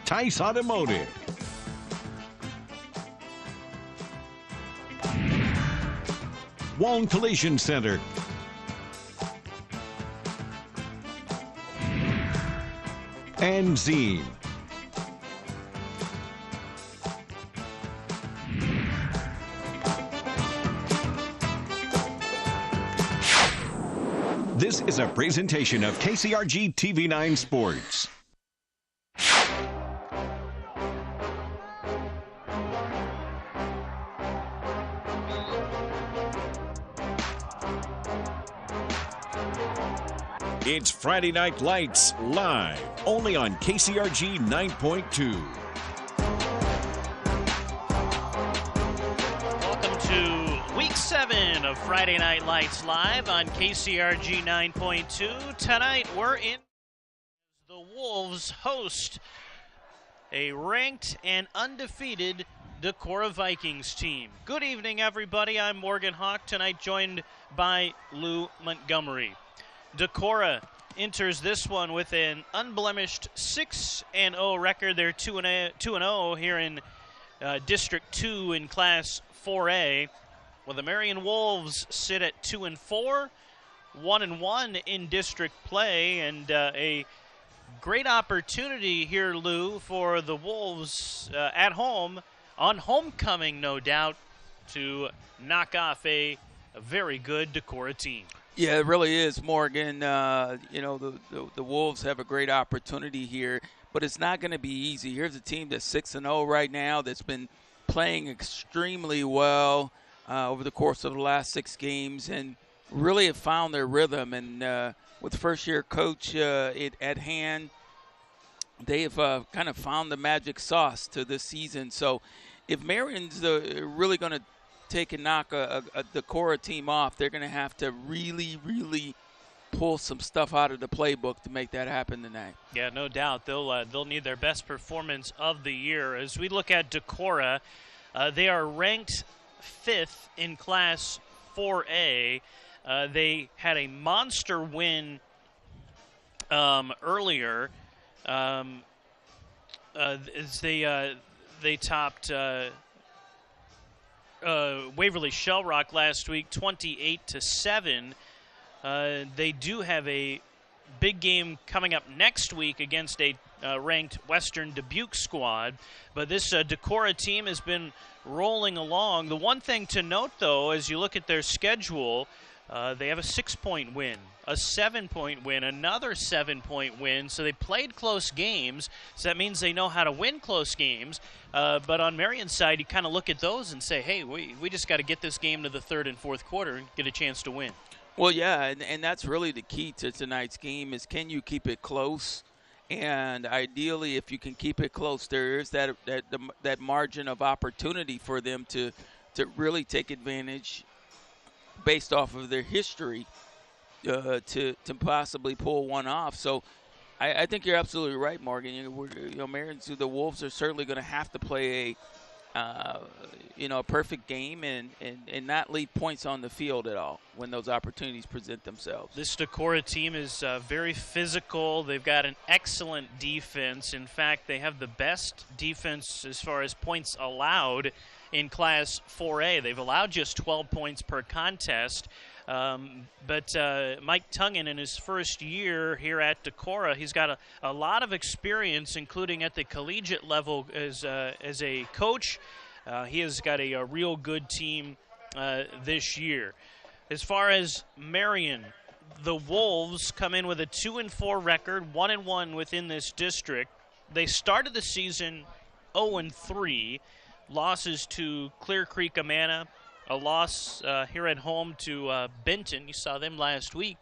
Tice Automotive. Wong Collision Center. And Zine. This is a presentation of KCRG TV9 Sports. It's Friday Night Lights live, only on KCRG 9.2. Welcome to Week 7 of Friday Night Lights live on KCRG 9.2. Tonight we're in. The Wolves host a ranked and undefeated Decorah Vikings team. Good evening, everybody. I'm Morgan Hawk, tonight joined by Lou Montgomery. Decorah enters this one with an unblemished 6-0 record. They're 2-0 here in District 2 in Class 4A. Well, the Marion Wolves sit at 2-4, 1-1 in district play, and a great opportunity here, Lou, for the Wolves at home, on homecoming, no doubt, to knock off a very good Decorah team. Yeah, it really is, Morgan. You know, the Wolves have a great opportunity here, but it's not going to be easy. Here's a team that's 6-0 right now that's been playing extremely well over the course of the last 6 games and really have found their rhythm. And with first-year coach at hand, they have kind of found the magic sauce to this season. So if Marion's really going to take and knock a Decorah team off, they're going to have to really, really pull some stuff out of the playbook to make that happen tonight. Yeah, no doubt. They'll need their best performance of the year. As we look at Decorah, they are ranked 5th in Class 4A. They had a monster win earlier as they topped Waverly Shell Rock last week, 28-7. They do have a big game coming up next week against a ranked Western Dubuque squad. But this Decorah team has been rolling along. The one thing to note, though, as you look at their schedule, they have a 6-point win, a 7-point win, another 7-point win. So they played close games. So that means they know how to win close games. But on Marion's side, you kind of look at those and say, hey, we just got to get this game to the 3rd and 4th quarter and get a chance to win. Well, yeah, and that's really the key to tonight's game is can you keep it close? And ideally, if you can keep it close, there is that margin of opportunity for them to really take advantage based off of their history to possibly pull one off. So I think you're absolutely right, Morgan. Marion, the Wolves are certainly going to have to play a perfect game and not leave points on the field at all when those opportunities present themselves. This Decorah team is very physical. They've got an excellent defense. In fact, they have the best defense as far as points allowed in Class 4A. They've allowed just 12 points per contest. But Mike Tungan, in his first year here at Decorah, he's got a lot of experience, including at the collegiate level as a coach. He has got a real good team this year. As far as Marion, the Wolves come in with a 2-4 record, 1-1 within this district. They started the season 0-3, losses to Clear Creek Amana, a loss here at home to Benton. You saw them last week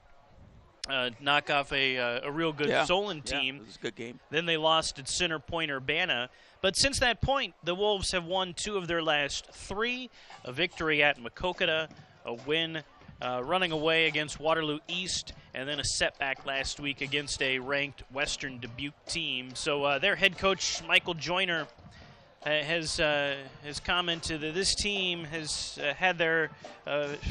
knock off a real good Solon team. Yeah, it was a good game. Then they lost at Center Point Urbana. But since that point, the Wolves have won 2 of their last 3, a victory at Maquoketa, a win running away against Waterloo East, and then a setback last week against a ranked Western Dubuque team. So their head coach, Michael Joyner, has commented that this team has had their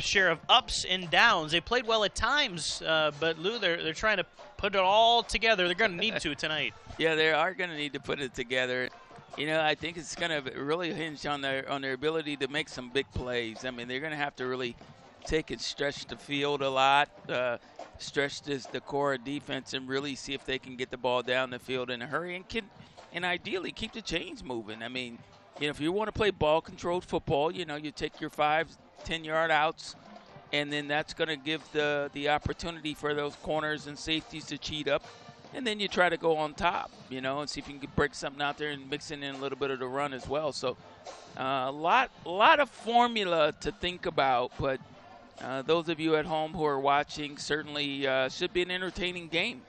share of ups and downs. They played well at times, but Lou, they're trying to put it all together. They're going to need to tonight. Yeah, they are going to need to put it together. You know, I think it's going to really hinge on their ability to make some big plays. I mean, they're going to have to really take and stretch the field a lot, stretch this Decorah defense, and really see if they can get the ball down the field in a hurry and ideally keep the chains moving. I mean, you know, if you want to play ball-controlled football, you know, you take your 5, 10-yard outs, and then that's going to give the opportunity for those corners and safeties to cheat up, and then you try to go on top, you know, and see if you can break something out there and mix in a little bit of the run as well. So a lot of formula to think about, but those of you at home who are watching certainly should be an entertaining game.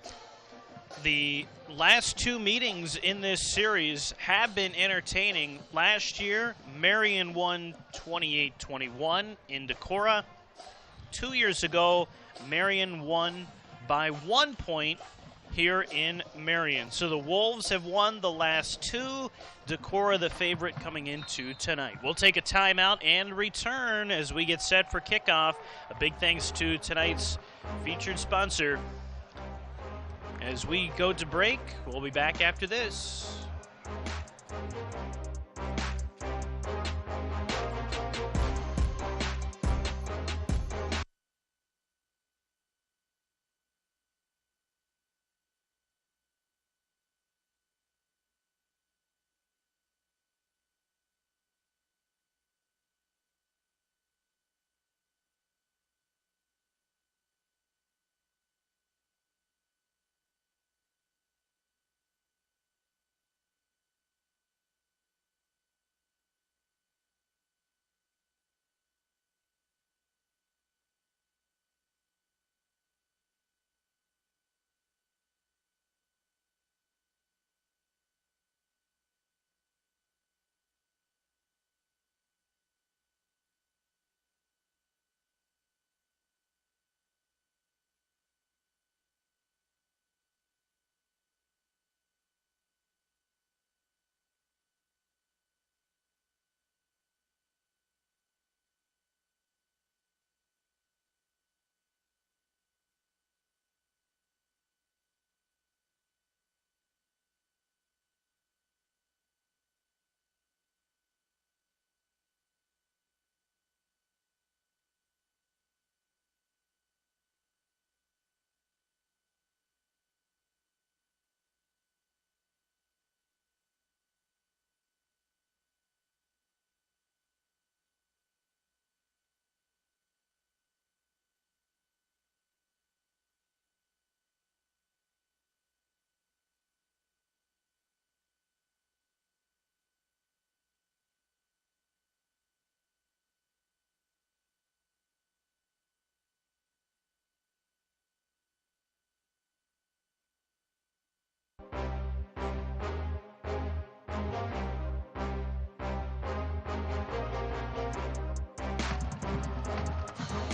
The last 2 meetings in this series have been entertaining. Last year, Marion won 28-21 in Decorah. 2 years ago, Marion won by 1 point here in Marion. So the Wolves have won the last 2. Decorah the favorite coming into tonight. We'll take a timeout and return as we get set for kickoff. A big thanks to tonight's featured sponsor. As we go to break, we'll be back after this.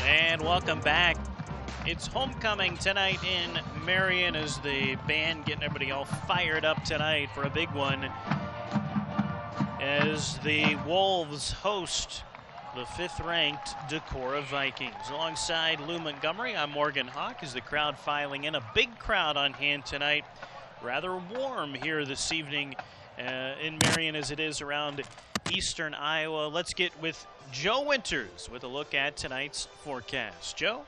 And welcome back. It's homecoming tonight in Marion as the band getting everybody all fired up tonight for a big one as the Wolves host the 5th-ranked Decorah Vikings. Alongside Lou Montgomery, I'm Morgan Hawk as the crowd filing in. A big crowd on hand tonight. Rather warm here this evening in Marion as it is around eastern Iowa. Let's get with Joe Winters with a look at tonight's forecast. Joe?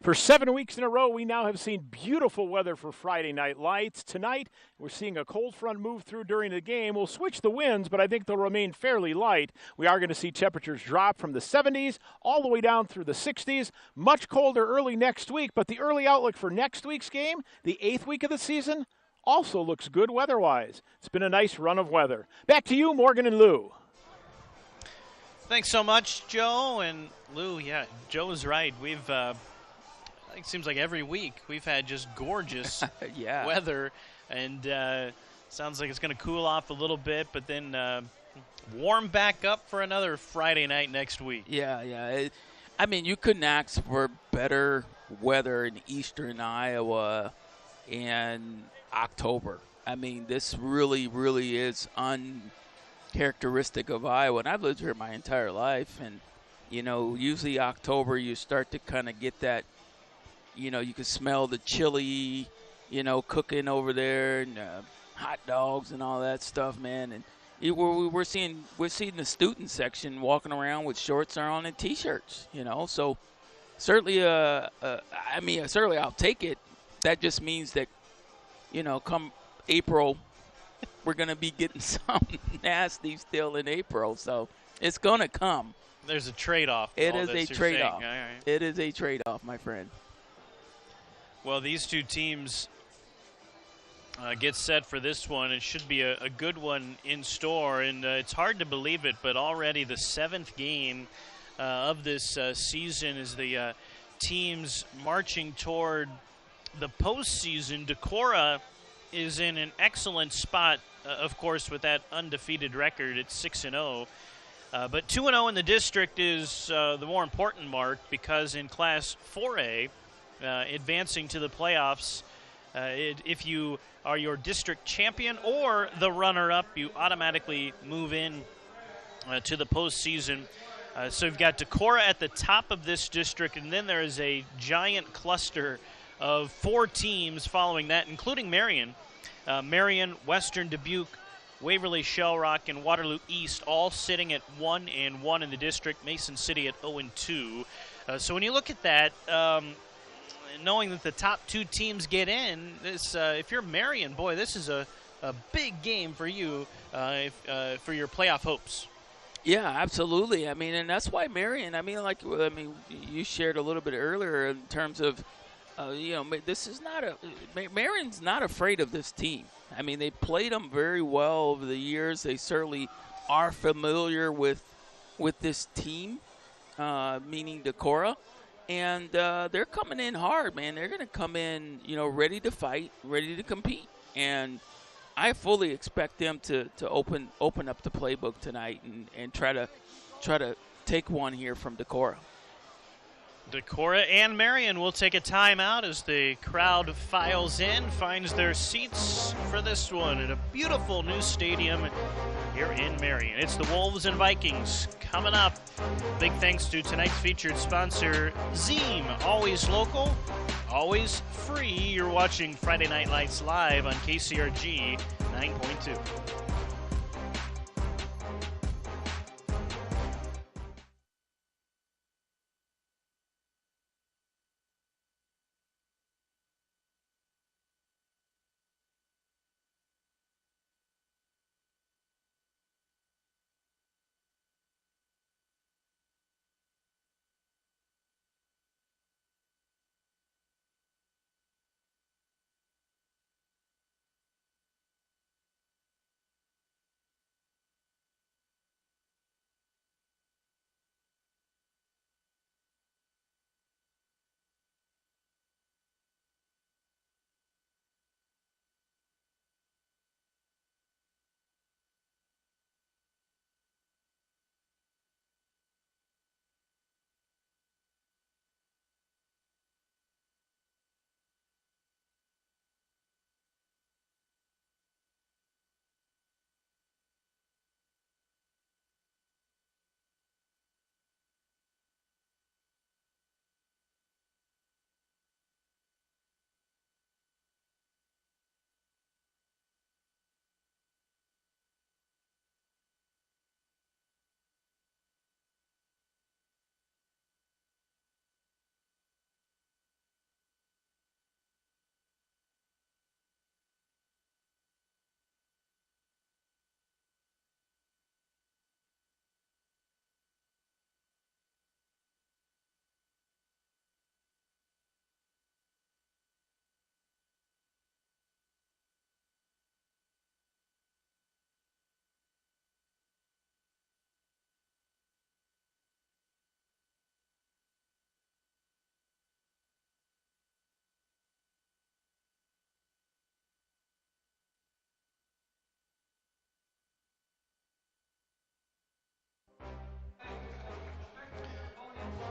For 7 weeks in a row, we now have seen beautiful weather for Friday Night Lights. Tonight, we're seeing a cold front move through during the game. We'll switch the winds, but I think they'll remain fairly light. We are going to see temperatures drop from the 70s all the way down through the 60s. Much colder early next week, but the early outlook for next week's game, the 8th week of the season, also looks good weather-wise. It's been a nice run of weather. Back to you, Morgan and Lou. Thanks so much, Joe. And Lou, yeah, Joe is right. We've, it seems like every week we've had just gorgeous weather. And sounds like it's going to cool off a little bit, but then warm back up for another Friday night next week. Yeah. I mean, you couldn't ask for better weather in eastern Iowa in October. I mean, this really, really is uncharacteristic of Iowa. And I've lived here my entire life. And, usually October you start to kind of get that, you can smell the chili, cooking over there and hot dogs and all that stuff, man. And we're seeing the student section walking around with shorts on and T-shirts, So certainly, certainly I'll take it. That just means that, come April, we're going to be getting something nasty still in April. So it's going to come. There's a trade-off. It is a trade-off. It is a trade-off, my friend. Well, these two teams get set for this one. It should be a good one in store, and it's hard to believe it, but already the 7th game of this season is the teams marching toward the postseason. Decorah is in an excellent spot, of course, with that undefeated record. It's 6-0. But 2-0 in the district is the more important mark, because in Class 4A, advancing to the playoffs, if you are your district champion or the runner-up, you automatically move in to the postseason. So you've got Decorah at the top of this district, and then there is a giant cluster of 4 teams following that, including Marion. Marion, Western Dubuque, Waverly, Shell Rock, and Waterloo East all sitting at 1-1 in the district. Mason City at 0-2. So when you look at that, knowing that the top 2 teams get in, this if you're Marion, boy, this is a big game for you for your playoff hopes. Yeah, absolutely. I mean, and that's why Marion, you shared a little bit earlier in terms of, this is not Marion's not afraid of this team. I mean, they played them very well over the years. They certainly are familiar with this team, meaning Decorah. And they're coming in hard, man. They're going to come in, ready to fight, ready to compete. And I fully expect them to open up the playbook tonight and try to take one here from Decorah. Decorah and Marion will take a timeout as the crowd files in, finds their seats for this one at a beautiful new stadium here in Marion. It's the Wolves and Vikings coming up. Big thanks to tonight's featured sponsor, Zeem. Always local, always free. You're watching Friday Night Lights live on KCRG 9.2.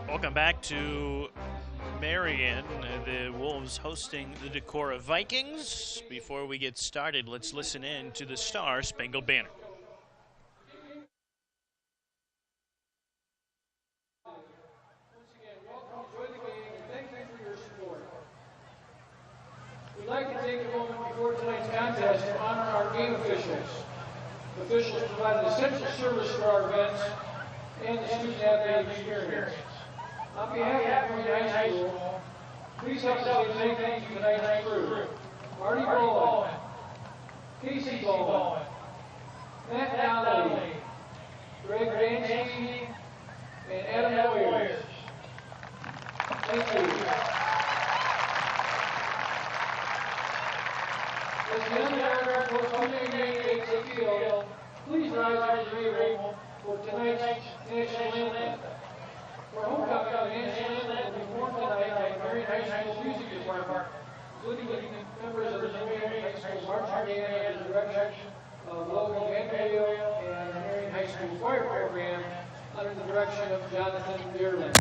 Welcome back to Marion. The Wolves hosting the Decorah Vikings. Before we get started, let's listen in to the Star Spangled Banner. We'd like to take a moment before tonight's contest to honor our game officials. Officials provide essential service for our events and the student-athlete experience. On behalf of Marion High School, please help us say thank you to tonight's crew. Marty Bowen, Casey Bowen, Matt Donnelly, Greg Vansky, and Adam Moyers. Thank you. As the umpire for Sunday takes the field, please rise as usual for tonight's national anthem. For homecoming, the national anthem will be performed tonight by Marion High School Music Department, including the members of the Marion High School Marching Band under the direction of Logan Vanderbilt and the Marion High School Choir Program under the direction of Jonathan Dearland.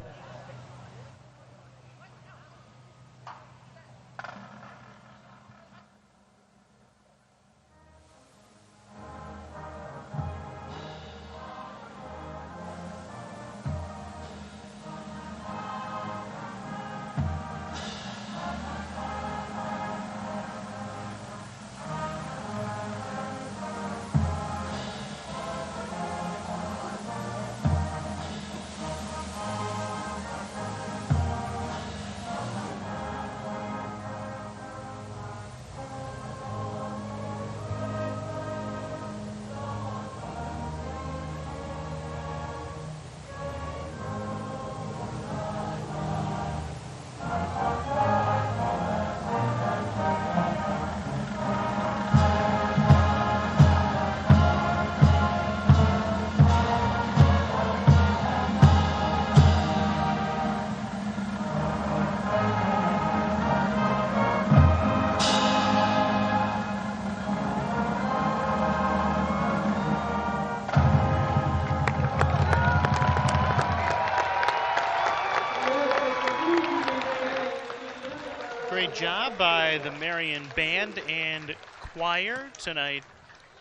Job by the Marion Band and Choir tonight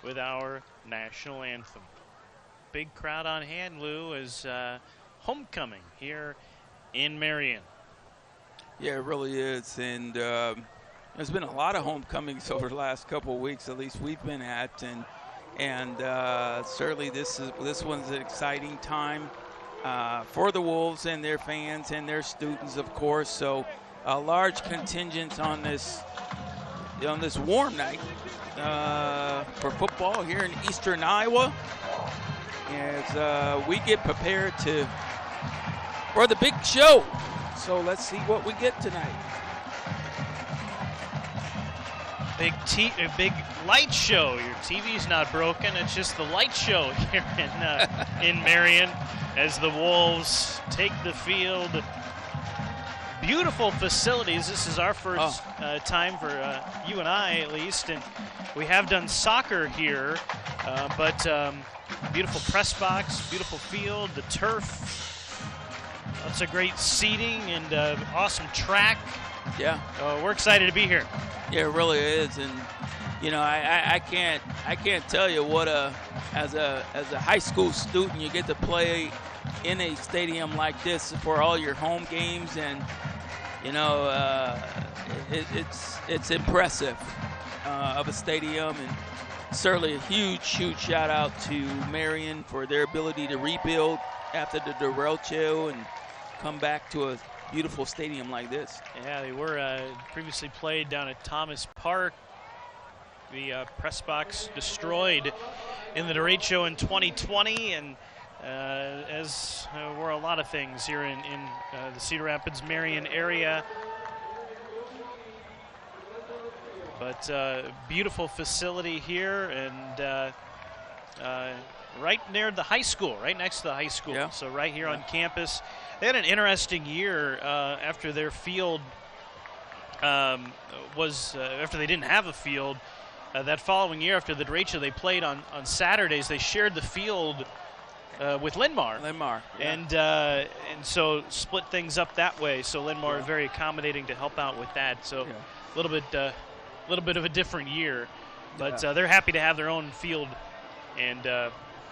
with our national anthem. Big crowd on hand, Lou, as homecoming here in Marion. Yeah, it really is, and there's been a lot of homecomings over the last couple of weeks, at least we've been at, and certainly this one's an exciting time for the Wolves and their fans and their students, of course. So a large contingent on this warm night for football here in eastern Iowa as we get prepared for the big show. So let's see what we get tonight. A big light show. Your TV's not broken. It's just the light show here in Marion as the Wolves take the field. Beautiful facilities. This is our first time for you and I, at least, and we have done soccer here, but beautiful press box, beautiful field, the turf. Lots of great seating and awesome track. Yeah. We're excited to be here. Yeah, it really is, and you know, I can't tell you what as a high school student you get to play in a stadium like this for all your home games, and you know it's impressive of a stadium, and certainly a huge shout out to Marion for their ability to rebuild after the derecho and come back to a beautiful stadium like this. Yeah, they were previously played down at Thomas Park. The press box destroyed in the derecho in 2020, and as were a lot of things here in the Cedar Rapids, Marion area. But beautiful facility here, and right near the high school, right next to the high school. Yeah. So right here on campus. They had an interesting year after their field after they didn't have a field. That following year after the derecho, they played on Saturdays. They shared the field with Linn-Mar. Linn-Mar, yeah. And so split things up that way. So Linn-Mar is very accommodating to help out with that. So a little bit of a different year, but they're happy to have their own field, and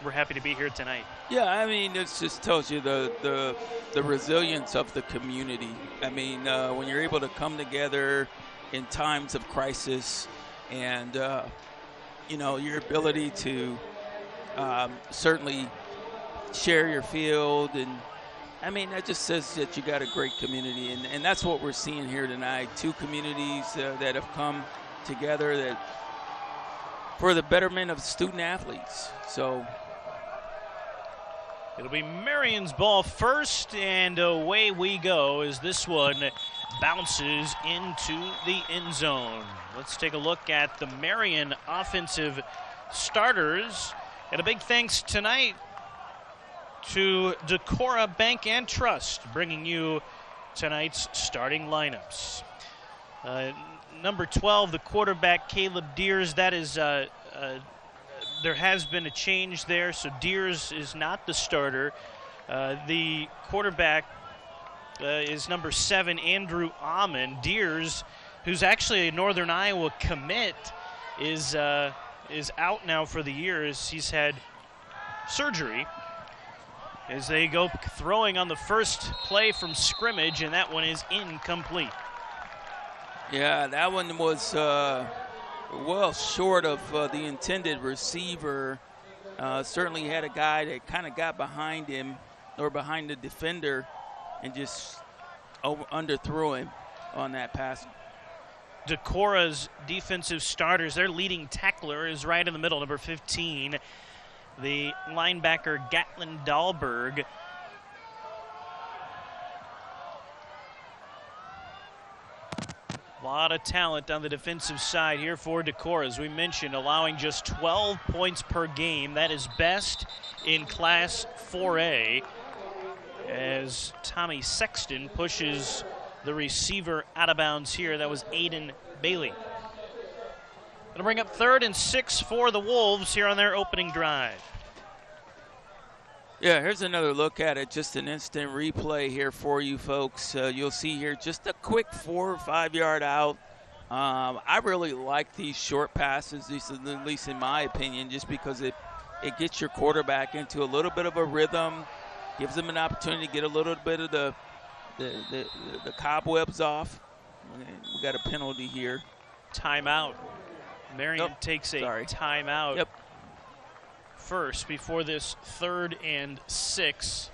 we're happy to be here tonight. Yeah, I mean, it just tells you the resilience of the community. I mean, when you're able to come together in times of crisis, and your ability to certainly share your field, and I mean, that just says that you got a great community, and that's what we're seeing here tonight. Two communities that have come together that for the betterment of student athletes. So it'll be Marion's ball first, and away we go as this one bounces into the end zone. Let's take a look at the Marion offensive starters, and a big thanks tonight to Decorah Bank and Trust, bringing you tonight's starting lineups. Number 12, the quarterback, Caleb Deers. That is, there has been a change there, so Deers is not the starter. The quarterback is number 7, Andrew Amon. Deers, who's actually a Northern Iowa commit, is out now for the year as he's had surgery. As they go throwing on the first play from scrimmage, and that one is incomplete. Yeah, that one was well short of the intended receiver. Certainly had a guy that kind of got behind him or behind the defender and just underthrew him on that pass. Decorah's defensive starters, their leading tackler is right in the middle, number 15, the linebacker Gatlin Dahlberg. A lot of talent on the defensive side here for Decorah, as we mentioned, allowing just 12 points per game. That is best in Class 4A, as Tommy Sexton pushes the receiver out of bounds here. That was Aiden Bailey. Going to bring up 3rd and 6 for the Wolves here on their opening drive. Yeah, here's another look at it, just an instant replay here for you folks. You'll see here just a quick 4 or 5 yard out. I really like these short passes, at least in my opinion, just because it gets your quarterback into a little bit of a rhythm, gives them an opportunity to get a little bit of the cobwebs off. We got a penalty here. Timeout. Marion takes a timeout. Yep. First before this 3rd and 6.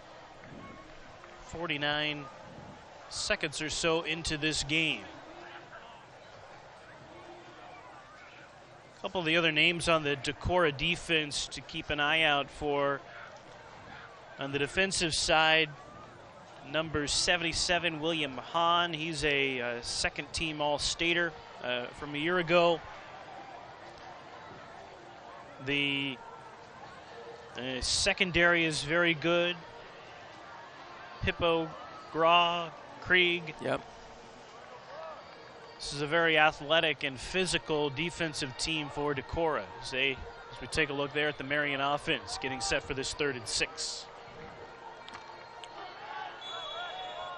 49 seconds or so into this game. A couple of the other names on the Decorah defense to keep an eye out for. On the defensive side, number 77, William Hahn. He's a second-team All-Stater from a year ago. The secondary is very good. Hippo, Graw, Krieg. Yep. This is a very athletic and physical defensive team for Decorah as we take a look there at the Marion offense, getting set for this 3rd and 6.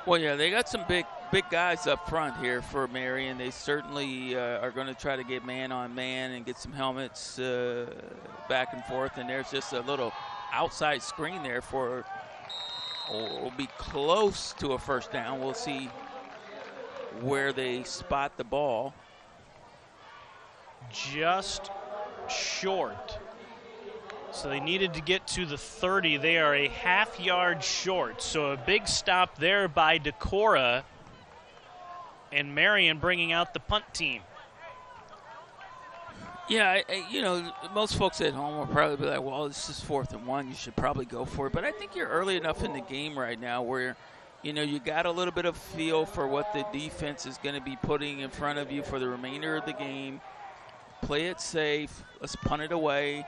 Well, yeah, they got some big guys up front here for Marion. They certainly are going to try to get man on man and get some helmets back and forth. And there's just a little outside screen there for, will be close to a first down. We'll see where they spot the ball. Just short. So they needed to get to the 30. They are a half yard short. So a big stop there by Decorah, and Marion bringing out the punt team. Yeah, most folks at home will probably be like, well, this is 4th and 1. You should probably go for it. But I think you're early enough in the game right now where, you got a little bit of feel for what the defense is going to be putting in front of you for the remainder of the game. Play it safe. Let's punt it away.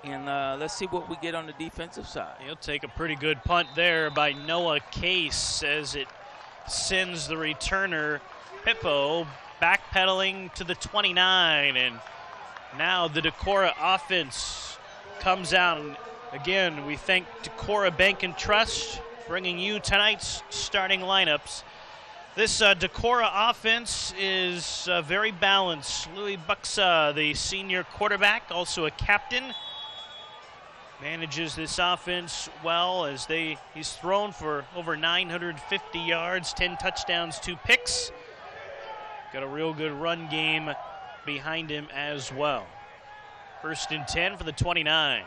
And let's see what we get on the defensive side. He'll take a pretty good punt there by Noah Case as it sends the returner, Hippo, backpedaling to the 29. And now the Decorah offense comes out Again, we thank Decorah Bank and Trust, bringing you tonight's starting lineups. This Decorah offense is very balanced. Louis Buxa, the senior quarterback, also a captain, manages this offense well as he's thrown for over 950 yards, 10 touchdowns, 2 picks. Got a real good run game behind him as well. 1st and 10 for the 29.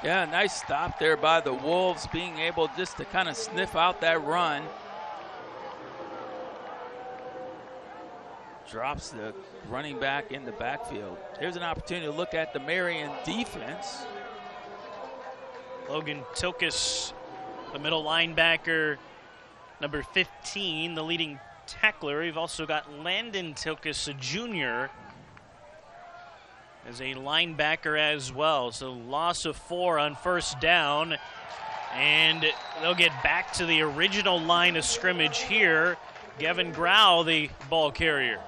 Yeah, nice stop there by the Wolves, being able just to kind of sniff out that run. Drops the running back in the backfield. Here's an opportunity to look at the Marion defense. Logan Tilkus, the middle linebacker, number 15, the leading tackler. We've also got Landon Tilkus, a junior, as a linebacker as well. So loss of 4 on 1st down, and they'll get back to the original line of scrimmage here. Gavin Grau, the ball carrier.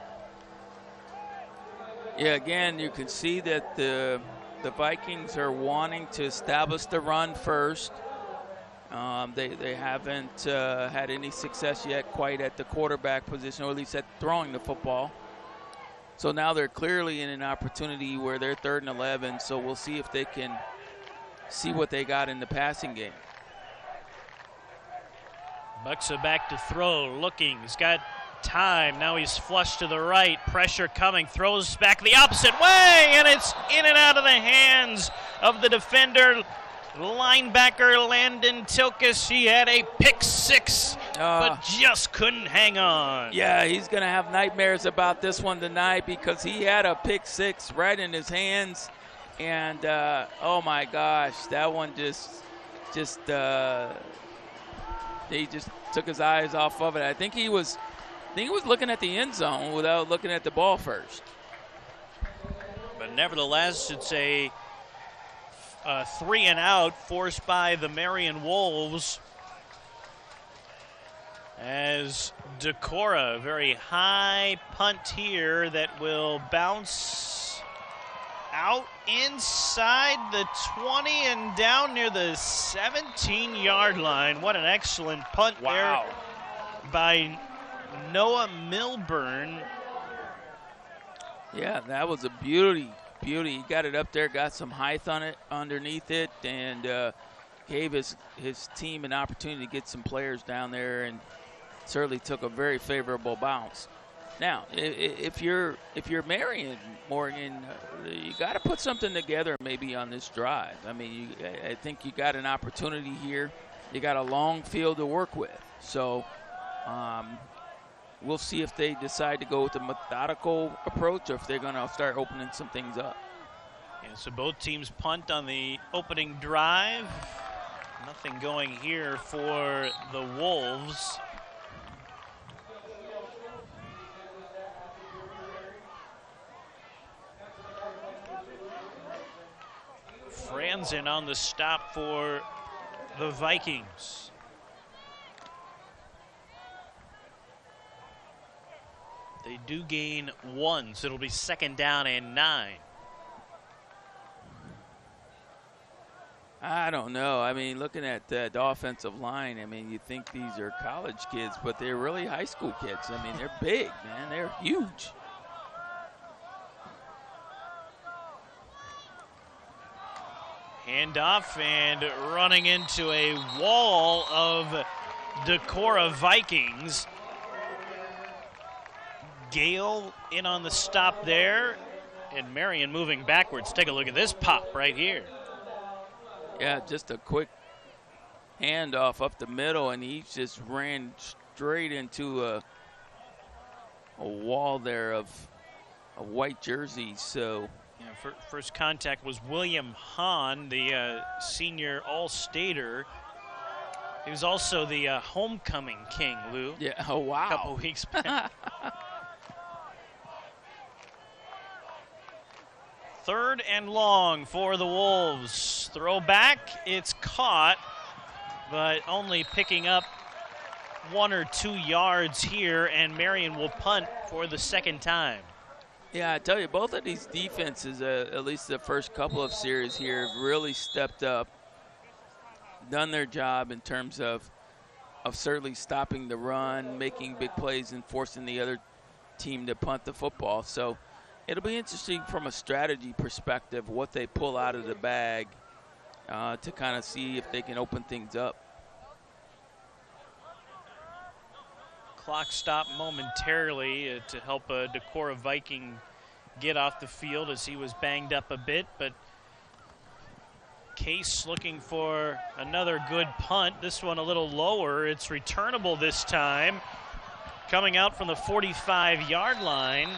Yeah, again, you can see that the Vikings are wanting to establish the run first. They haven't had any success yet quite at the quarterback position, or at least at throwing the football. So now they're clearly in an opportunity where they're 3rd and 11, so we'll see if they can see what they got in the passing game. Buxa back to throw, looking. He's got time. Now he's flushed to the right. Pressure coming. Throws back the opposite way, and it's in and out of the hands of the defender. Linebacker Landon Tilkus. He had a pick 6, but just couldn't hang on. Yeah, he's going to have nightmares about this one tonight because he had a pick 6 right in his hands. And, oh, my gosh, that one he just took his eyes off of it. I think he was looking at the end zone without looking at the ball first. But nevertheless, it's a 3 and out forced by the Marion Wolves, as Decorah, very high punt here that will bounce out inside the 20 and down near the 17-yard line. What an excellent punt there by Noah Milburn. Yeah, that was a beauty. He got it up there, got some height on it, underneath it, and gave his team an opportunity to get some players down there, and certainly took a very favorable bounce. Now, if you're Marion, Morgan, you got to put something together maybe on this drive. I mean, I think you got an opportunity here. You got a long field to work with, so we'll see if they decide to go with a methodical approach or if they're going to start opening some things up. Yeah, so both teams punt on the opening drive. Nothing going here for the Wolves. Franzen on the stop for the Vikings. They do gain 1, so it'll be 2nd down and 9. I don't know. I mean, looking at the offensive line, I mean, you think these are college kids, but they're really high school kids. I mean, they're big, man. They're huge. Handoff and running into a wall of Decorah Vikings. Gale in on the stop there, and Marion moving backwards. Take a look at this pop right here. Yeah, just a quick handoff up the middle, and he just ran straight into a wall there of a white jersey. So, yeah, first contact was William Hahn, the senior All-Stater. He was also the homecoming king, Lou. Yeah, oh, wow. A couple weeks back. 3rd and long for the Wolves. Throw back, it's caught, but only picking up 1 or 2 yards here, and Marion will punt for the 2nd time. Yeah, I tell you, both of these defenses, at least the first couple of series here, have really stepped up, done their job in terms of certainly stopping the run, making big plays, and forcing the other team to punt the football. So it'll be interesting from a strategy perspective what they pull out of the bag to kind of see if they can open things up. Clock stopped momentarily to help a Decorah Viking get off the field as he was banged up a bit, but Case looking for another good punt. This one a little lower. It's returnable this time. Coming out from the 45-yard line.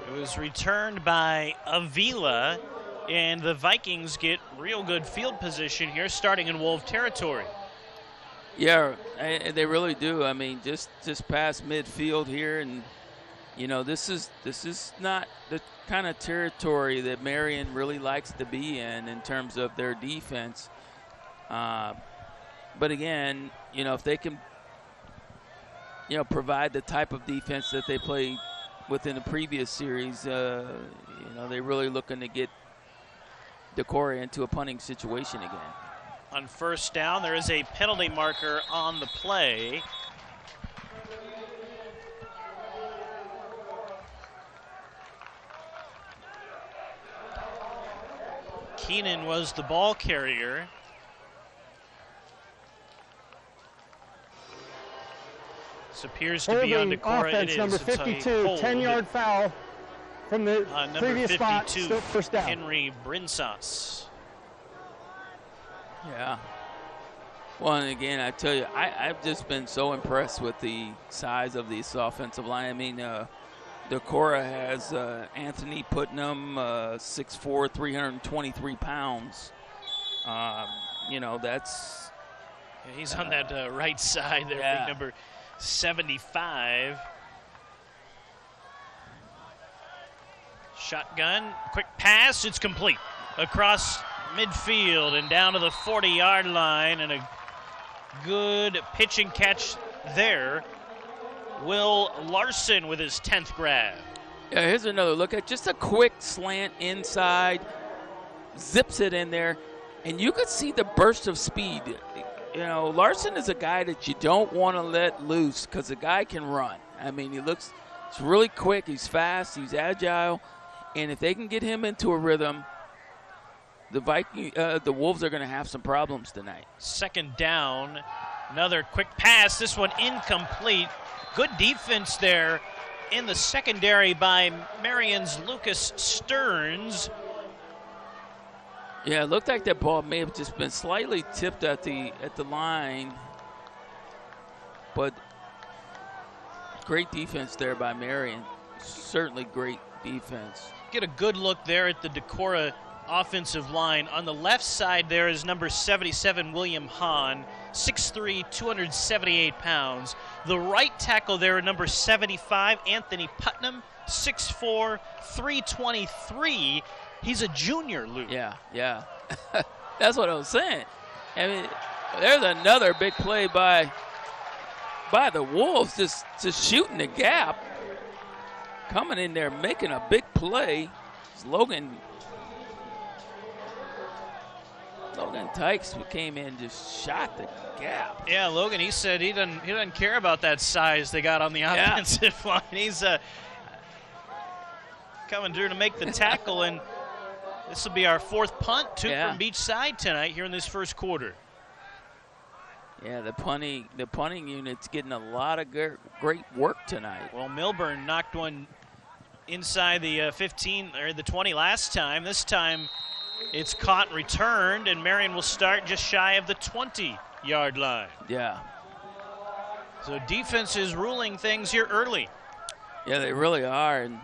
It was returned by Avila, and the Vikings get real good field position here starting in Wolf territory. Yeah, they really do. I mean, just past midfield here, and you know, this is not the kind of territory that Marion really likes to be in terms of their defense. But again, you know, if they can, you know, provide the type of defense that they played within the previous series, you know, they're really looking to get Decorah into a punting situation again. On first down, there is a penalty marker on the play. Keenan was the ball carrier. This appears to be on Decorah. Offense, it is. number 52, 10-yard foul from the previous spot. Still first down. Henry Brinsas. Yeah. Well, and again, I tell you, I've just been so impressed with the size of this offensive line. I mean, Decorah has Anthony Putnam, 6'4", 323 pounds. You know, that's... Yeah, he's on that right side there, yeah. big number 75. Shotgun, quick pass, it's complete. Across midfield and down to the 40-yard line, and a good pitch and catch there. Will Larson with his 10th grab. Yeah, here's another look at just a quick slant inside, zips it in there, and you could see the burst of speed. You know, Larson is a guy that you don't want to let loose because the guy can run. I mean, he's really quick, he's fast, he's agile, and if they can get him into a rhythm, the Wolves are going to have some problems tonight. Second down, another quick pass. This one incomplete. Good defense there in the secondary by Marion's Lucas Stearns. Yeah, it looked like that ball may have just been slightly tipped at the line, but great defense there by Marion. Certainly great defense. Get a good look there at the Decorah offensive line. On the left side there is number 77, William Hahn, 6'3", 278 pounds. The right tackle there, number 75, Anthony Putnam, 6'4", 323. He's a junior, Luke. Yeah. That's what I was saying. I mean, there's another big play by the Wolves, just shooting the gap. Coming in there, making a big play. It's Logan Tykes came in, just shot the gap. Yeah, Logan, he said he doesn't care about that size they got on the offensive line. He's coming through to make the tackle, and this will be our fourth punt, two from each side tonight here in this first quarter. Yeah, the punting unit's getting a lot of great work tonight. Well, Milburn knocked one inside the 15 or the 20 last time. This time it's caught and returned, and Marion will start just shy of the 20-yard line. Yeah. So defense is ruling things here early. Yeah, they really are. And,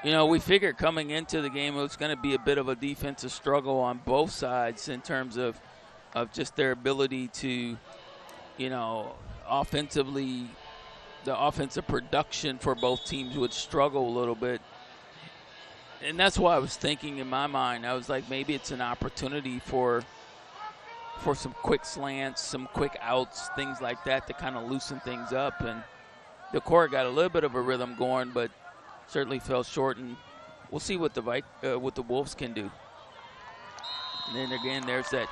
you know, we figured coming into the game it was going to be a bit of a defensive struggle on both sides in terms of just their ability to, you know, offensively, the offensive production for both teams would struggle a little bit. And that's why I was thinking in my mind, I was like, maybe it's an opportunity for some quick slants, some quick outs, things like that to kind of loosen things up. And Decorah got a little bit of a rhythm going, but certainly fell short, and we'll see what the Wolves can do. And then again, there's that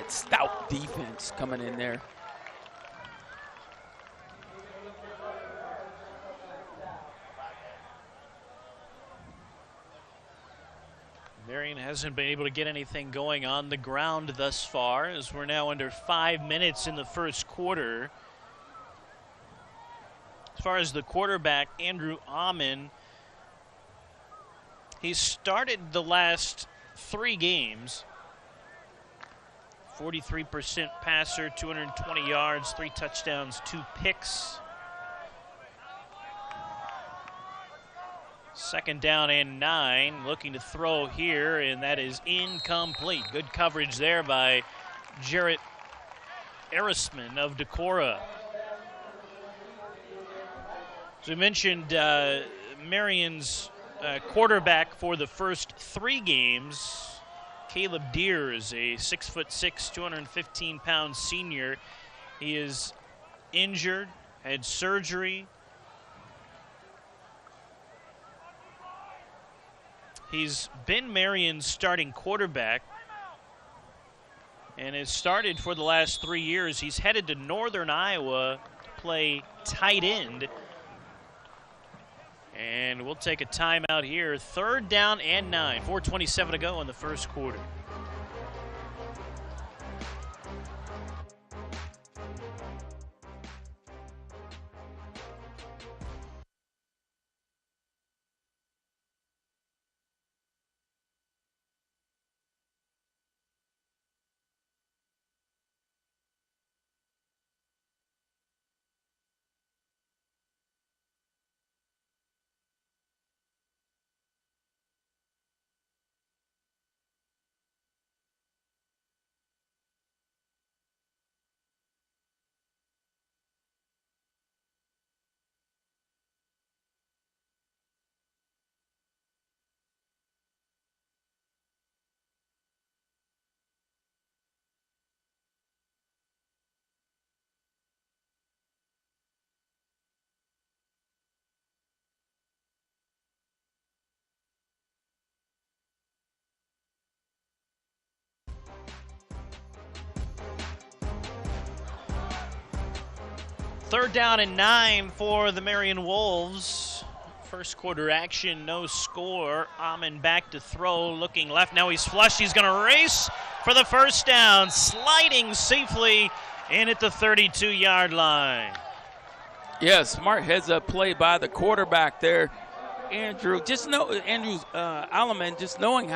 stout defense coming in there. Marion hasn't been able to get anything going on the ground thus far, as we're now under 5 minutes in the first quarter. As far as the quarterback, Andrew Amon, he's started the last 3 games. 43% passer, 220 yards, 3 touchdowns, 2 picks. 2nd down and 9, looking to throw here, and that is incomplete. Good coverage there by Jarrett Erisman of Decorah. As we mentioned, Marion's quarterback for the first 3 games, Caleb Deere, is a 6'6", 215-pound senior. He is injured, had surgery. He's been Marion's starting quarterback and has started for the last 3 years. He's headed to Northern Iowa to play tight end. And we'll take a timeout here. 3rd down and 9, 4:27 to go in the first quarter. Third down and 9 for the Marion Wolves. First quarter action, no score. Amon back to throw, looking left. Now he's flushed. He's going to race for the first down, sliding safely in at the 32-yard line. Yeah, smart heads-up play by the quarterback there. Andrews Alleman, just knowing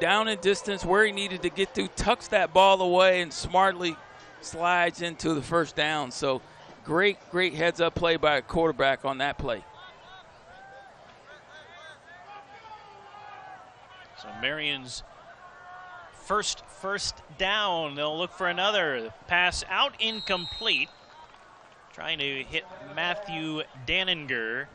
down and distance where he needed to get to, tucks that ball away and smartly slides into the first down. So great heads-up play by a quarterback on that play. So Marion's first down. They'll look for another. The pass out, incomplete. Trying to hit Matthew Daninger.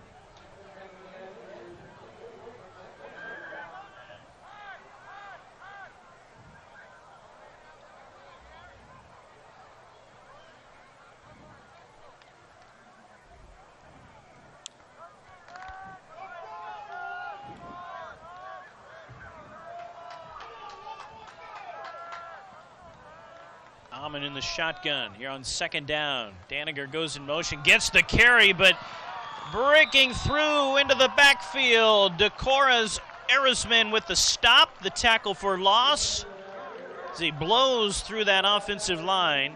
Amon in the shotgun here on 2nd down. Daniger goes in motion, gets the carry, but breaking through into the backfield. Decorah's Erisman with the stop, the tackle for loss, as he blows through that offensive line.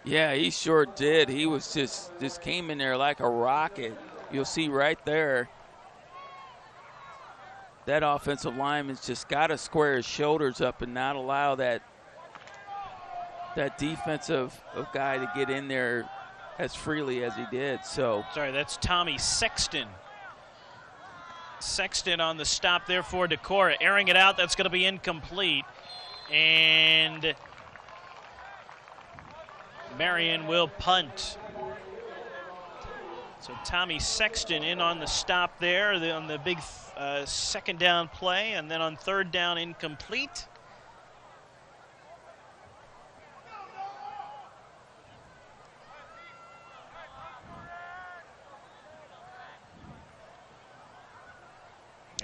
Yeah, he sure did. He was just came in there like a rocket. You'll see right there. That offensive lineman's just got to square his shoulders up and not allow that defensive guy to get in there as freely as he did. So sorry, that's Tommy Sexton. Sexton on the stop there for Decorah, airing it out. That's going to be incomplete, and Marion will punt. So Tommy Sexton in on the stop there, on the big 2nd down play, and then on 3rd down, incomplete.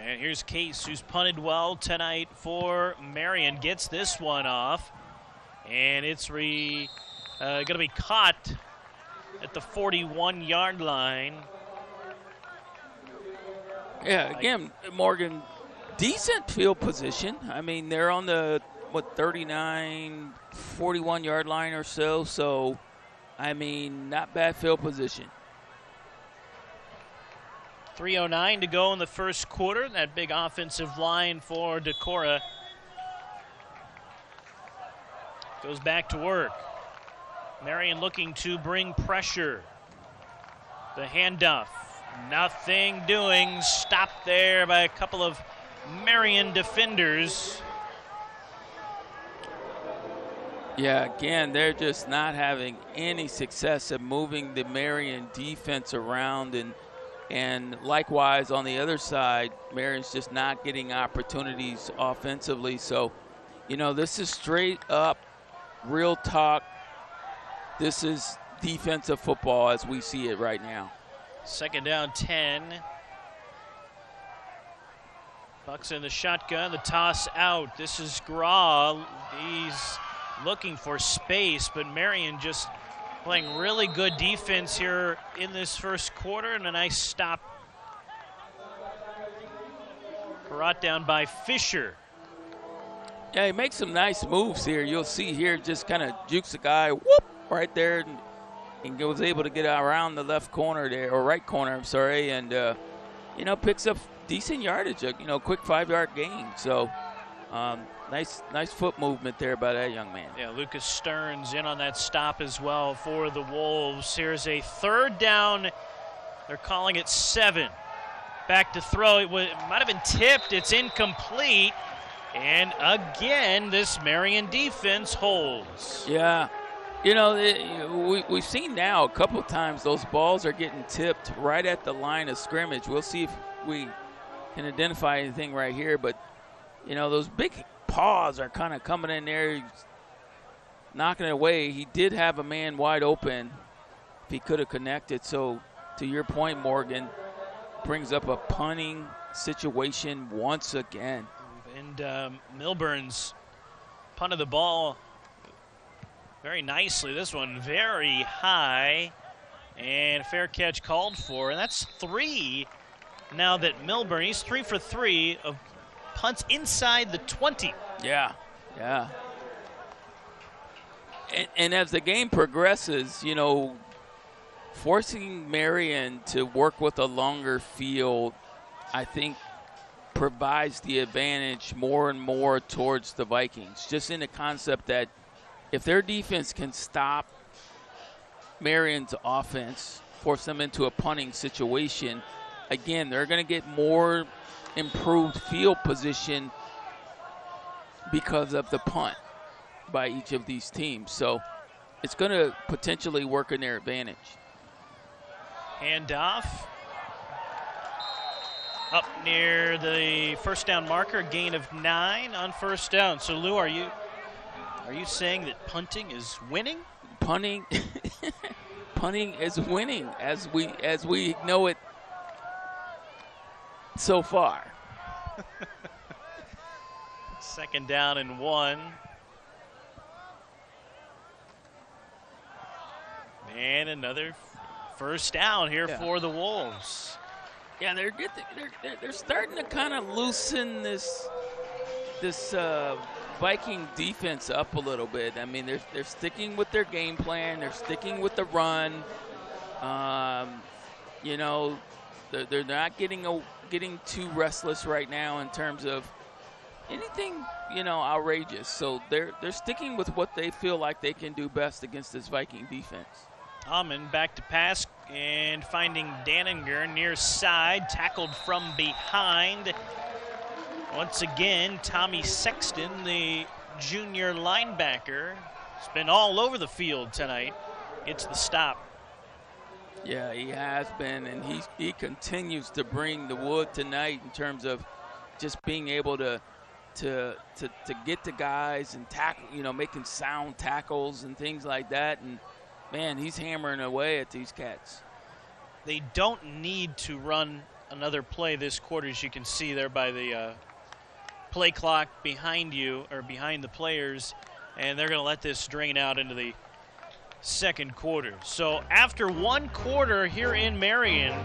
And here's Case, who's punted well tonight for Marion. Gets this one off. And it's going to be caught at the 41-yard line. Yeah, again, Morgan, decent field position. I mean, they're on the, 39, 41-yard line or so. So, I mean, not bad field position. 3:09 to go in the first quarter. That big offensive line for Decorah goes back to work. Marion looking to bring pressure. The handoff. Nothing doing. Stopped there by a couple of Marion defenders. Yeah, again, they're just not having any success at moving the Marion defense around. And likewise, on the other side, Marion's just not getting opportunities offensively. So, this is straight up, real talk. This is defensive football as we see it right now. Second down, 10. Bucks in the shotgun, the toss out. This is Graw. He's looking for space, but Marion just playing really good defense here in this first quarter, and a nice stop. Brought down by Fisher. Yeah, he makes some nice moves here. You'll see here, just kind of jukes the guy, whoop, right there, and was able to get around the left corner there, or right corner, I'm sorry, and, picks up decent yardage, quick 5-yard gain. So, nice foot movement there by that young man. Yeah, Lucas Stearns in on that stop as well for the Wolves. Here's a third down. They're calling it 7. Back to throw. It might have been tipped. It's incomplete. And again, this Marion defense holds. Yeah. We've seen now a couple of times those balls are getting tipped right at the line of scrimmage. We'll see if we can identify anything right here. But, those big paws are kind of coming in there, knocking it away. He did have a man wide open if he could have connected. So, to your point, Morgan, brings up a punting situation once again. And Milburn's punted the ball very nicely. This one very high, and fair catch called for. And that's 3 now that Milburn, he's 3 for 3 of punts inside the 20. Yeah. And as the game progresses, forcing Marion to work with a longer field, I think, provides the advantage more and more towards the Vikings. Just in the concept that if their defense can stop Marion's offense, force them into a punting situation, again, they're going to get more improved field position because of the punt by each of these teams. So it's going to potentially work in their advantage. Handoff. Up near the first down marker, gain of 9 on first down. So, Lou, are you saying that punting is winning? Punting is winning as we know it so far. Second down and 1. And another first down here for the Wolves. Yeah, they're starting to kind of loosen this Viking defense up a little bit. I mean, they're sticking with their game plan. They're sticking with the run. They're not getting too restless right now in terms of anything outrageous. So they're sticking with what they feel like they can do best against this Viking defense. Amon back to pass and finding Daninger near side, tackled from behind. Once again, Tommy Sexton, the junior linebacker, has been all over the field tonight. Gets the stop. Yeah, he has been, and he continues to bring the wood tonight in terms of just being able to get to guys and tackle, making sound tackles and things like that. And man, he's hammering away at these cats. They don't need to run another play this quarter, as you can see there by the play clock behind you, or behind the players, and they're going to let this drain out into the second quarter. So after one quarter here in Marion,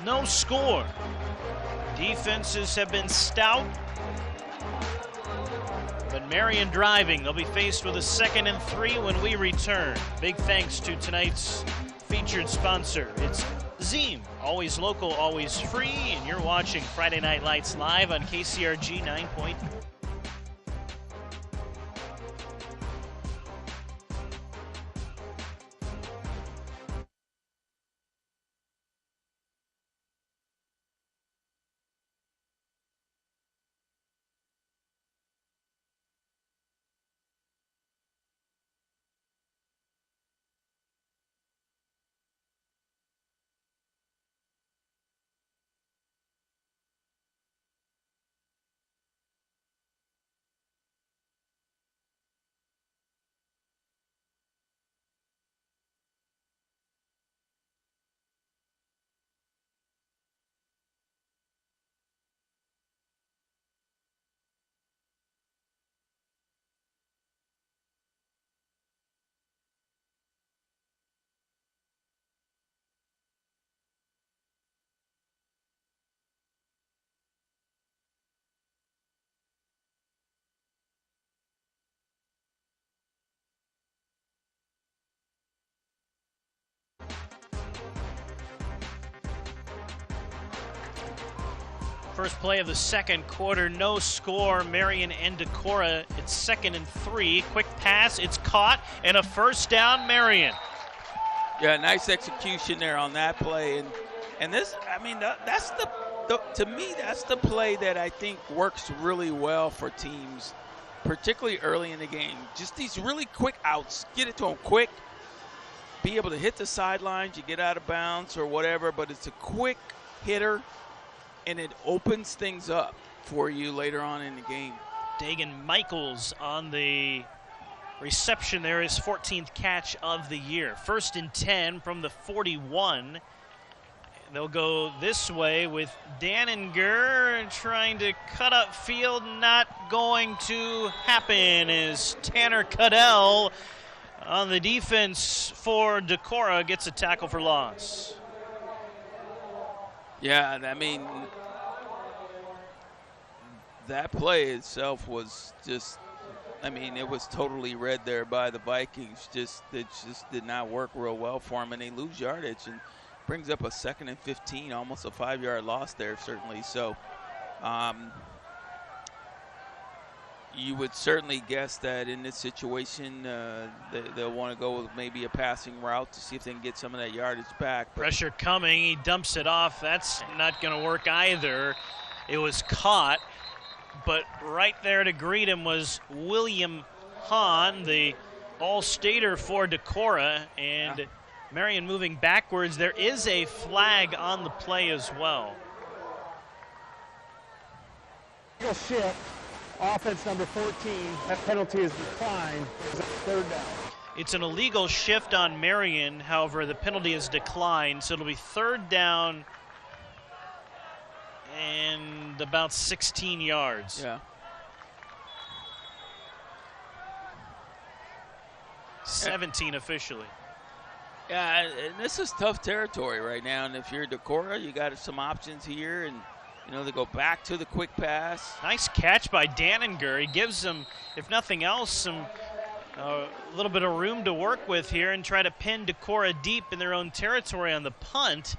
no score. Defenses have been stout, but Marion driving. They'll be faced with a 2nd and 3 when we return. Big thanks to tonight's featured sponsor. It's Zeem, always local, always free, and you're watching Friday Night Lights live on KCRG 9.0. First play of the second quarter, no score. Marion and Decorah. It's 2nd and 3. Quick pass, it's caught, and a first down, Marion. Yeah, nice execution there on that play, and this, I mean, that's to me, that's the play that I think works really well for teams, particularly early in the game. Just these really quick outs, get it to them quick, be able to hit the sidelines, you get out of bounds or whatever, but it's a quick hitter, and it opens things up for you later on in the game. Dagan Michaels on the reception there, his 14th catch of the year. 1st and 10 from the 41. They'll go this way with Danninger trying to cut up field. Not going to happen as Tanner Cuddell on the defense for Decorah gets a tackle for loss. Yeah, I mean, that play itself was just, I mean, it was totally read there by the Vikings. It just did not work real well for them, and they lose yardage and brings up a 2nd and 15, almost a 5-yard loss there, certainly. So you would certainly guess that in this situation they'll want to go with maybe a passing route to see if they can get some of that yardage back. But pressure coming, he dumps it off. That's not going to work either. It was caught, but right there to greet him was William Hahn, the all-stater for Decorah, and Marion moving backwards. There is a flag on the play as well. Shift. Offense number 14, that penalty is declined. It's a 3rd down. It's an illegal shift on Marion. However, the penalty is declined, so it'll be 3rd down and about 16 yards. Yeah. 17 officially. Yeah, and this is tough territory right now, and if you're Decorah, you got some options here, and you know, they go back to the quick pass. Nice catch by Danninger. He gives them, if nothing else, a little bit of room to work with here and try to pin Decorah deep in their own territory on the punt.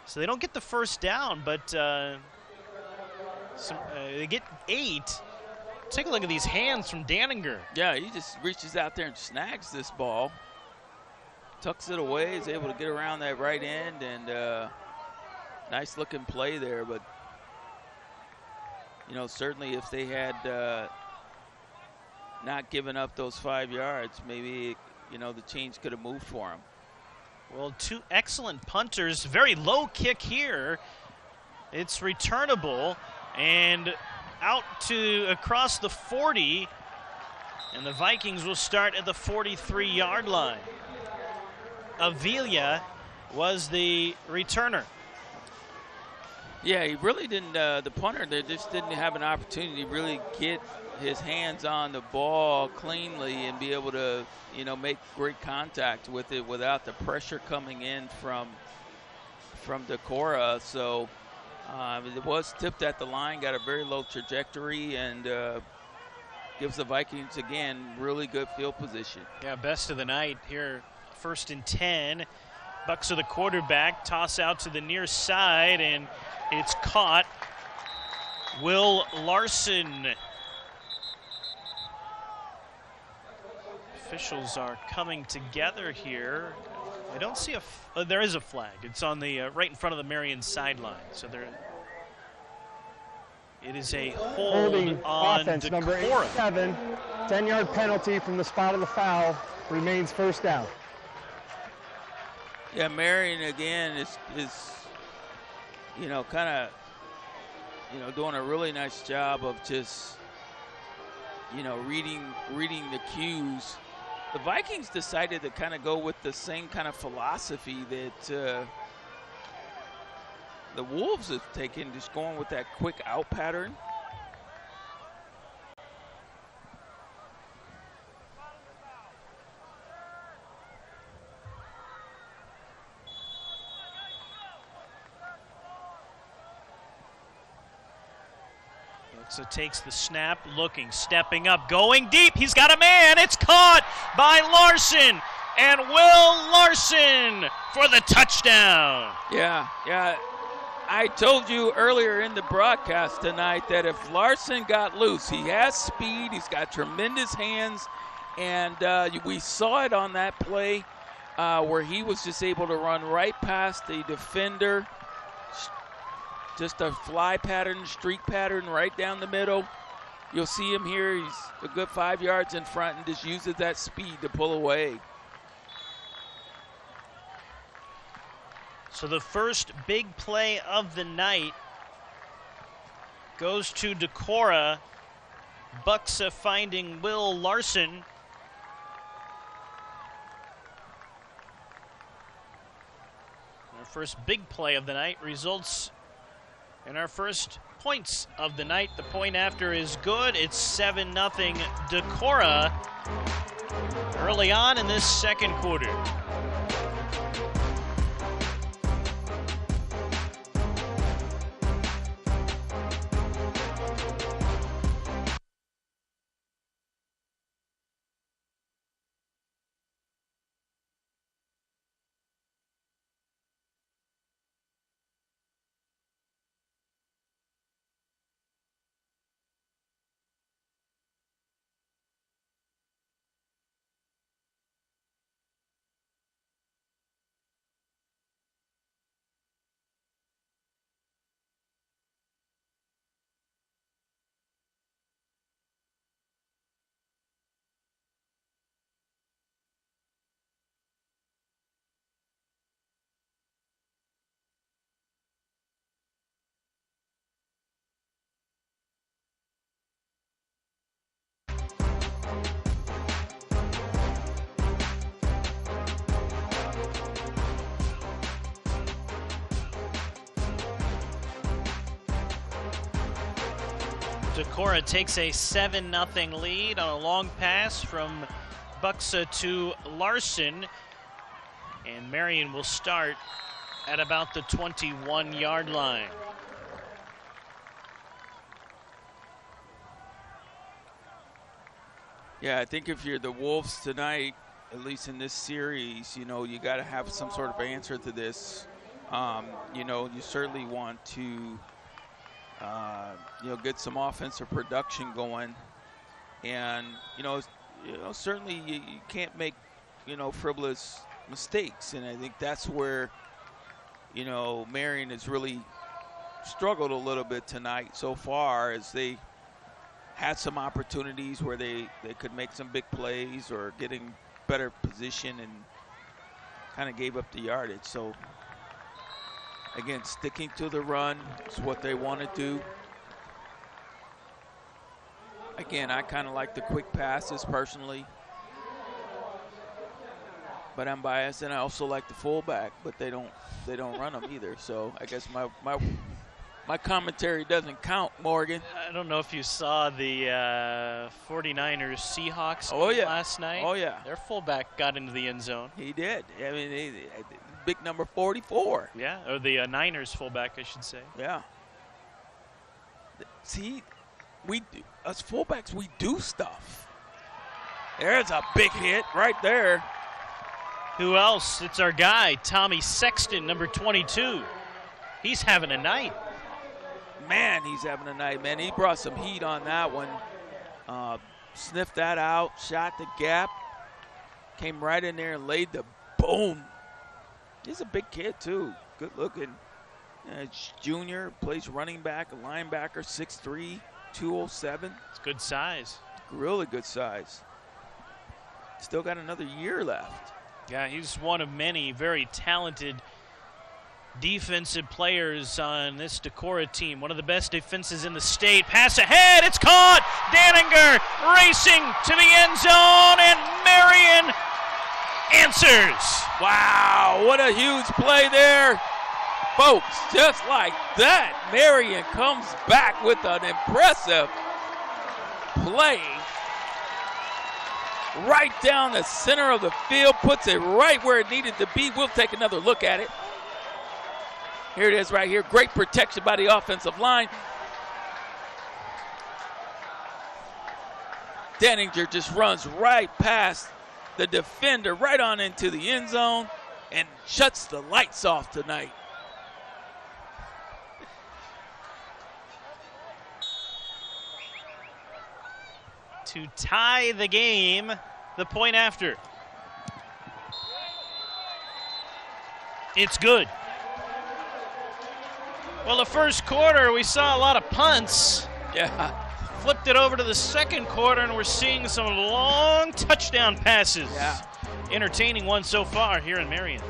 So they don't get the first down, but they get 8. Take a look at these hands from Danninger. Yeah, he just reaches out there and snags this ball. Tucks it away, is able to get around that right end, and nice looking play there, but you know, certainly if they had not given up those 5 yards, maybe, you know, the change could have moved for them. Well, 2 excellent punters. Very low kick here. It's returnable and out to across the 40, and the Vikings will start at the 43-yard line. Avila was the returner. Yeah, he really didn't. The punter there just didn't have an opportunity to really get his hands on the ball cleanly and be able to, make great contact with it without the pressure coming in from Decorah. So it was tipped at the line, got a very low trajectory, and gives the Vikings again really good field position. Yeah, best of the night here. 1st and 10. Bucks are the quarterback. Toss out to the near side, and it's caught. Will Larson. Officials are coming together here. I don't see there is a flag. It's on the right in front of the Marion sideline. So it is a hold on offense, number Decorah. 87, 10-yard penalty from the spot of the foul. Remains 1st down. Yeah, Marion again is kind of doing a really nice job of just reading the cues. The Vikings decided to kind of go with the same kind of philosophy that the Wolves have taken, just going with that quick out pattern. So takes the snap, looking, stepping up, going deep. He's got a man. It's caught by Larson. And Will Larson for the touchdown. Yeah. I told you earlier in the broadcast tonight that if Larson got loose, he has speed, he's got tremendous hands, and we saw it on that play where he was just able to run right past the defender. Just a fly pattern, streak pattern right down the middle. You'll see him here. He's a good 5 yards in front and just uses that speed to pull away. So the first big play of the night goes to Decorah. Bucks finding Will Larson. Our first big play of the night results in our first points of the night. The point after is good. It's 7-0 Decorah early on in this second quarter. Decorah takes a 7-0 lead on a long pass from Buxa to Larson. And Marion will start at about the 21-yard line. Yeah, I think if you're the Wolves tonight, at least in this series, you got to have some sort of answer to this. You certainly want to get some offensive production going, and certainly you can't make frivolous mistakes, and I think that's where Marion has really struggled a little bit tonight so far, as they had some opportunities where they could make some big plays or getting better position and kind of gave up the yardage. So again, sticking to the run is what they want to do. Again, I kind of like the quick passes personally, but I'm biased, and I also like the fullback, but they don't run them either. So I guess My commentary doesn't count, Morgan. I don't know if you saw the 49ers Seahawks game last night. Oh, yeah. Their fullback got into the end zone. He did. I mean, big number 44. Yeah, or the Niners fullback, I should say. Yeah. See, us fullbacks, we do stuff. There's a big hit right there. Who else? It's our guy, Tommy Sexton, number 22. He's having a night. Man, he's having a night, man. He brought some heat on that one. Sniffed that out, shot the gap, came right in there and laid the boom. He's a big kid, too. Good looking. Junior, plays running back, a linebacker, 6'3", 207. It's good size. Really good size. Still got another year left. Yeah, he's one of many very talented defensive players on this Decorah team. One of the best defenses in the state. Pass ahead, it's caught. Danninger racing to the end zone, and Marion answers. Wow, what a huge play there. Folks, just like that, Marion comes back with an impressive play. Right down the center of the field, puts it right where it needed to be. We'll take another look at it. Here it is right here. Great protection by the offensive line. Danninger just runs right past the defender, right on into the end zone, and shuts the lights off tonight. To tie the game, the point after. It's good. Well, the first quarter, we saw a lot of punts. Yeah. Flipped it over to the second quarter, and we're seeing some long touchdown passes. Yeah. Entertaining one so far here in Marion.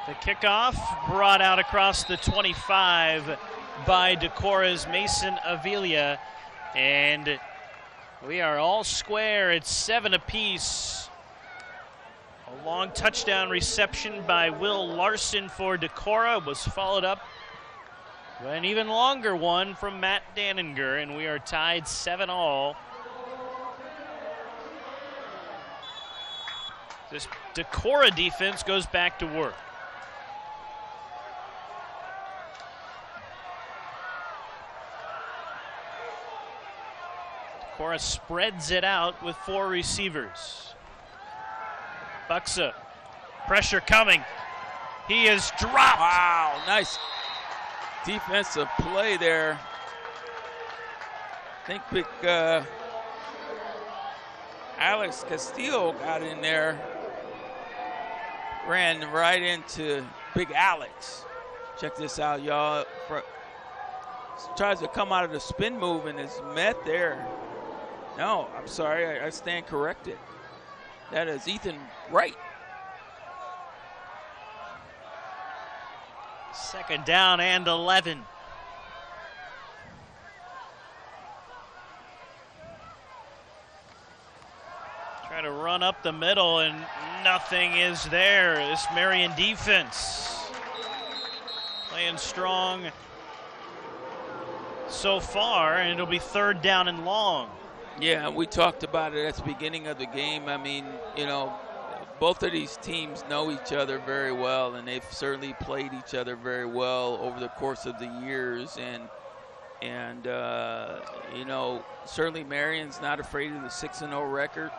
The kickoff brought out across the 25 by Decorah's Mason Avila. And we are all square. It's 7 apiece. A long touchdown reception by Will Larson for Decorah was followed up by an even longer one from Matt Danninger, and we are tied 7-all. This Decorah defense goes back to work. Decorah spreads it out with 4 receivers. Buxa, pressure coming. He is dropped. Wow, nice defensive play there. I think big Alex Castillo got in there. Ran right into big Alex. Check this out, y'all. Tries to come out of the spin move and is met there. No, I'm sorry, I stand corrected. That is Ethan Wright. Second down and 11. Try to run up the middle and nothing is there. This Marion defense playing strong so far, and it'll be 3rd down and long. Yeah, we talked about it at the beginning of the game. I mean, you know, both of these teams know each other very well, and they've certainly played each other very well over the course of the years. And you know, certainly Marion's not afraid of the 6-0 record,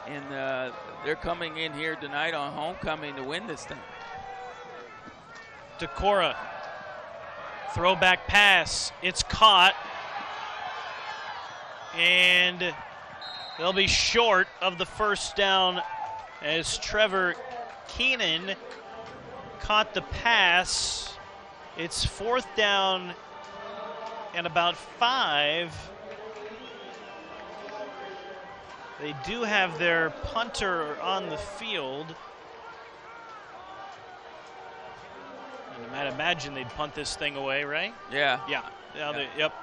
and they're coming in here tonight on homecoming to win this thing. Decorah, throwback pass, it's caught, and they'll be short of the first down as Trevor Keenan caught the pass. It's 4th down and about 5. They do have their punter on the field. And I might imagine they'd punt this thing away, right? Yeah. Yeah. Yep.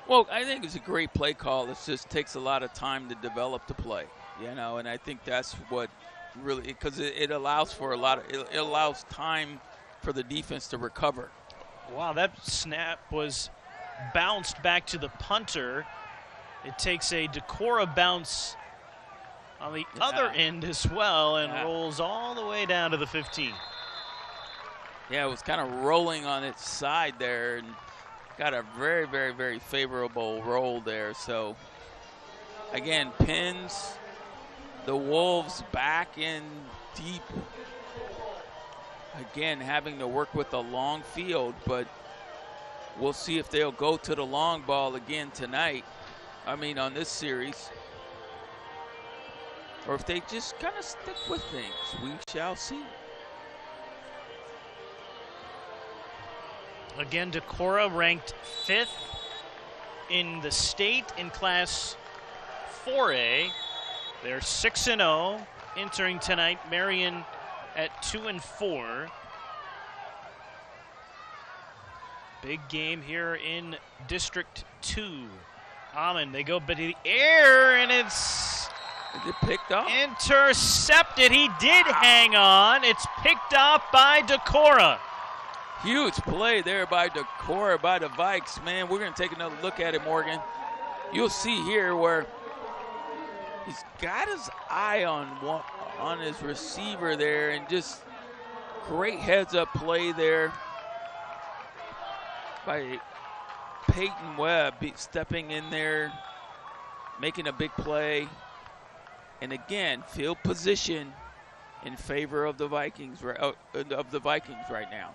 Well, I think it's a great play call. It just takes a lot of time to develop the play, you know, and I think that's what really, because it allows for it allows time for the defense to recover. Wow, that snap was bounced back to the punter. It takes a Decorah bounce on the other end as well and rolls all the way down to the 15. Yeah, it was kind of rolling on its side there and got a very, very, very favorable roll there. So, again, pins the Wolves back in deep. Again, having to work with a long field, but we'll see if they'll go to the long ball again tonight. I mean, on this series. Or if they just kind of stick with things. We shall see. Again, Decorah ranked 5th in the state in Class 4A. They're 6-0 entering tonight. Marion at 2-4. Big game here in District 2. Almond, they go but the air, and it's picked up. Intercepted. He did hang on. It's picked off by Decorah. Huge play there by Decorah, by the Vikes. Man, we're going to take another look at it, Morgan. You'll see here where he's got his eye on his receiver there, and just great heads-up play there by Peyton Webb stepping in there, making a big play. And again, field position in favor of the Vikings right now.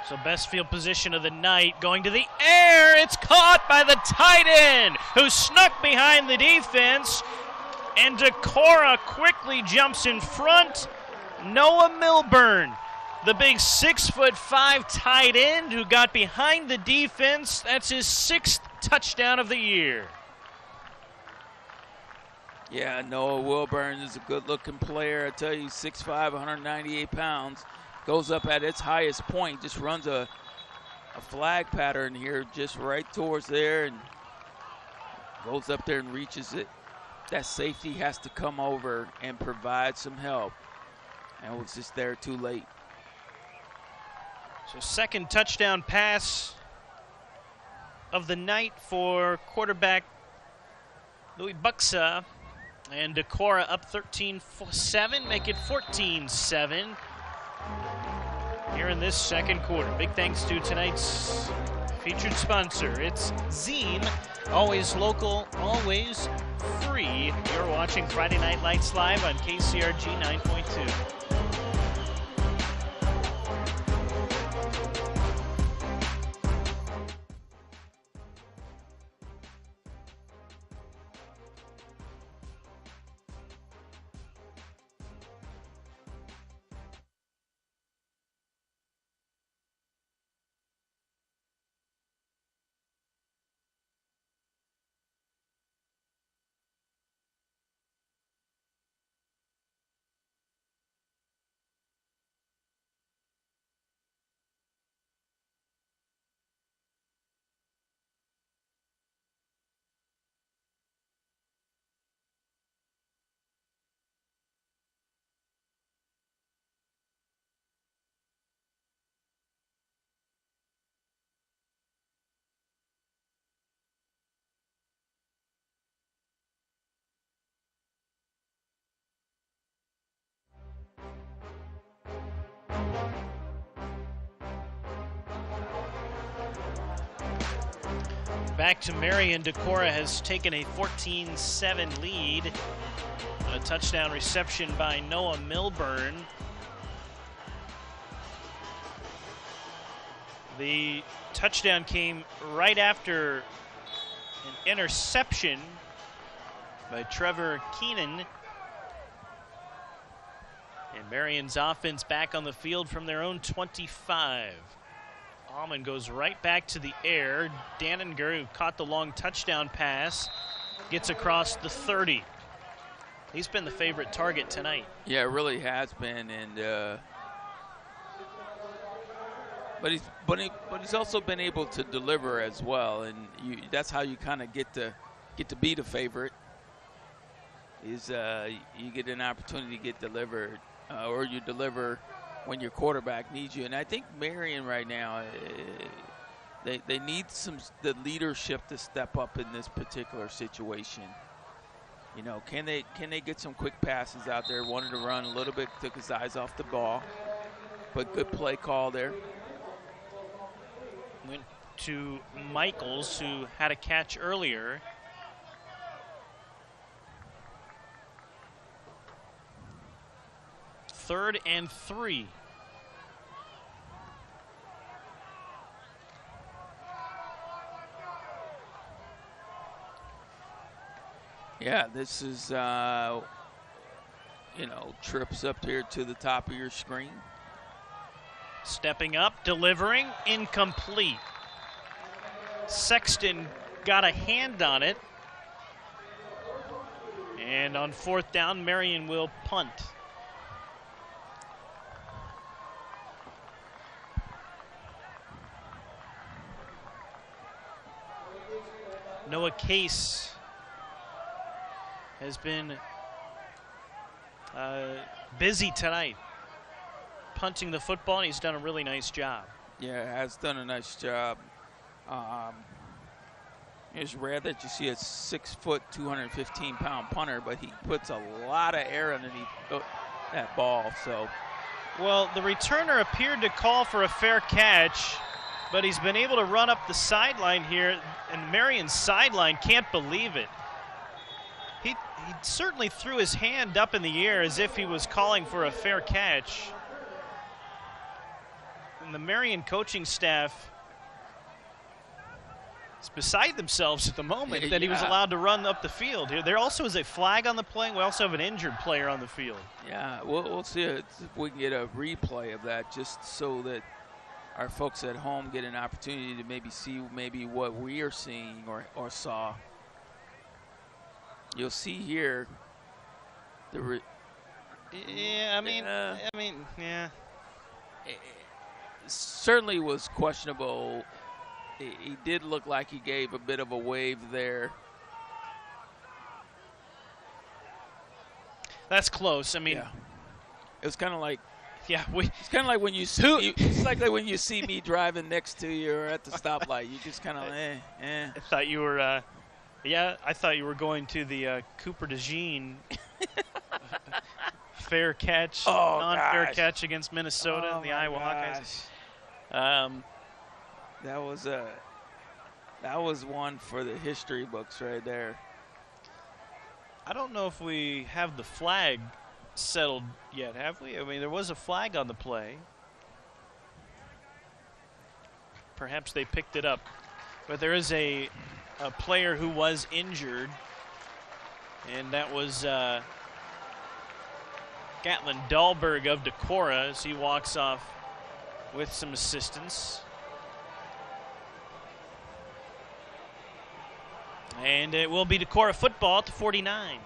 So best field position of the night, going to the air. It's caught by the tight end who snuck behind the defense. And Decorah quickly jumps in front. Noah Milburn, the big 6'5" tight end who got behind the defense. That's his 6th touchdown of the year. Yeah, Noah Wilburn is a good-looking player. I tell you, 6'5", 198 pounds. Goes up at its highest point, just runs a flag pattern here just right towards there and goes up there and reaches it. That safety has to come over and provide some help, and was just there too late. So 2nd touchdown pass of the night for quarterback Louis Buxa. And Decorah up 13-7, make it 14-7 here in this 2nd quarter. Big thanks to tonight's featured sponsor. It's Zine, always local, always free. You're watching Friday Night Lights live on KCRG 9.2. Back to Marion. Decorah has taken a 14-7 lead. A touchdown reception by Noah Milburn. The touchdown came right after an interception by Trevor Keenan. And Marion's offense back on the field from their own 25. Almond goes right back to the air. Daninger, who caught the long touchdown pass, gets across the 30. He's been the favorite target tonight. Yeah, it really has been, and but he's also been able to deliver as well, and that's how you kind of get to be the favorite. Is you get an opportunity to get delivered, or you deliver when your quarterback needs you. And I think Marion right now, they need the leadership to step up in this particular situation. You know, can they get some quick passes out there? Wanted to run a little bit, took his eyes off the ball, but good play call there. Went to Michaels, who had a catch earlier. Third and 3. Yeah, this is, trips up here to the top of your screen. Stepping up, delivering, incomplete. Sexton got a hand on it. And on 4th down, Marion will punt. Noah Case has been busy tonight, punting the football, and he's done a really nice job. Yeah, has done a nice job. It's rare that you see a 6-foot, 215-pound punter, but he puts a lot of air underneath that ball. So, well, the returner appeared to call for a fair catch, but he's been able to run up the sideline here, and Marion's sideline can't believe it. He certainly threw his hand up in the air as if he was calling for a fair catch. And the Marion coaching staff is beside themselves at the moment that he was allowed to run up the field here. There also is a flag on the play. We also have an injured player on the field. Yeah, we'll see if we can get a replay of that, just so that our folks at home get an opportunity to maybe see what we are seeing or saw. You'll see here the it certainly was questionable. He did look like he gave a bit of a wave there. That's close. I mean, yeah. It was kind of like, it's kind of like when you see it's like when you see me driving next to you or at the stoplight. You just kind of I thought you were I thought you were going to the Cooper DeJean fair catch, non-fair catch against Minnesota and the Iowa Hawkeyes. That was one for the history books right there. I don't know if we have the flag settled yet, have we? I mean, there was a flag on the play. Perhaps they picked it up. But there is a player who was injured, and that was Gatlin Dahlberg of Decorah as he walks off with some assistance. And it will be Decorah football at the 49.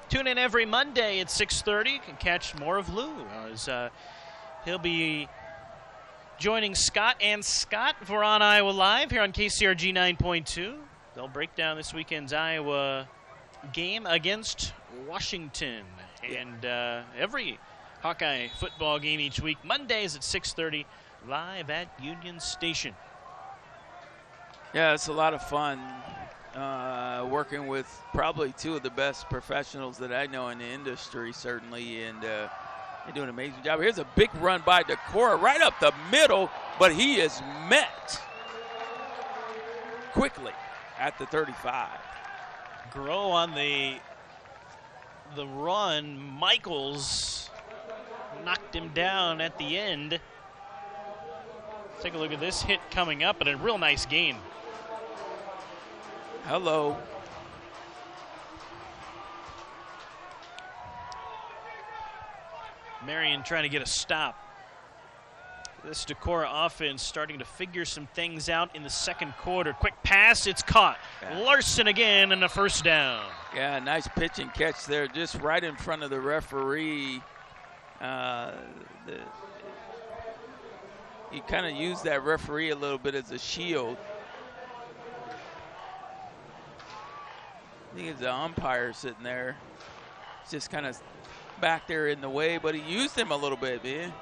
Tune in every Monday at 6:30. You can catch more of Lou as he'll be joining Scott and Scott for On Iowa Live here on KCRG 9.2. They'll break down this weekend's Iowa game against Washington. And every Hawkeye football game each week, Mondays at 6:30, live at Union Station. Yeah, it's a lot of fun working with probably two of the best professionals that I know in the industry, certainly, and they do an amazing job. Here's a big run by Decorah right up the middle, but he is met quickly at the 35. Grow on the run. Michaels knocked him down at the end. Take a look at this hit coming up, and a real nice gain. Hello. Marion trying to get a stop. This Decorah offense starting to figure some things out in the second quarter. Quick pass, it's caught. Yeah. Larson again, and a first down. Yeah, nice pitch and catch there, just right in front of the referee. You kind of use that referee a little bit as a shield. I think it's the umpire sitting there. He's just kind of back there in the way, but he used him a little bit, man.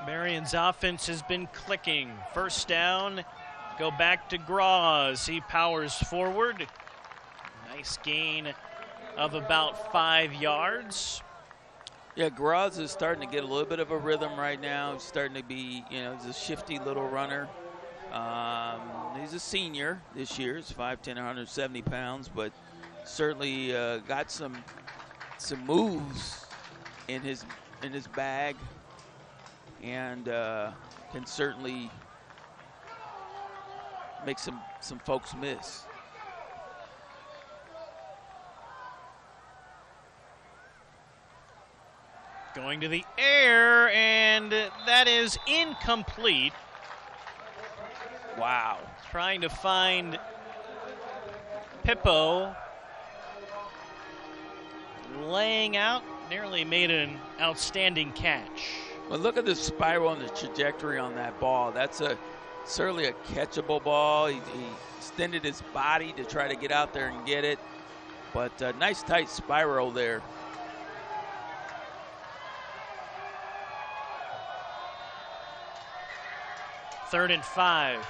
Marion's offense has been clicking. First down, go back to Graz. He powers forward. Nice gain of about 5 yards. Yeah, Graz is starting to get a little bit of a rhythm right now. He's starting to be, he's a shifty little runner. He's a senior this year. He's 5'10", 170 pounds, but certainly got some moves in his bag, and can certainly make some folks miss. Going to the air, and that is incomplete. Wow. Trying to find Pippo. Laying out, nearly made an outstanding catch. Well, look at the spiral and the trajectory on that ball. That's certainly a catchable ball. He extended his body to try to get out there and get it, but nice tight spiral there. Third and 5.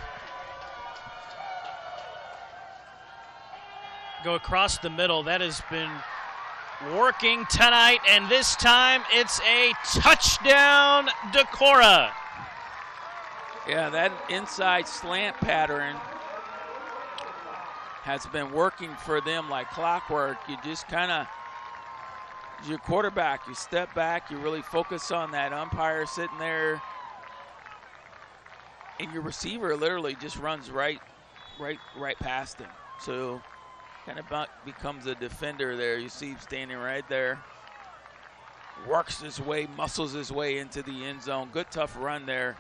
Go across the middle. That has been working tonight, and this time it's a touchdown, Decorah. Yeah, that inside slant pattern has been working for them like clockwork. You just kind of, as your quarterback, you step back, you really focus on that umpire sitting there, and your receiver literally just runs right past him. So kind of becomes a defender there. You see him standing right there. Works his way, muscles his way into the end zone. Good, tough run there.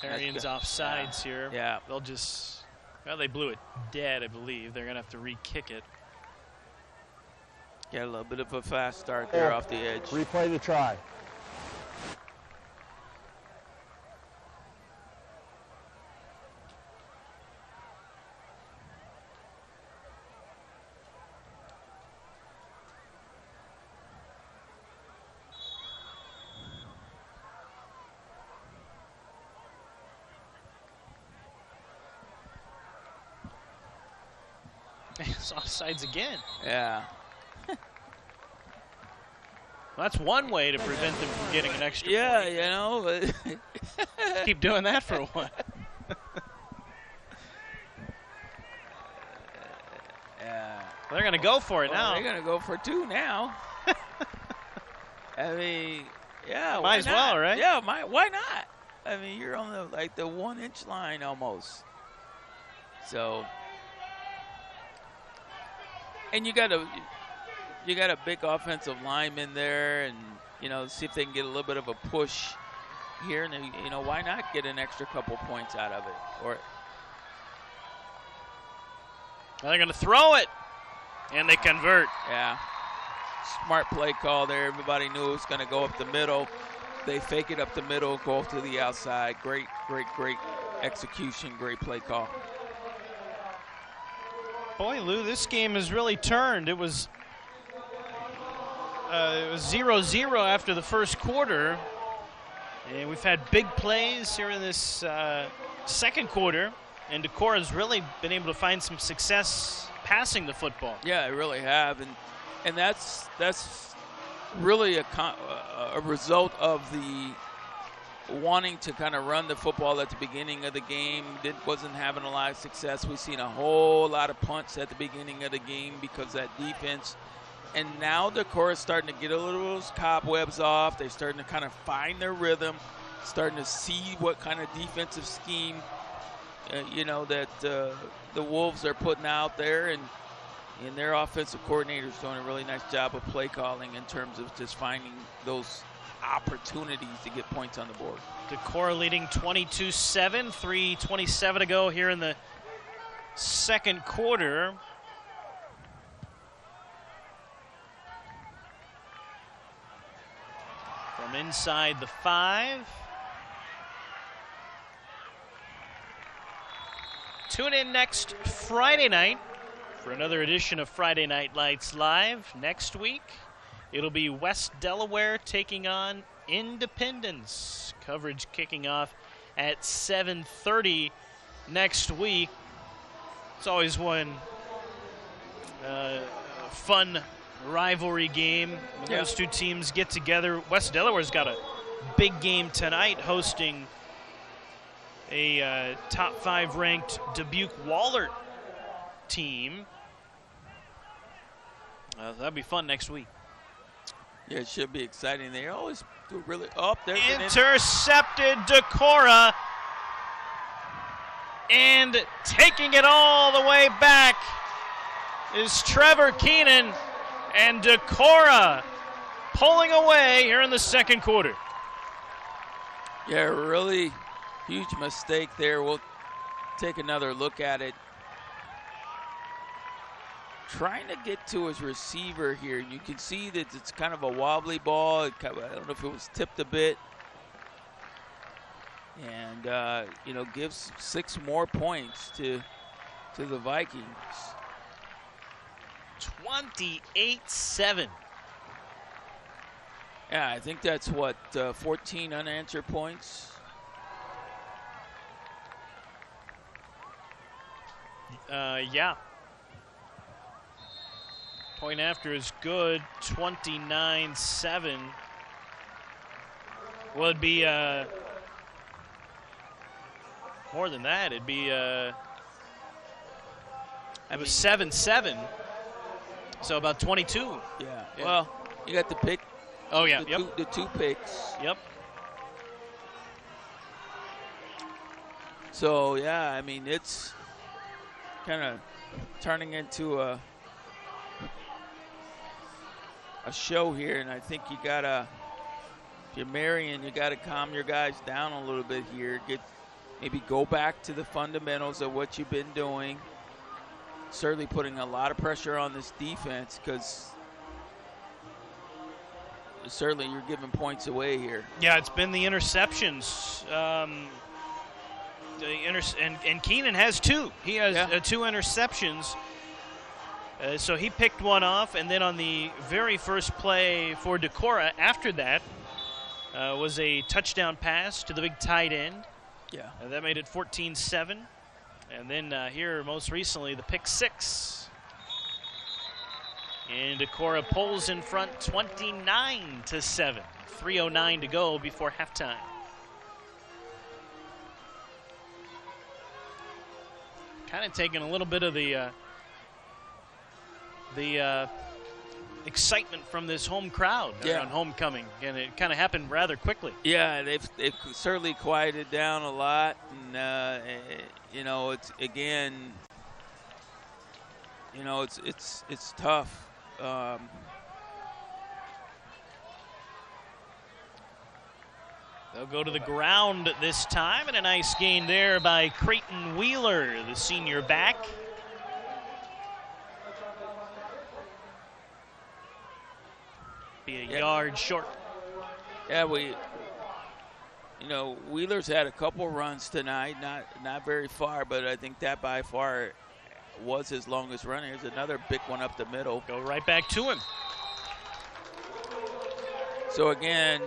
Marion's offsides here. Yeah. They'll just, well, they blew it dead, I believe. They're going to have to re-kick it. Got a little bit of a fast start there off the edge. Replay the try. It's offsides again. Yeah. Well, that's one way to prevent them from getting an extra Yeah, point. you know. Keep doing that for a while. Yeah. They're going to go for it now. They're going to go for 2 now. I mean, yeah. Might as well, right? Yeah, why not? I mean, you're on the 1-inch line almost. So, and you got a big offensive lineman there, and see if they can get a little bit of a push here, and why not get an extra couple points out of it? Or They're going to throw it, and they convert. yeah, smart play call there. Everybody knew it was going to go up the middle. They fake it up the middle, go to the outside. Great execution, great play call. Boy, Lou, this game has really turned. It was 0-0 after the first quarter, and we've had big plays here in this second quarter, And Decorah has really been able to find some success passing the football. Yeah, I really have, and that's really a result of the wanting to kind of run the football at the beginning of the game. Wasn't having a lot of success. We've seen a whole lot of punts at the beginning of the game because of that defense. And now Decorah is starting to get a little of those cobwebs off. They're starting to kind of find their rhythm, starting to see what kind of defensive scheme that the Wolves are putting out there, and their offensive coordinator's doing a really nice job of play calling in terms of just finding those opportunities to get points on the board. Decorah leading 22-7, 3:27 to go here in the second quarter. From inside the 5. Tune in next Friday night for another edition of Friday Night Lights Live. Next week, it'll be West Delaware taking on Independence. Coverage kicking off at 7:30 next week. It's always one fun rivalry game when those two teams get together. West Delaware's got a big game tonight, hosting a top 5 ranked Dubuque Wahlert team. That'll be fun next week. Yeah, it should be exciting. They always do really there. Intercepted Decorah, and taking it all the way back is Trevor Keenan, and Decorah pulling away here in the second quarter. Yeah, really huge mistake there. We'll take another look at it. Trying to get to his receiver here. You can see that it's kind of a wobbly ball. I don't know if it was tipped a bit. And, gives 6 more points to the Vikings. 28-7. Yeah, I think that's 14 unanswered points. Yeah. Point after is good, 29-7. Well, it'd be more than that. It'd be it was 7-7, so about 22. Yeah. Well, you got the pick. Oh yeah. The two picks. Yep. So yeah, I mean it's kind of turning into a show here, and I think you gotta, if you're Marion, you gotta calm your guys down a little bit here. Maybe go back to the fundamentals of what you've been doing. Certainly putting a lot of pressure on this defense, because certainly you're giving points away here. Yeah, it's been the interceptions. And Keenan has 2. He has 2 interceptions. So he picked one off, and then on the very first play for Decorah after that was a touchdown pass to the big tight end. Yeah. That made it 14-7. And then here most recently the pick 6. And Decorah pulls in front 29-7. 3:09 to go before halftime. Kind of taking a little bit of the excitement from this home crowd on homecoming, and it kind of happened rather quickly. Yeah, they've certainly quieted down a lot, and it's again, it's tough. They'll go to the ground this time, and a nice gain there by Creighton Wheeler, the senior back. Be a yard short. Yeah, Wheeler's had a couple runs tonight, not very far, but I think that by far was his longest run. Here's another big one up the middle. Go right back to him. So again,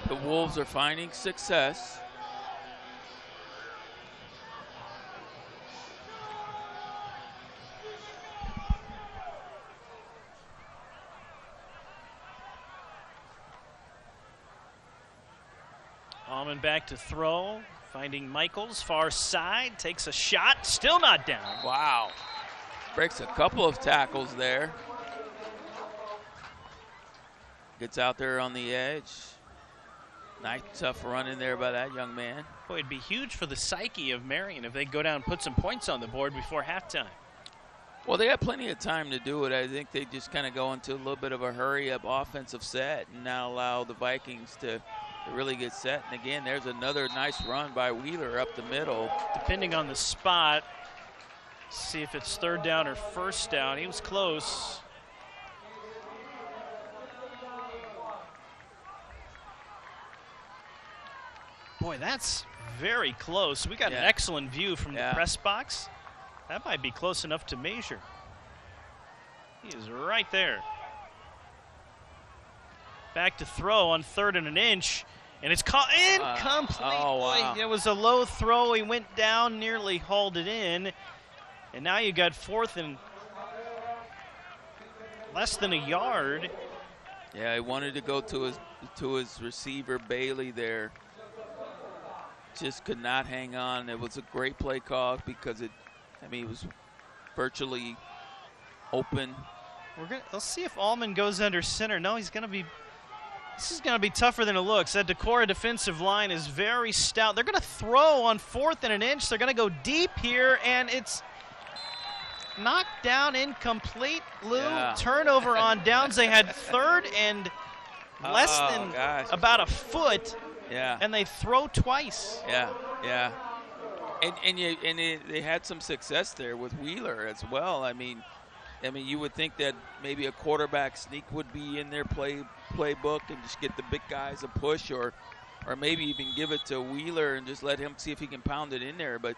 the Wolves are finding success. Almond back to throw, finding Michaels, far side, takes a shot, still not down. Wow. Breaks a couple of tackles there. Gets out there on the edge. Nice tough run in there by that young man. Boy, it'd be huge for the psyche of Marion if they go down and put some points on the board before halftime. Well, they got plenty of time to do it. I think they just kind of go into a little bit of a hurry-up offensive set and now allow the Vikings to really get set. And again, there's another nice run by Wheeler up the middle. Depending on the spot, see if it's third down or first down. He was close. Boy, that's very close. We got an excellent view from the press box. That might be close enough to measure. He is right there. Back to throw on 3rd and an inch, and it's caught incomplete. Oh, wow. Boy, it was a low throw. He went down, nearly hauled it in, and now you got 4th and less than a yard. Yeah, he wanted to go to his receiver Bailey there. Just could not hang on. It was a great play call because it was virtually open. Let's see if Allman goes under center. No, this is gonna be tougher than it looks. That Decorah defensive line is very stout. They're gonna throw on 4th and an inch. They're gonna go deep here, and it's knocked down, incomplete. Lou, turnover on downs. They had 3rd and less than about a foot. Yeah. And they throw twice. Yeah. And they had some success there with Wheeler as well. I mean, you would think that maybe a quarterback sneak would be in their playbook and just get the big guys a push, or maybe even give it to Wheeler and just let him see if he can pound it in there. But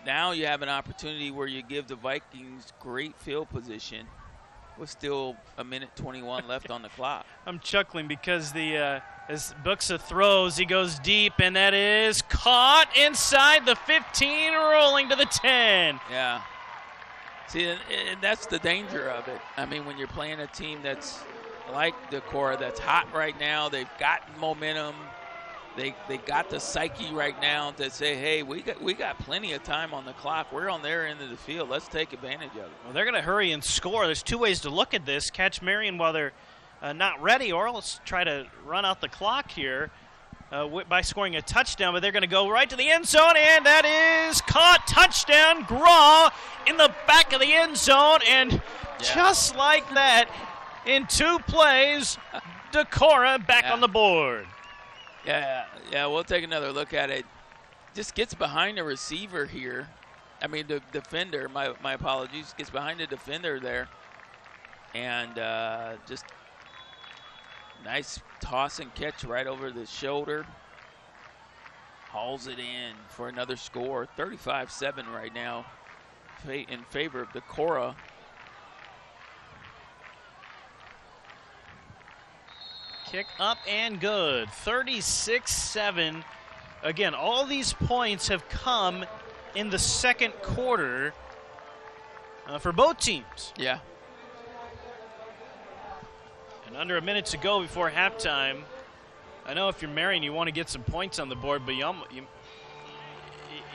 now you have an opportunity where you give the Vikings great field position with still 1:21 left on the clock. I'm chuckling because as Buxa throws, he goes deep, and that is caught inside the 15, rolling to the 10. Yeah. See, and that's the danger of it. I mean, when you're playing a team that's like Decorah, that's hot right now, they've got momentum, they got the psyche right now to say, hey, we got plenty of time on the clock. We're on their end of the field. Let's take advantage of it. Well, they're going to hurry and score. There's two ways to look at this. Catch Marion while they're not ready, or let's try to run out the clock here by scoring a touchdown. But they're going to go right to the end zone, and that is caught. Touchdown, Graw in the back of the end zone. And just like that, in 2 plays, Decorah back on the board. Yeah, we'll take another look at it. Just gets behind the receiver here. I mean, the defender, my apologies, gets behind the defender there. And just nice toss and catch right over the shoulder. Hauls it in for another score. 35-7 right now in favor of Decorah. Kick up and good. 36-7. Again, all these points have come in the second quarter for both teams. Yeah. And under a minute to go before halftime. I know if you're Marion, you want to get some points on the board, but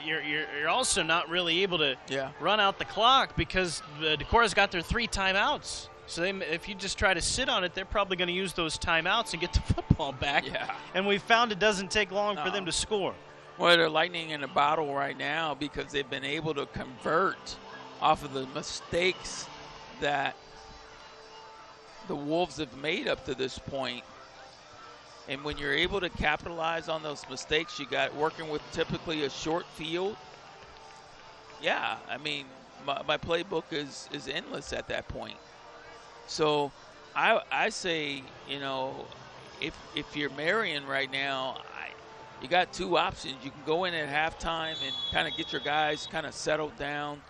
you're also not really able to run out the clock because Decorah's got their 3 timeouts. So if you just try to sit on it, they're probably going to use those timeouts and get the football back. Yeah. And we found it doesn't take long for them to score. Well, they're lightning in a bottle right now because they've been able to convert off of the mistakes that the Wolves have made up to this point. And when you're able to capitalize on those mistakes, you got working with typically a short field. Yeah, I mean, my playbook is endless at that point. So I say, if you're Marion right now, you got 2 options. You can go in at halftime and kind of get your guys kind of settled down,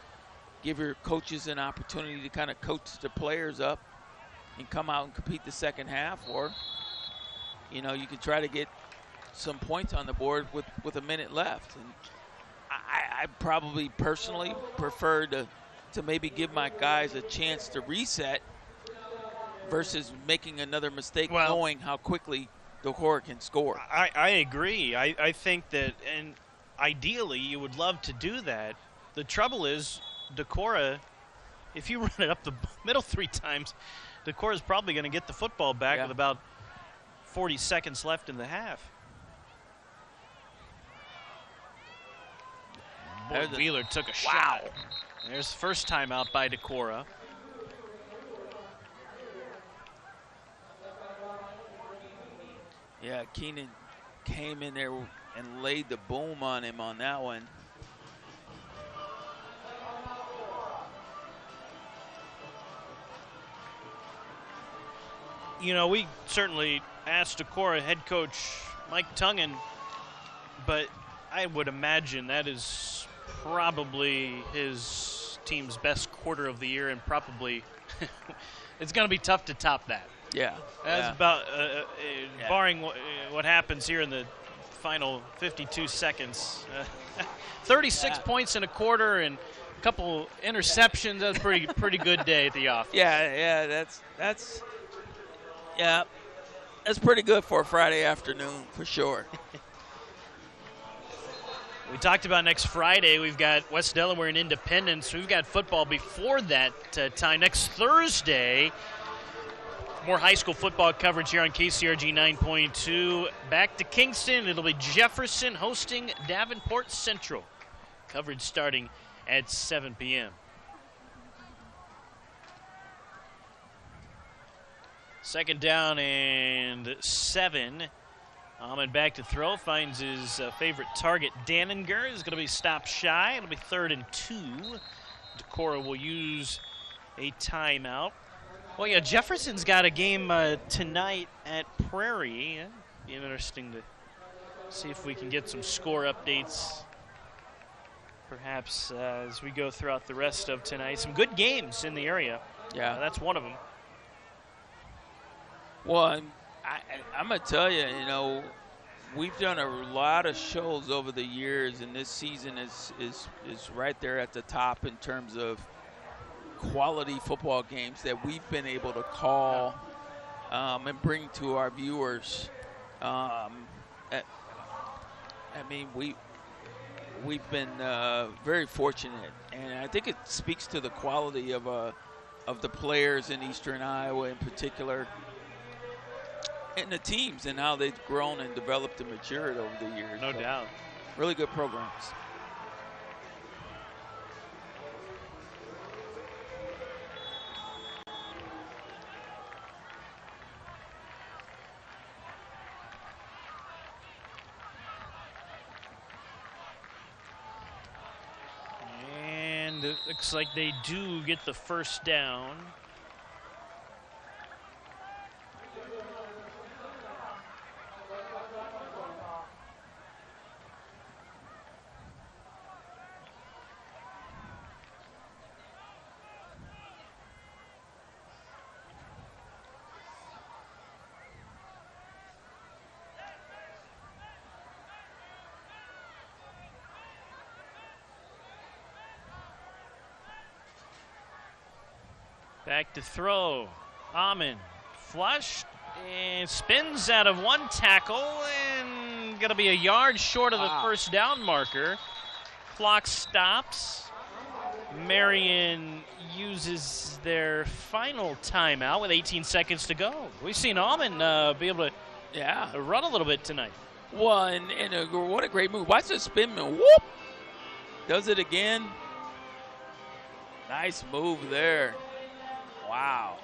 give your coaches an opportunity to kind of coach the players up and come out and compete the second half, or, you can try to get some points on the board with a minute left. And I probably personally prefer to maybe give my guys a chance to reset versus making another mistake, knowing how quickly Decorah can score. I agree. I think that, and ideally you would love to do that. The trouble is, Decorah, if you run it up the middle 3 times, Decorah is probably going to get the football back with about 40 seconds left in the half. Boy, Wheeler took a shot. There's the first timeout by Decorah. Yeah, Keenan came in there and laid the boom on him on that one. You know, we certainly asked Decorah head coach Mike Tungan, but I would imagine that is probably his team's best quarter of the year, and probably it's going to be tough to top that. Yeah. That's about, barring what happens here in the final 52 seconds. 36 points in a quarter and a couple interceptions. That's pretty good day at the office. Yeah, that's pretty good for a Friday afternoon for sure. We talked about next Friday. We've got West Delaware and Independence. We've got football before that time. Next Thursday, more high school football coverage here on KCRG 9.2. Back to Kingston. It'll be Jefferson hosting Davenport Central. Coverage starting at 7 p.m. Second down and 7. Ahmed back to throw, finds his favorite target, Danninger, is going to be stopped shy. It'll be 3rd and 2. Decorah will use a timeout. Well, yeah, Jefferson's got a game tonight at Prairie. Be interesting to see if we can get some score updates, perhaps as we go throughout the rest of tonight. Some good games in the area. Yeah, that's one of them. Well, I'm going to tell you, we've done a lot of shows over the years, and this season is right there at the top in terms of quality football games that we've been able to call and bring to our viewers. We've been very fortunate, and I think it speaks to the quality of the players in Eastern Iowa in particular, and the teams and how they've grown and developed and matured over the years. No doubt. Really good programs. And it looks like they do get the first down. Back to throw. Amon flushed and spins out of one tackle and going to be a yard short of the first down marker. Clock stops. Marion uses their final timeout with 18 seconds to go. We've seen Amon be able to run a little bit tonight. Well, and what a great move. Watch the spin move. Whoop! Does it again. Nice move there. Wow.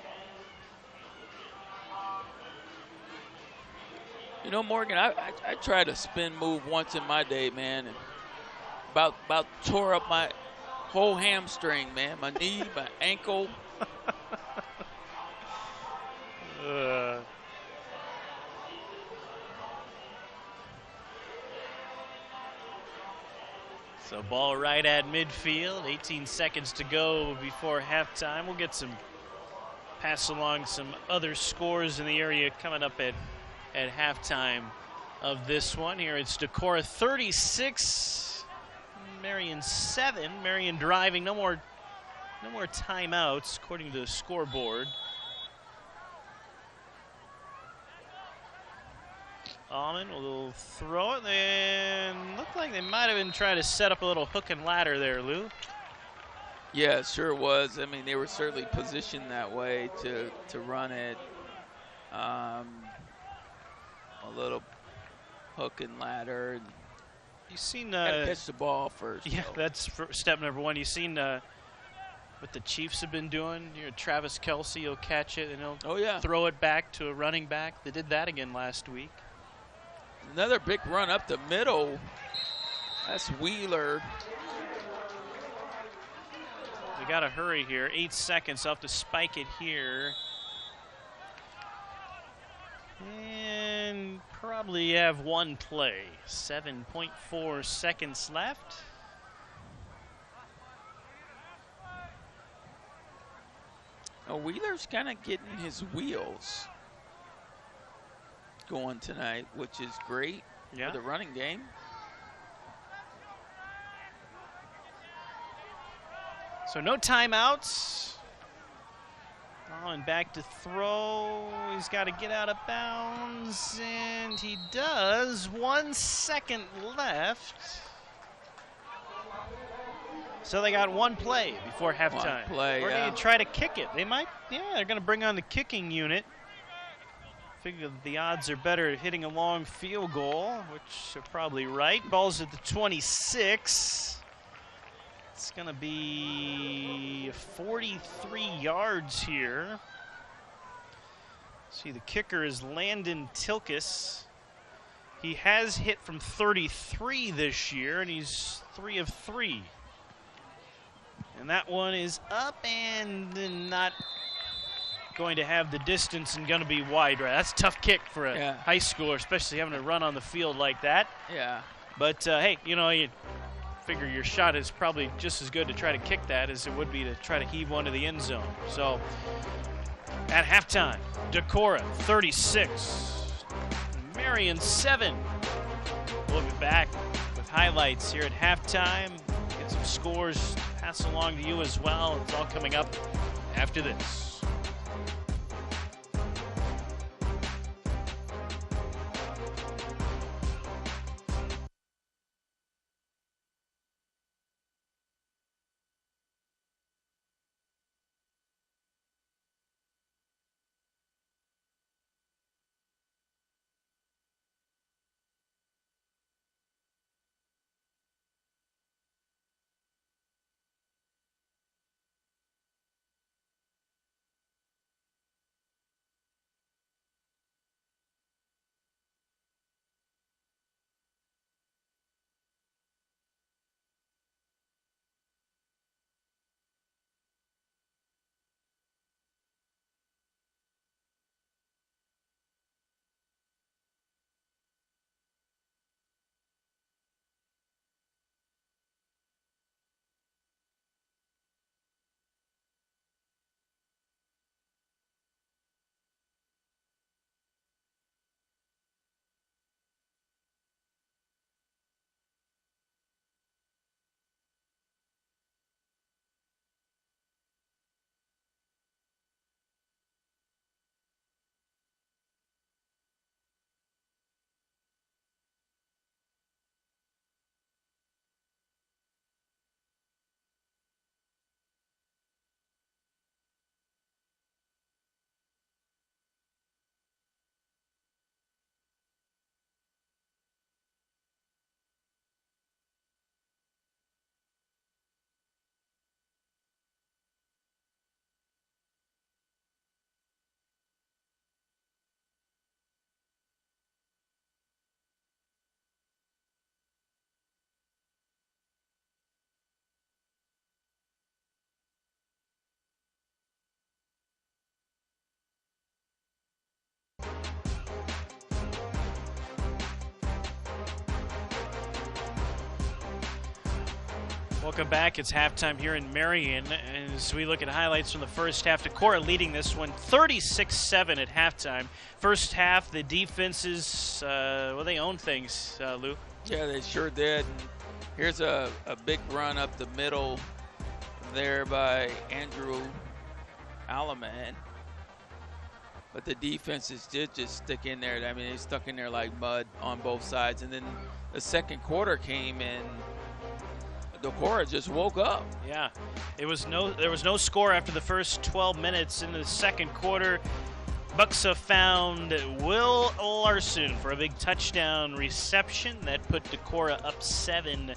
Morgan, I tried a spin move once in my day, man, and about tore up my whole hamstring, man. My knee, my ankle. So ball right at midfield. 18 seconds to go before halftime. We'll get pass along some other scores in the area coming up at halftime of this one. Here it's Decorah 36, Marion 7. Marion driving, no more timeouts according to the scoreboard. Almond will throw it, and looked like they might have been trying to set up a little hook and ladder there, Lou. Yeah, it sure was. I mean, they were certainly positioned that way to run it. A little hook and ladder. You've seen gotta catch the ball first. Yeah, that's step number one. You've seen what the Chiefs have been doing. Travis Kelce will catch it and he'll throw it back to a running back. They did that again last week. Another big run up the middle. That's Wheeler. We got to hurry here. 8 seconds. I'll have to spike it here. And probably have one play. 7.4 seconds left. Now Wheeler's kind of getting his wheels going tonight, which is great for the running game. So no timeouts. And back to throw. He's got to get out of bounds, and he does. 1 second left. So they got one play before halftime. One play, or they try to kick it. They might, they're going to bring on the kicking unit. Figure the odds are better at hitting a long field goal, which are probably right. Ball's at the 26. It's going to be 43 yards here. See, the kicker is Landon Tilkus. He has hit from 33 this year, and he's 3 of 3. And that one is up and not going to have the distance and going to be wide. Right, that's a tough kick for a high schooler, especially having to run on the field like that. Yeah. But, hey, you figure your shot is probably just as good to try to kick that as it would be to try to heave one to the end zone. So at halftime, Decorah 36, Marion 7. We'll be back with highlights here at halftime. Get some scores, pass along to you as well. It's all coming up after this. Welcome back. It's halftime here in Marion. As we look at highlights from the first half, Decorah leading this one 36-7 at halftime. First half, the defenses, they own things, Lou. Yeah, they sure did. And here's a big run up the middle there by Andrew Alaman. but the defenses did just stick in there. I mean, they stuck in there like mud on both sides. And then the second quarter came, and Decorah just woke up. Yeah, there was no score after the first 12 minutes. In the second quarter, Buxa found Will Larson for a big touchdown reception that put Decorah up 7-0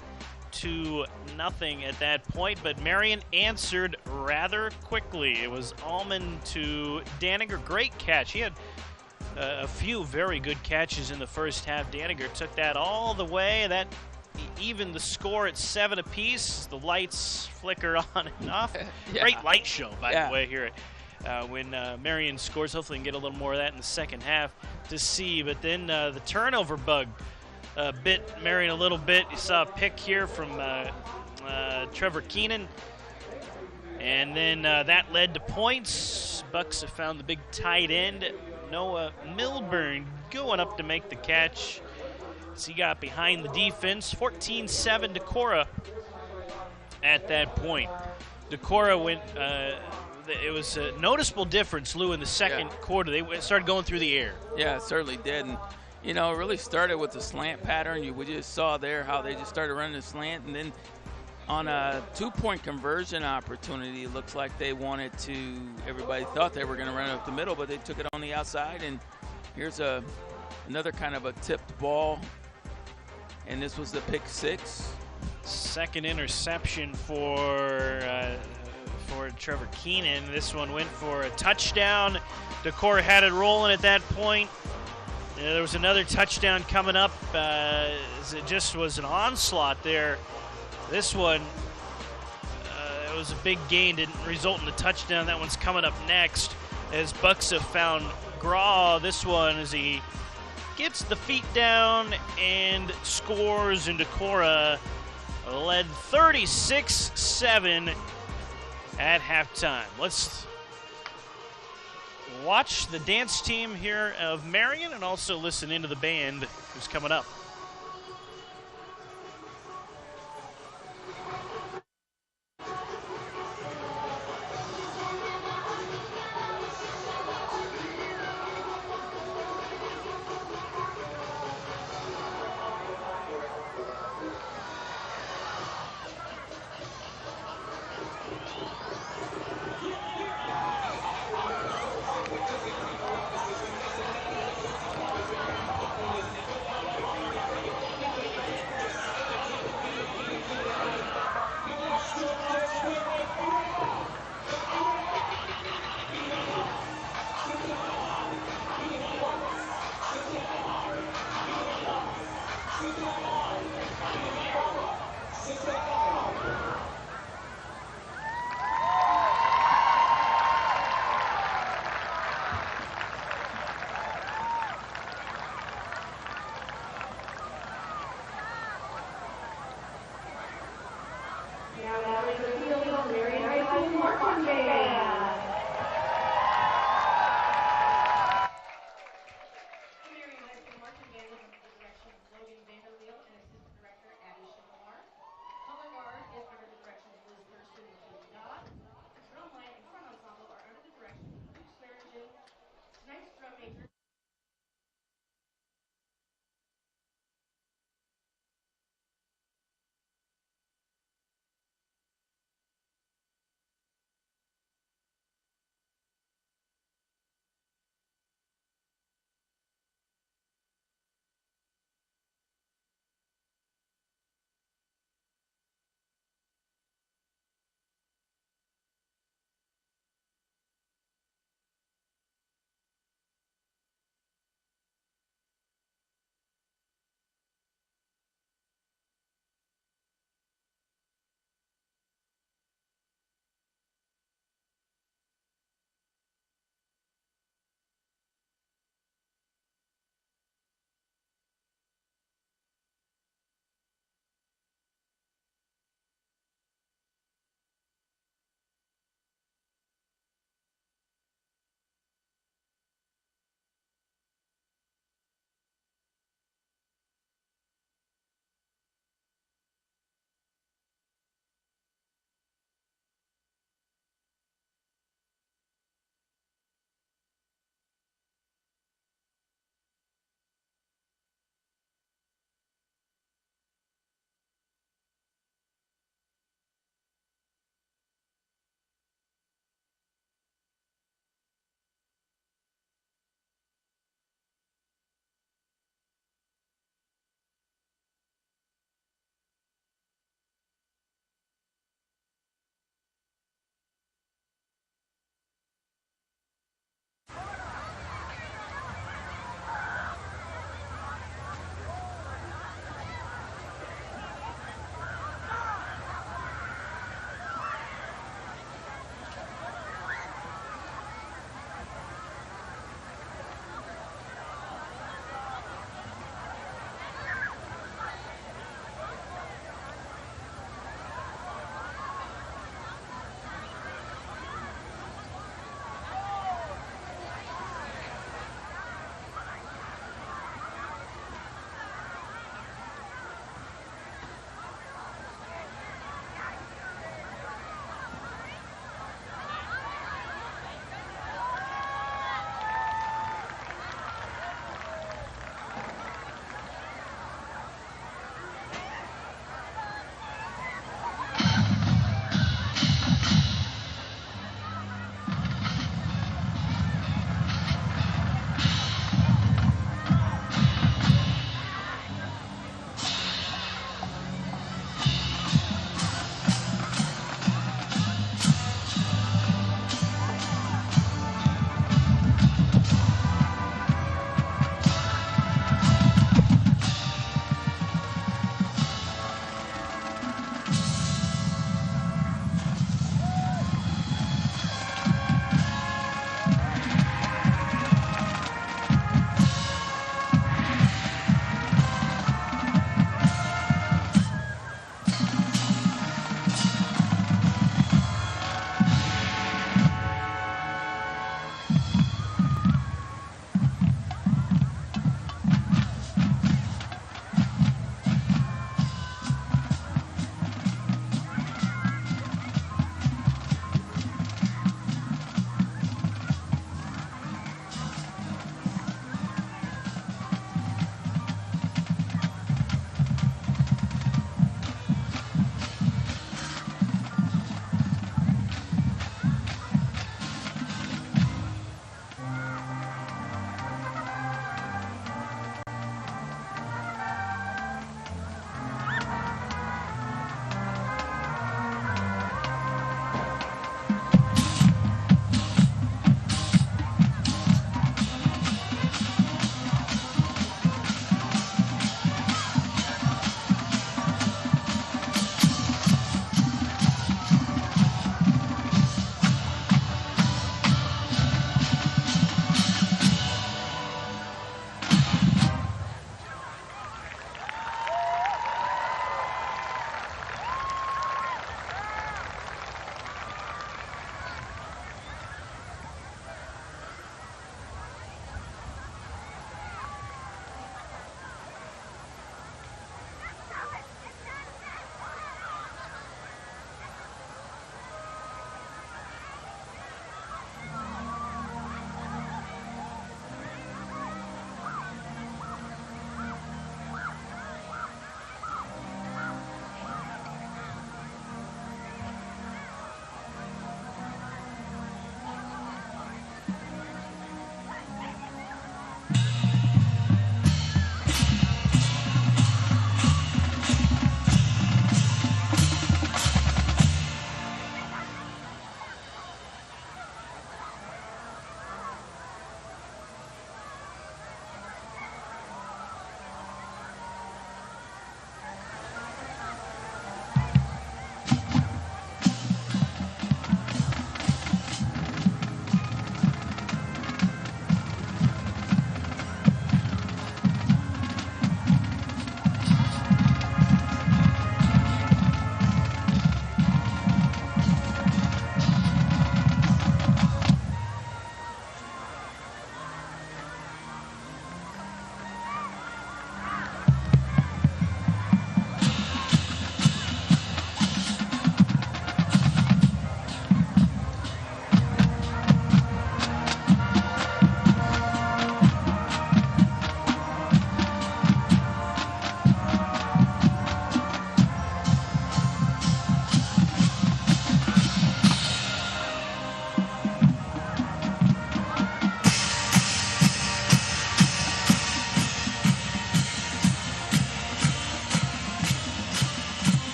at that point, but Marion answered rather quickly. It was Allman to Daniger. Great catch. He had a few very good catches in the first half. Daniger took that all the way. That evened the score at 7 apiece. The lights flicker on and off. Yeah. Great light show, by the way, here when Marion scores. Hopefully we can get a little more of that in the second half to see. But then the turnover bug bit Marion a little bit. You saw a pick here from Trevor Keenan. And then that led to points. Bucks have found the big tight end, Noah Milburn, going up to make the catch. So he got behind the defense. 14-7 Decorah at that point. Decorah went, it was a noticeable difference, Lou, in the second quarter. They started going through the air. Yeah, it certainly did. And, you know, it really started with the slant pattern. We just saw there how they just started running the slant. And then on a 2-point conversion opportunity, it looks like they wanted to, everybody thought they were going to run it up the middle, but they took it on the outside. And here's another kind of a tipped ball. And this was the pick 6. Second interception for Trevor Keenan. This one went for a touchdown. Decorah had it rolling at that point. There was another touchdown coming up. It just was an onslaught there. This one, it was a big gain, didn't result in a touchdown. That one's coming up next as Buxa found Graw. This one as he gets the feet down and scores, and Decorah led 36-7 at halftime. Let's watch the dance team here of Marion and also listen into the band who's coming up.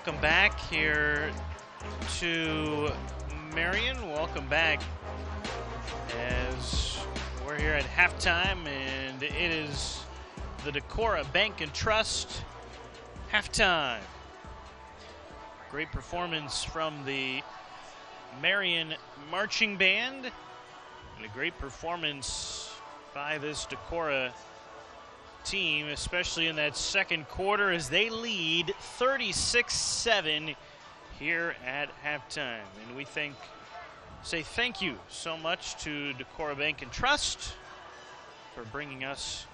welcome back here to Marion. Welcome back as we're here at halftime, and it is the Decorah Bank and Trust halftime. Great performance from the Marion Marching Band, and a great performance by this Decorah team, especially in that second quarter as they lead 36-7 here at halftime. And we say thank you so much to Decorah Bank and Trust for bringing us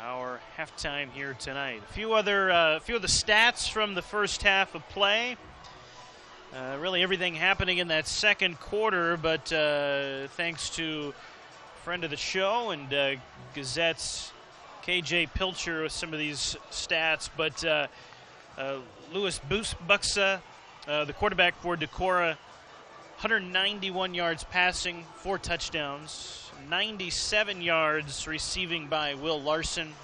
our halftime here tonight. A few of the stats from the first half of play. Really everything happening in that second quarter, but thanks to friend of the show and Gazette's KJ Pilcher with some of these stats, but Louis Buxa, the quarterback for Decorah, 191 yards passing, 4 touchdowns, 97 yards receiving by Will Larson.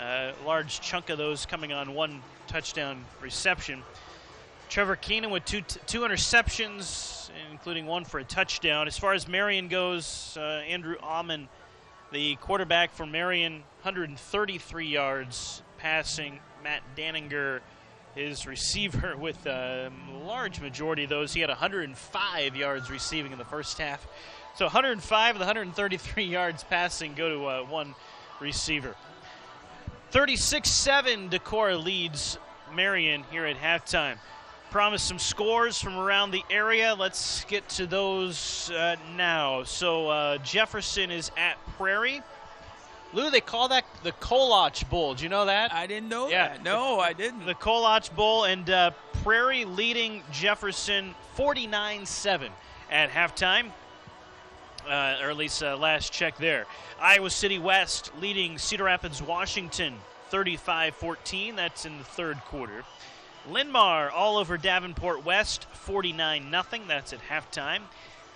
A large chunk of those coming on 1 touchdown reception. Trevor Keenan with two interceptions, including 1 for a touchdown. As far as Marion goes, Andrew Aumann, the quarterback for Marion, 133 yards passing. Matt Danninger, his receiver, with a large majority of those. He had 105 yards receiving in the first half. So 105 of the 133 yards passing go to 1 receiver. 36-7, Decorah leads Marion here at halftime. Promised some scores from around the area. Let's get to those now. So Jefferson is at Prairie. Lou, they call that the Kolach Bowl. Do you know that? I didn't know that. No, I didn't. The Kolach Bowl, and Prairie leading Jefferson 49-7 at halftime. Or at least last check there. Iowa City West leading Cedar Rapids, Washington 35-14. That's in the third quarter. Linmar all over Davenport West, 49-0. That's at halftime.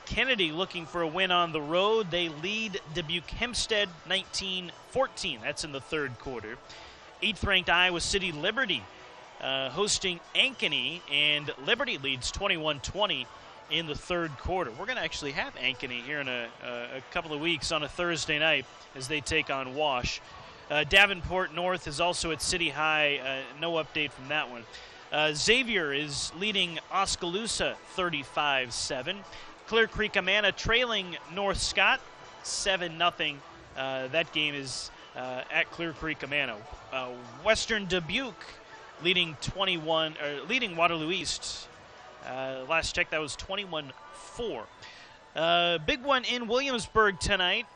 Kennedy looking for a win on the road. They lead Dubuque Hempstead 19-14. That's in the third quarter. 8th-ranked Iowa City Liberty hosting Ankeny, and Liberty leads 21-20 in the third quarter. We're going to actually have Ankeny here in a couple of weeks on a Thursday night as they take on Wash. Davenport North is also at City High. No update from that one. Xavier is leading Oskaloosa 35-7. Clear Creek Amana trailing North Scott 7-0. That game is at Clear Creek Amana. Western Dubuque leading Waterloo East. Last check, that was 21-4. Big one in Williamsburg tonight.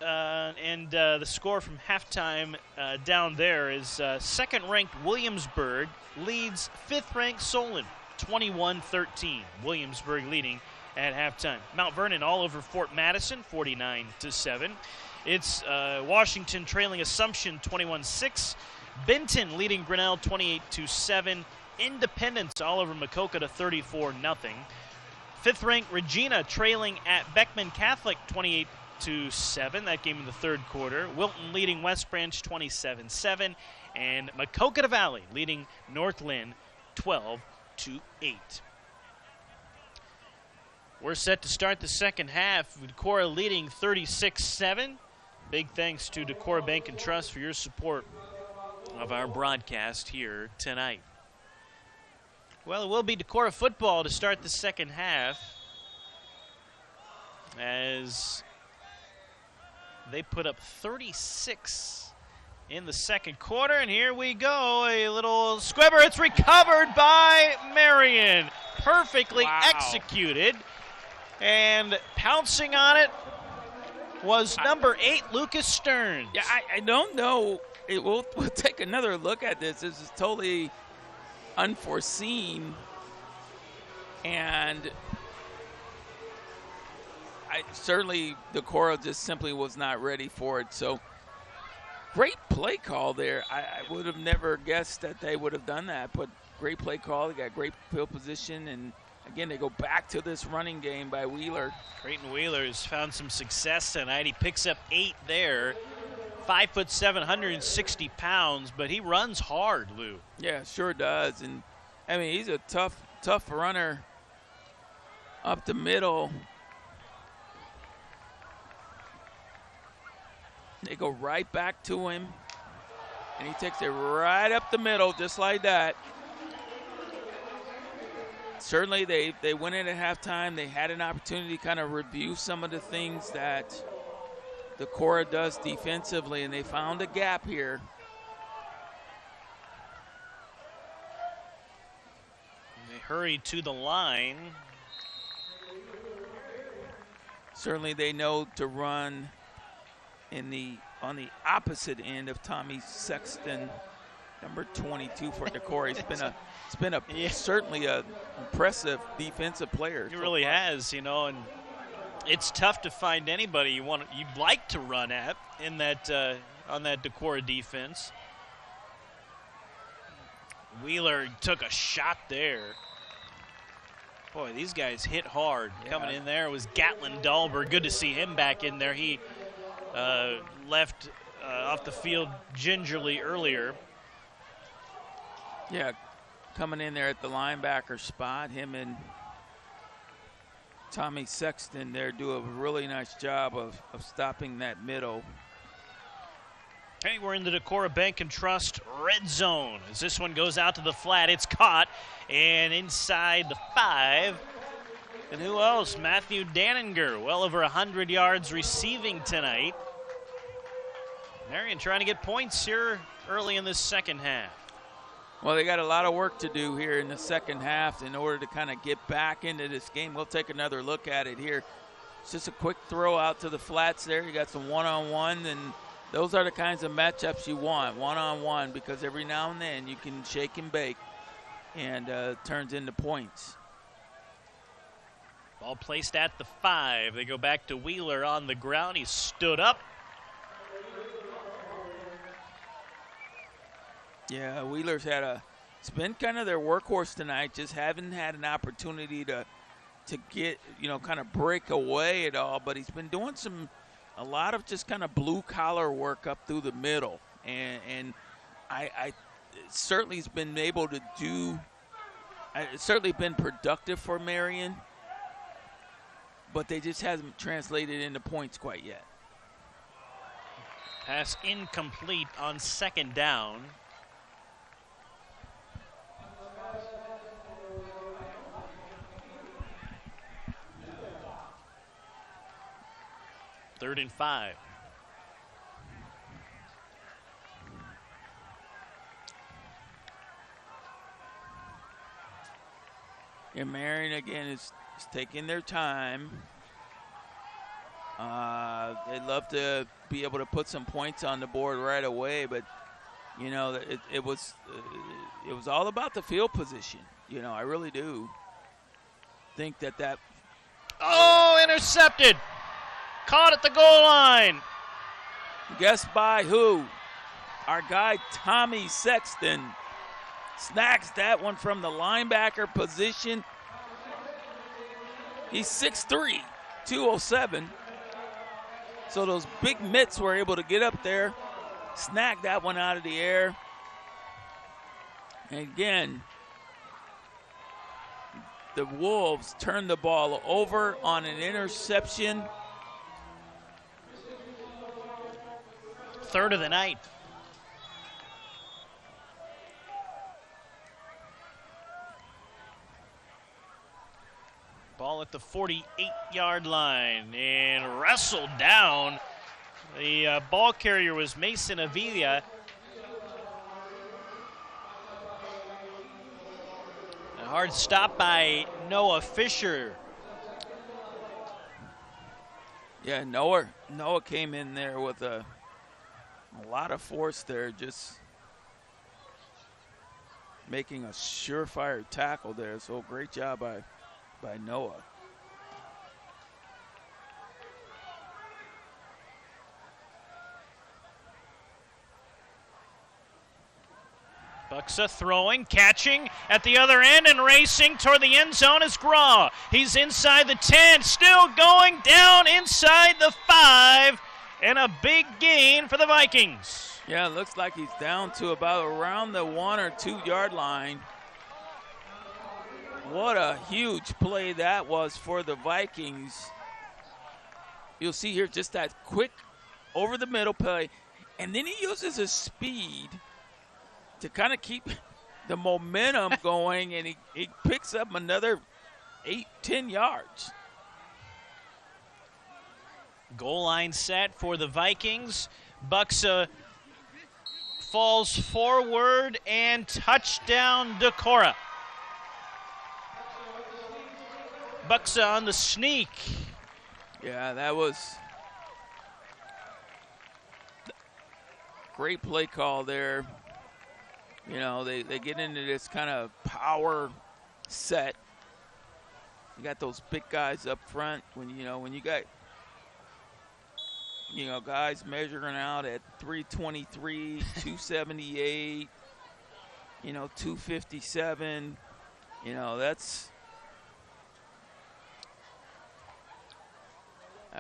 And the score from halftime down there is second-ranked Williamsburg leads 5th-ranked Solon 21-13. Williamsburg leading at halftime. Mount Vernon all over Fort Madison 49-7. It's Washington trailing Assumption 21-6. Benton leading Grinnell 28-7. Independence all over Maquoketa 34-0. 5th-ranked Regina trailing at Beckman Catholic 28-7, that game in the third quarter. Wilton leading West Branch 27-7, and Maquoketa Valley leading Northland 12-8. We're set to start the second half, with Decorah leading 36-7. Big thanks to Decorah Bank and Trust for your support of our broadcast here tonight. Well, it will be Decorah football to start the second half, as they put up 36 in the second quarter, and here we go. A little squibber. It's recovered by Marion. Perfectly executed. And pouncing on it was number 8, Lucas Stearns. Yeah, I don't know. We'll take another look at this. This is totally unforeseen. And certainly Decorah just simply was not ready for it. So great play call there. I would have never guessed that they would have done that, but great play call. They got great field position, and again, they go back to this running game by Wheeler. Creighton Wheeler has found some success tonight. He picks up 8 there. 5'7", 160 pounds, but he runs hard, Lou. Yeah, sure does. And I mean, he's a tough runner up the middle. They go right back to him, and he takes it right up the middle just like that. Certainly they went in at halftime. They had an opportunity to kind of review some of the things that Decorah does defensively, and they found a gap here. They hurried to the line. Certainly they know to run on the opposite end of Tommy Sexton, number 22 for Decorah. It's been certainly a impressive defensive player. He really has, you know, and it's tough to find anybody you'd like to run at in that on that Decorah defense. Wheeler took a shot there. Boy, these guys hit hard. Yeah. Coming in there was Gatlin Dahlberg. Good to see him back in there. He left off the field gingerly earlier. Yeah, coming in there at the linebacker spot, him and Tommy Sexton there do a really nice job of stopping that middle. Okay, we're in the Decorah Bank and Trust red zone. As this one goes out to the flat, it's caught, and inside the 5. And who else? Matthew Danninger, well over 100 yards receiving tonight. Marion trying to get points here early in this second half. Well, they got a lot of work to do here in the second half in order to kind of get back into this game. We'll take another look at it here. It's just a quick throw out to the flats there. You got some one-on-one, and those are the kinds of matchups you want, one-on-one, because every now and then you can shake and bake, and turns into points. Ball placed at the 5. They go back to Wheeler on the ground. He stood up. Yeah, Wheeler's it's been kind of their workhorse tonight, just haven't had an opportunity to get, kind of break away at all, but he's been doing a lot of just kind of blue-collar work up through the middle, and I certainly has been able to do – it's certainly been productive for Marion, but they just hasn't translated into points quite yet. Pass incomplete on second down. Third and 5. And Marion again is taking their time. They'd love to be able to put some points on the board right away, but it was all about the field position. I really do think that. Oh, intercepted. Caught at the goal line. Guess by who? Our guy Tommy Sexton snacks that one from the linebacker position. He's 6'3", 207. So those big mitts were able to get up there, snag that one out of the air. And again, the Wolves turned the ball over on an interception. Third of the night. Ball at the 48-yard line and wrestled down. The ball carrier was Mason Avila. A hard stop by Noah Fisher. Yeah, Noah came in there with a lot of force there, just making a surefire tackle there. So great job by Noah. Buxa throwing, catching at the other end, and racing toward the end zone is Graw. He's inside the 10, still going down inside the 5, and a big gain for the Vikings. Yeah, it looks like he's down to about around the 1 or 2 yard line. What a huge play that was for the Vikings. You'll see here just that quick over the middle play. And then he uses his speed to kind of keep the momentum going, and he picks up another 8-10 yards. Goal line set for the Vikings. Buxa falls forward and touchdown Decorah. Buxa on the sneak. Yeah, that was great play call there. You know, they get into this kind of power set. You got those big guys up front. When you got guys measuring out at 323, 278, 257. That's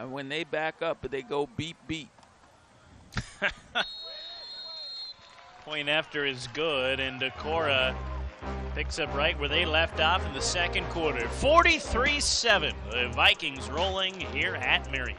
when they back up, but they go beat. Point after is good, and Decorah picks up right where they left off in the second quarter. 43-7, the Vikings rolling here at Marion.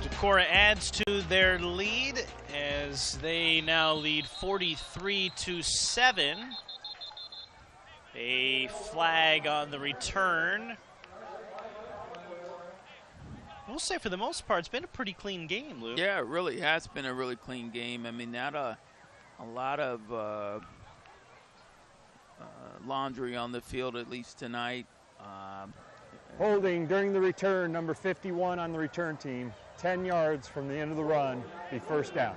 Decorah adds to their lead as they now lead 43-7. A flag on the return. We'll say for the most part, it's been a pretty clean game, Luke. Yeah, it really has been a really clean game. I mean, not a lot of laundry on the field, at least tonight. Holding during the return, number 51 on the return team, 10 yards from the end of the run, be first down.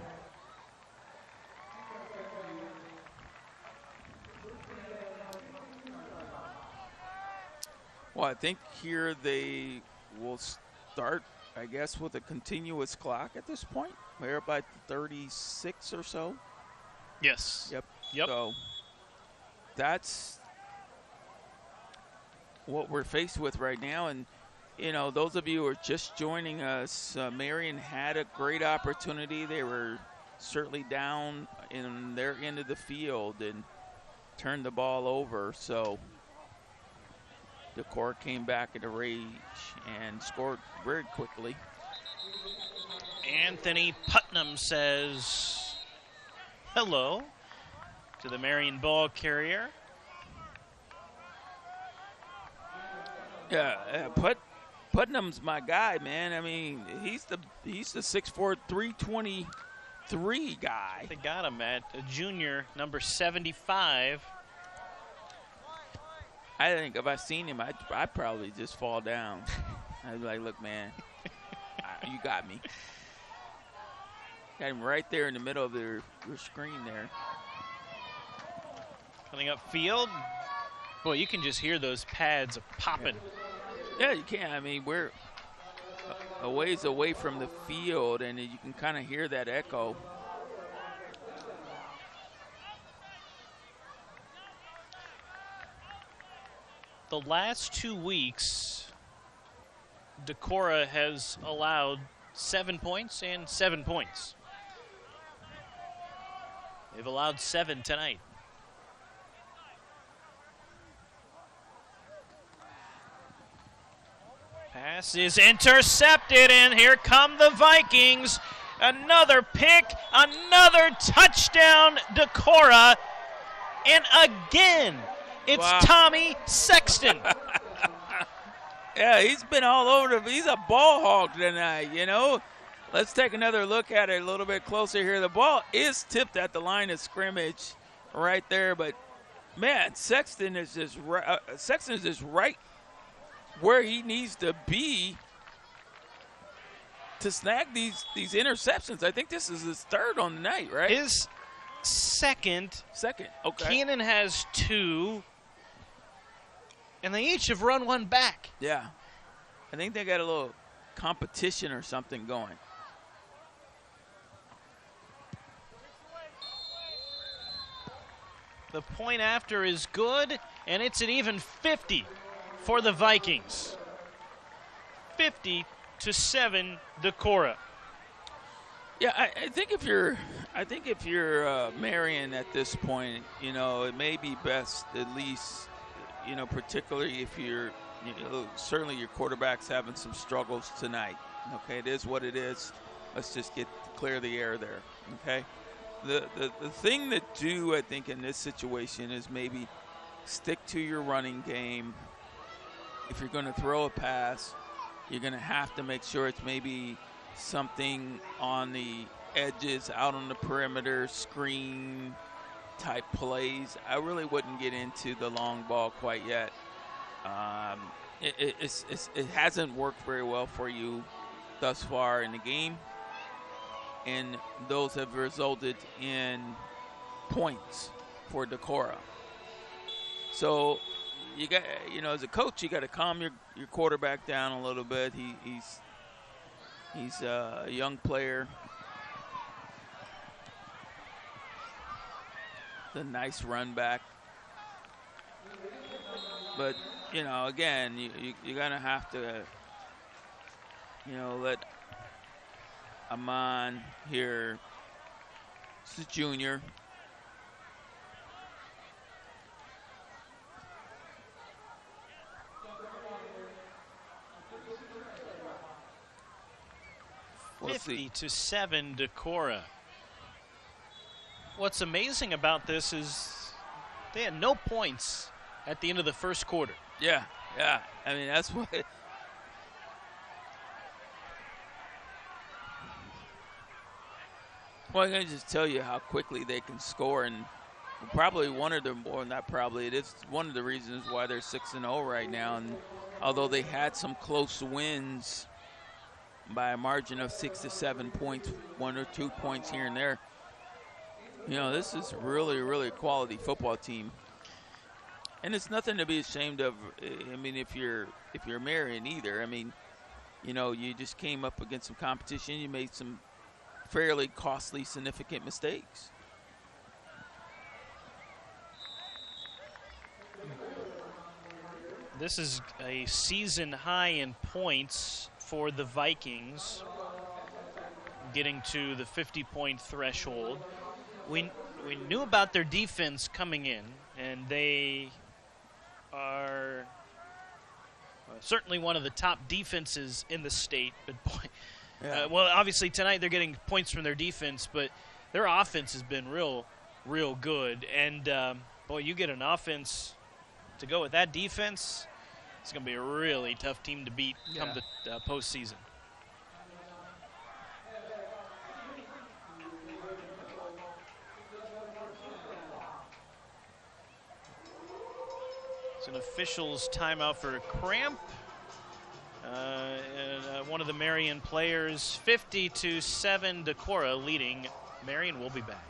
Well, I think here they will start, I guess, with a continuous clock at this point. We're about 36 or so. Yes. Yep. Yep. So that's what we're faced with right now. And, those of you who are just joining us, Marion had a great opportunity. They were certainly down in their end of the field and turned the ball over. So Decorah came back in a rage and scored very quickly. Anthony Putnam says hello to the Marion ball carrier. Yeah, Putnam's my guy, man. I mean, he's the 6'4", 323 guy. They got him at a junior, number 75. I think if I seen him, I'd probably just fall down. I'd be like, look, man, you got me. Got him right there in the middle of your screen there. Coming up field. Boy, you can just hear those pads popping. Yeah, you can. I mean, we're a ways away from the field, and you can kind of hear that echo. The last 2 weeks, Decorah has allowed 7 points and 7 points. They've allowed 7 tonight. Pass is intercepted, and here come the Vikings. Another pick, another touchdown, Decorah. And again, it's Tommy Sexton. Yeah, he's been all over he's a ball hog tonight, you know. Let's take another look at it a little bit closer here. The ball is tipped at the line of scrimmage right there, but man, Sexton is just right where he needs to be to snag these interceptions. I think this is his third on the night, right? His second. Okay. Keenan has 2, and they each have run one back. Yeah. I think they got a little competition or something going. The point after is good, and it's an even 50 for the Vikings. 50-7, Decorah. Yeah, I think if you're Marion at this point, you know, it may be best at least, you know, particularly if certainly your quarterback's having some struggles tonight. Okay, it is what it is. Let's just clear the air there. Okay. The thing to do, I think, in this situation is maybe stick to your running game. If you're going to throw a pass, you're going to have to make sure it's maybe something on the edges, out on the perimeter, screen type plays. I really wouldn't get into the long ball quite yet. It hasn't worked very well for you thus far in the game, and those have resulted in points for Decorah. So you got, you know, as a coach, you got to calm your quarterback down a little bit. He's a young player. The nice run back. But, you know, again, you're going to have to, you know, let Amon here, he's a junior. We'll 50-7, Decorah. What's amazing about this is they had no points at the end of the first quarter. Yeah. I mean, that's what. Well, I'm going to just tell you how quickly they can score, and probably one of them, or not probably, it is one of the reasons why they're 6-0 right now. And although they had some close wins by a margin of 6 to 7 points, 1 or 2 points here and there, you know, this is really, really quality football team. And it's nothing to be ashamed of. I mean, if you're Marion either, I mean, you know, you just came up against some competition. You made some fairly costly, significant mistakes. This is a season high in points for the Vikings, getting to the 50-point threshold. We knew about their defense coming in, and they are certainly one of the top defenses in the state. But boy, well, obviously tonight they're getting points from their defense, but their offense has been real good. And boy, you get an offense to go with that defense, it's going to be a really tough team to beat come the postseason. It's an official's timeout for a cramp. And one of the Marion players, 50-7, Decorah leading. Marion will be back.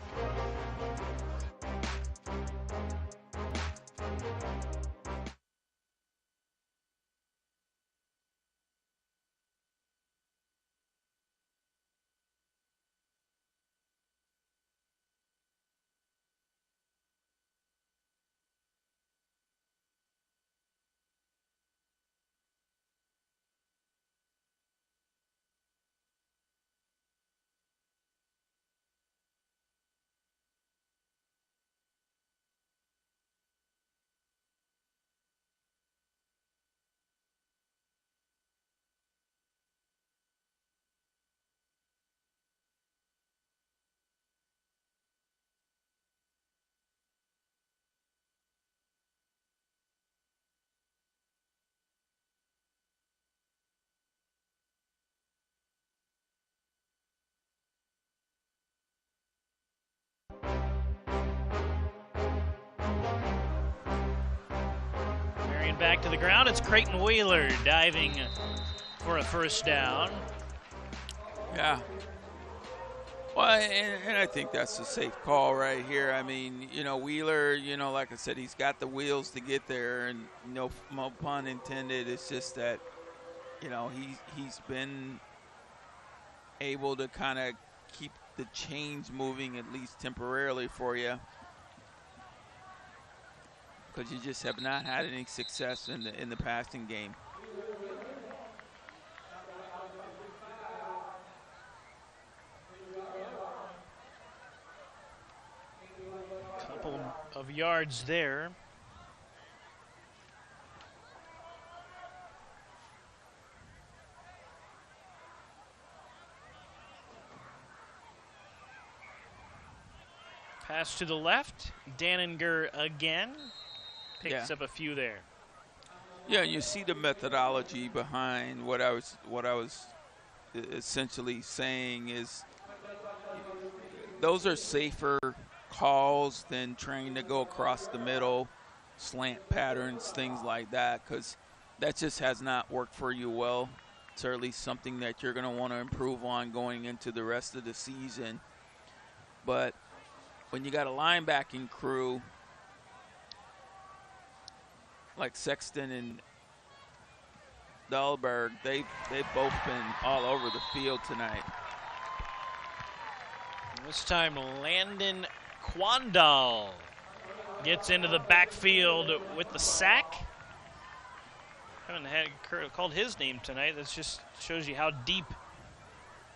back to the ground. It's Creighton Wheeler diving for a first down. Yeah. Well, and I think that's a safe call right here. I mean, Wheeler, like I said, he's got the wheels to get there, and no pun intended. It's just that, he's been able to kind of keep the chains moving at least temporarily for you, because you just have not had any success in the passing game. Couple of yards there. Pass to the left. Daninger again. Picks up a few there. Yeah, you see the methodology behind what I was essentially saying is those are safer calls than trying to go across the middle, slant patterns, things like that, because that just has not worked for you well. It's at least something that you're going to want to improve on going into the rest of the season. But when you got a linebacking crew like Sexton and Dahlberg, they've both been all over the field tonight. This time Landon Quandal gets into the backfield with the sack. Haven't called his name tonight. That just shows you how deep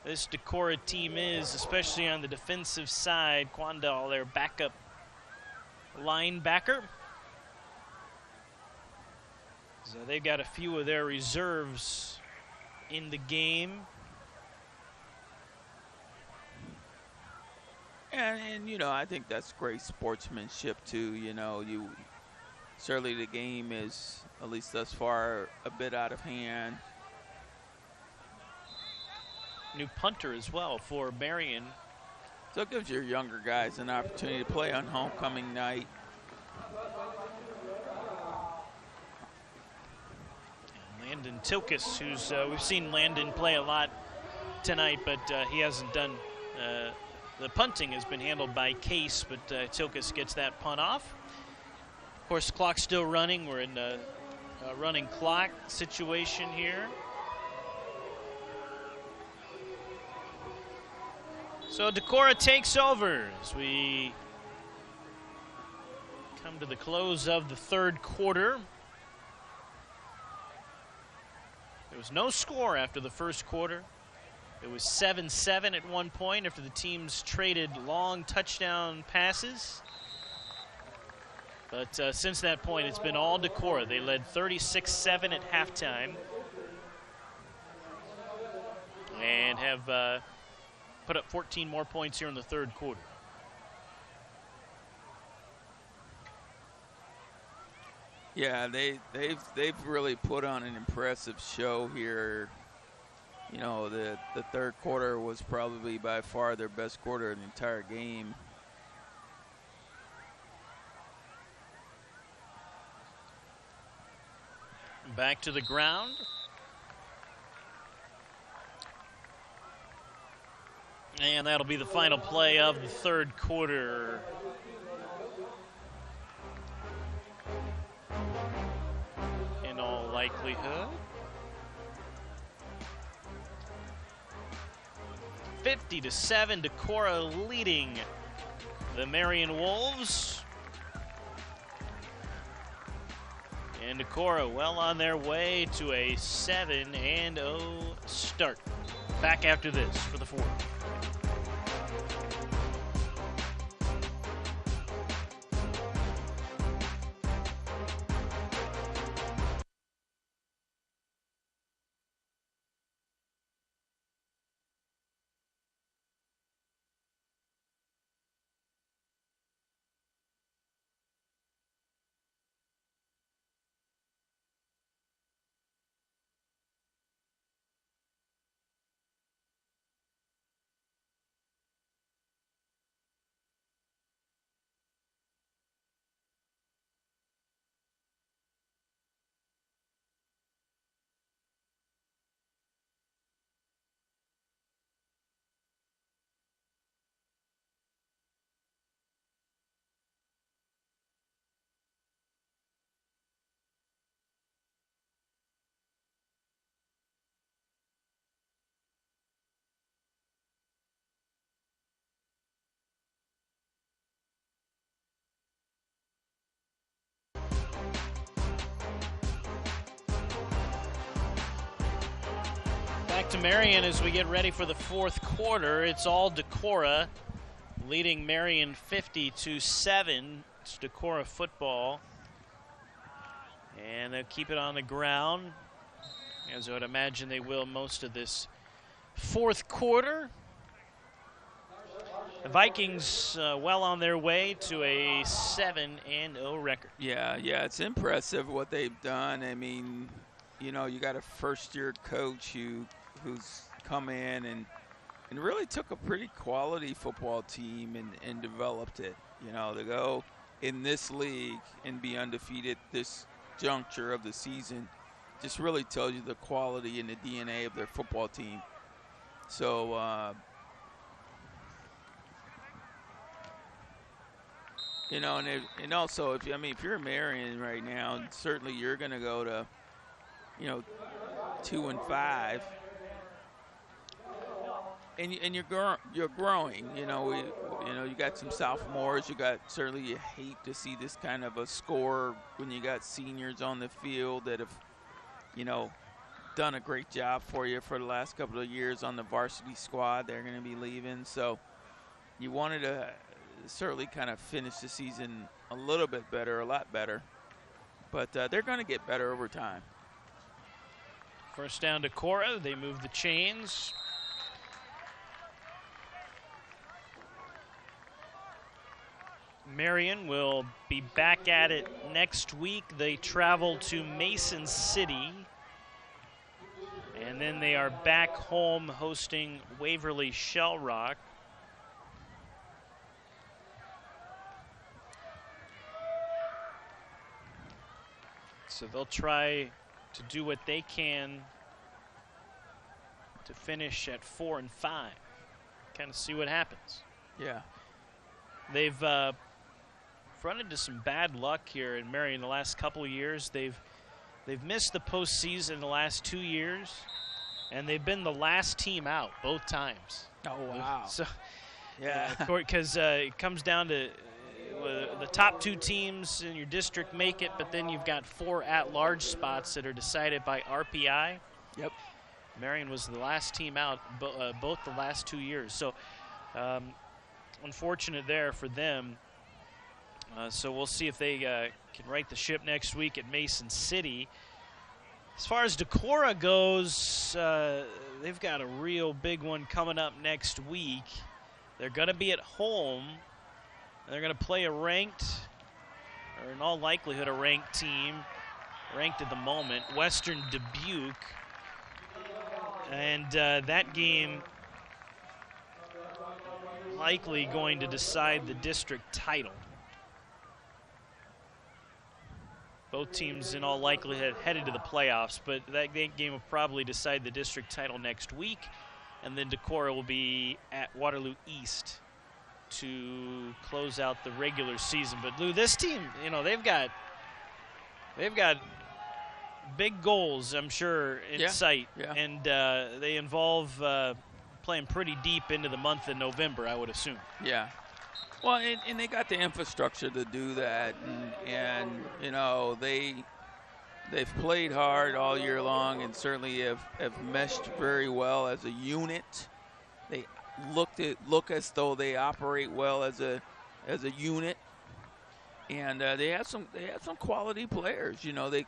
this Decorah team is, especially on the defensive side. Quandal, their backup linebacker. So they've got a few of their reserves in the game. And I think that's great sportsmanship too. Certainly the game is, at least thus far, a bit out of hand. New punter as well for Marion. So it gives your younger guys an opportunity to play on homecoming night. And Landon Tilkis, who's we've seen Landon play a lot tonight, but he hasn't done. The punting has been handled by Case, but Tilkis gets that punt off. Of course, the clock's still running. We're in a running clock situation here. So Decorah takes over as we come to the close of the third quarter. There was no score after the first quarter. It was 7-7 at one point after the teams traded long touchdown passes. But since that point, it's been all Decorah. They led 36-7 at halftime and have put up 14 more points here in the third quarter. Yeah, they've really put on an impressive show here. The third quarter was probably by far their best quarter in the entire game. Back to the ground. And that'll be the final play of the third quarter. In all likelihood. 50-7, Decorah leading the Marion Wolves. And Decorah well on their way to a 7-0 start. Back after this for the fourth. Back to Marion as we get ready for the fourth quarter. It's all Decorah leading Marion 50-7. It's Decorah football. And they'll keep it on the ground, as I would imagine they will most of this fourth quarter. The Vikings well on their way to a 7-0 record. Yeah, it's impressive what they've done. I mean, you know, you got a first-year coach who's come in and really took a pretty quality football team and developed it. You know, to go in this league and be undefeated this juncture of the season just really tells you the quality and the DNA of their football team. So, you know, and also if you're Marion right now, certainly you're going to go to, you know, 2-5, and you're growing. You know, you got some sophomores. Certainly you hate to see this kind of a score when you got seniors on the field that have, you know, done a great job for you for the last couple of years on the varsity squad. They're going to be leaving, so you wanted to certainly kind of finish the season a little bit better, a lot better, but they're going to get better over time. First down to Decorah. They move the chains. Marion will be back at it next week. They travel to Mason City, and then they are back home hosting Waverly Shell Rock. So they'll try to do what they can to finish at 4-5. Kind of see what happens. Yeah. They've run into some bad luck here in Marion the last couple of years. They've missed the postseason the last 2 years, and they've been the last team out both times. Oh, wow. So, yeah. Because it comes down to the top 2 teams in your district make it, but then you've got 4 at-large spots that are decided by RPI. Yep. Marion was the last team out both the last 2 years. So unfortunate there for them. So we'll see if they can right the ship next week at Mason City. As far as Decorah goes, they've got a real big one coming up next week. They're going to be at home. They're going to play a ranked, or in all likelihood, a ranked team, ranked at the moment, Western Dubuque. And that game likely going to decide the district title. Both teams in all likelihood headed to the playoffs, but that game will probably decide the district title next week, and then Decorah will be at Waterloo East to close out the regular season. But Lou, this team, you know, they've got big goals, I'm sure, in sight, and they involve playing pretty deep into the month of November, I would assume. Yeah. Well, and they got the infrastructure to do that, and you know, they've played hard all year long and certainly have meshed very well as a unit. They look as though they operate well as a unit, and they have some quality players. You know, they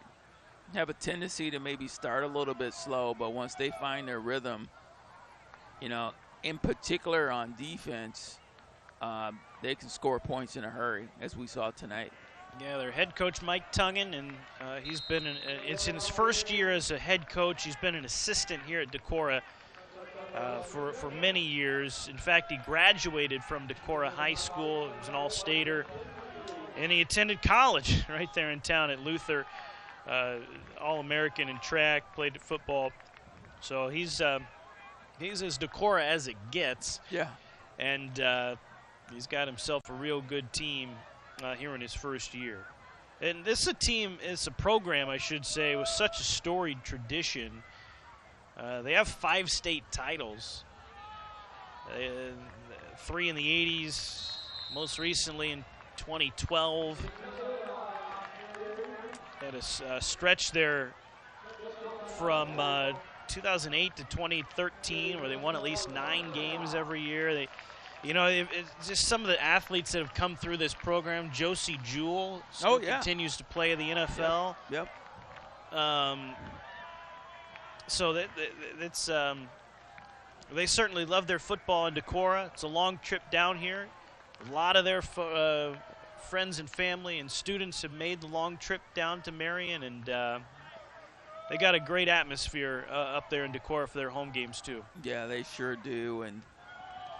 have a tendency to maybe start a little bit slow, but once they find their rhythm, you know, in particular on defense, they can score points in a hurry, as we saw tonight. Yeah, their head coach, Mike Tungan, and he's been it's in his first year as a head coach. He's been an assistant here at Decorah for many years. In fact, he graduated from Decorah High School. He was an all-stater, and he attended college right there in town at Luther. All-American in track, played football. So he's as Decorah as it gets. Yeah. And he's got himself a real good team here in his first year. And this is a team, it's a program, I should say, with such a storied tradition. They have 5 state titles. 3 in the 80s, most recently in 2012. Had a stretch there from 2008 to 2013, where they won at least 9 games every year. They, it's just some of the athletes that have come through this program. Josie Jewell still continues to play in the NFL. Yep. So they certainly love their football in Decorah. It's a long trip down here. A lot of their friends and family and students have made the long trip down to Marion, and they got a great atmosphere up there in Decorah for their home games too. Yeah, they sure do, and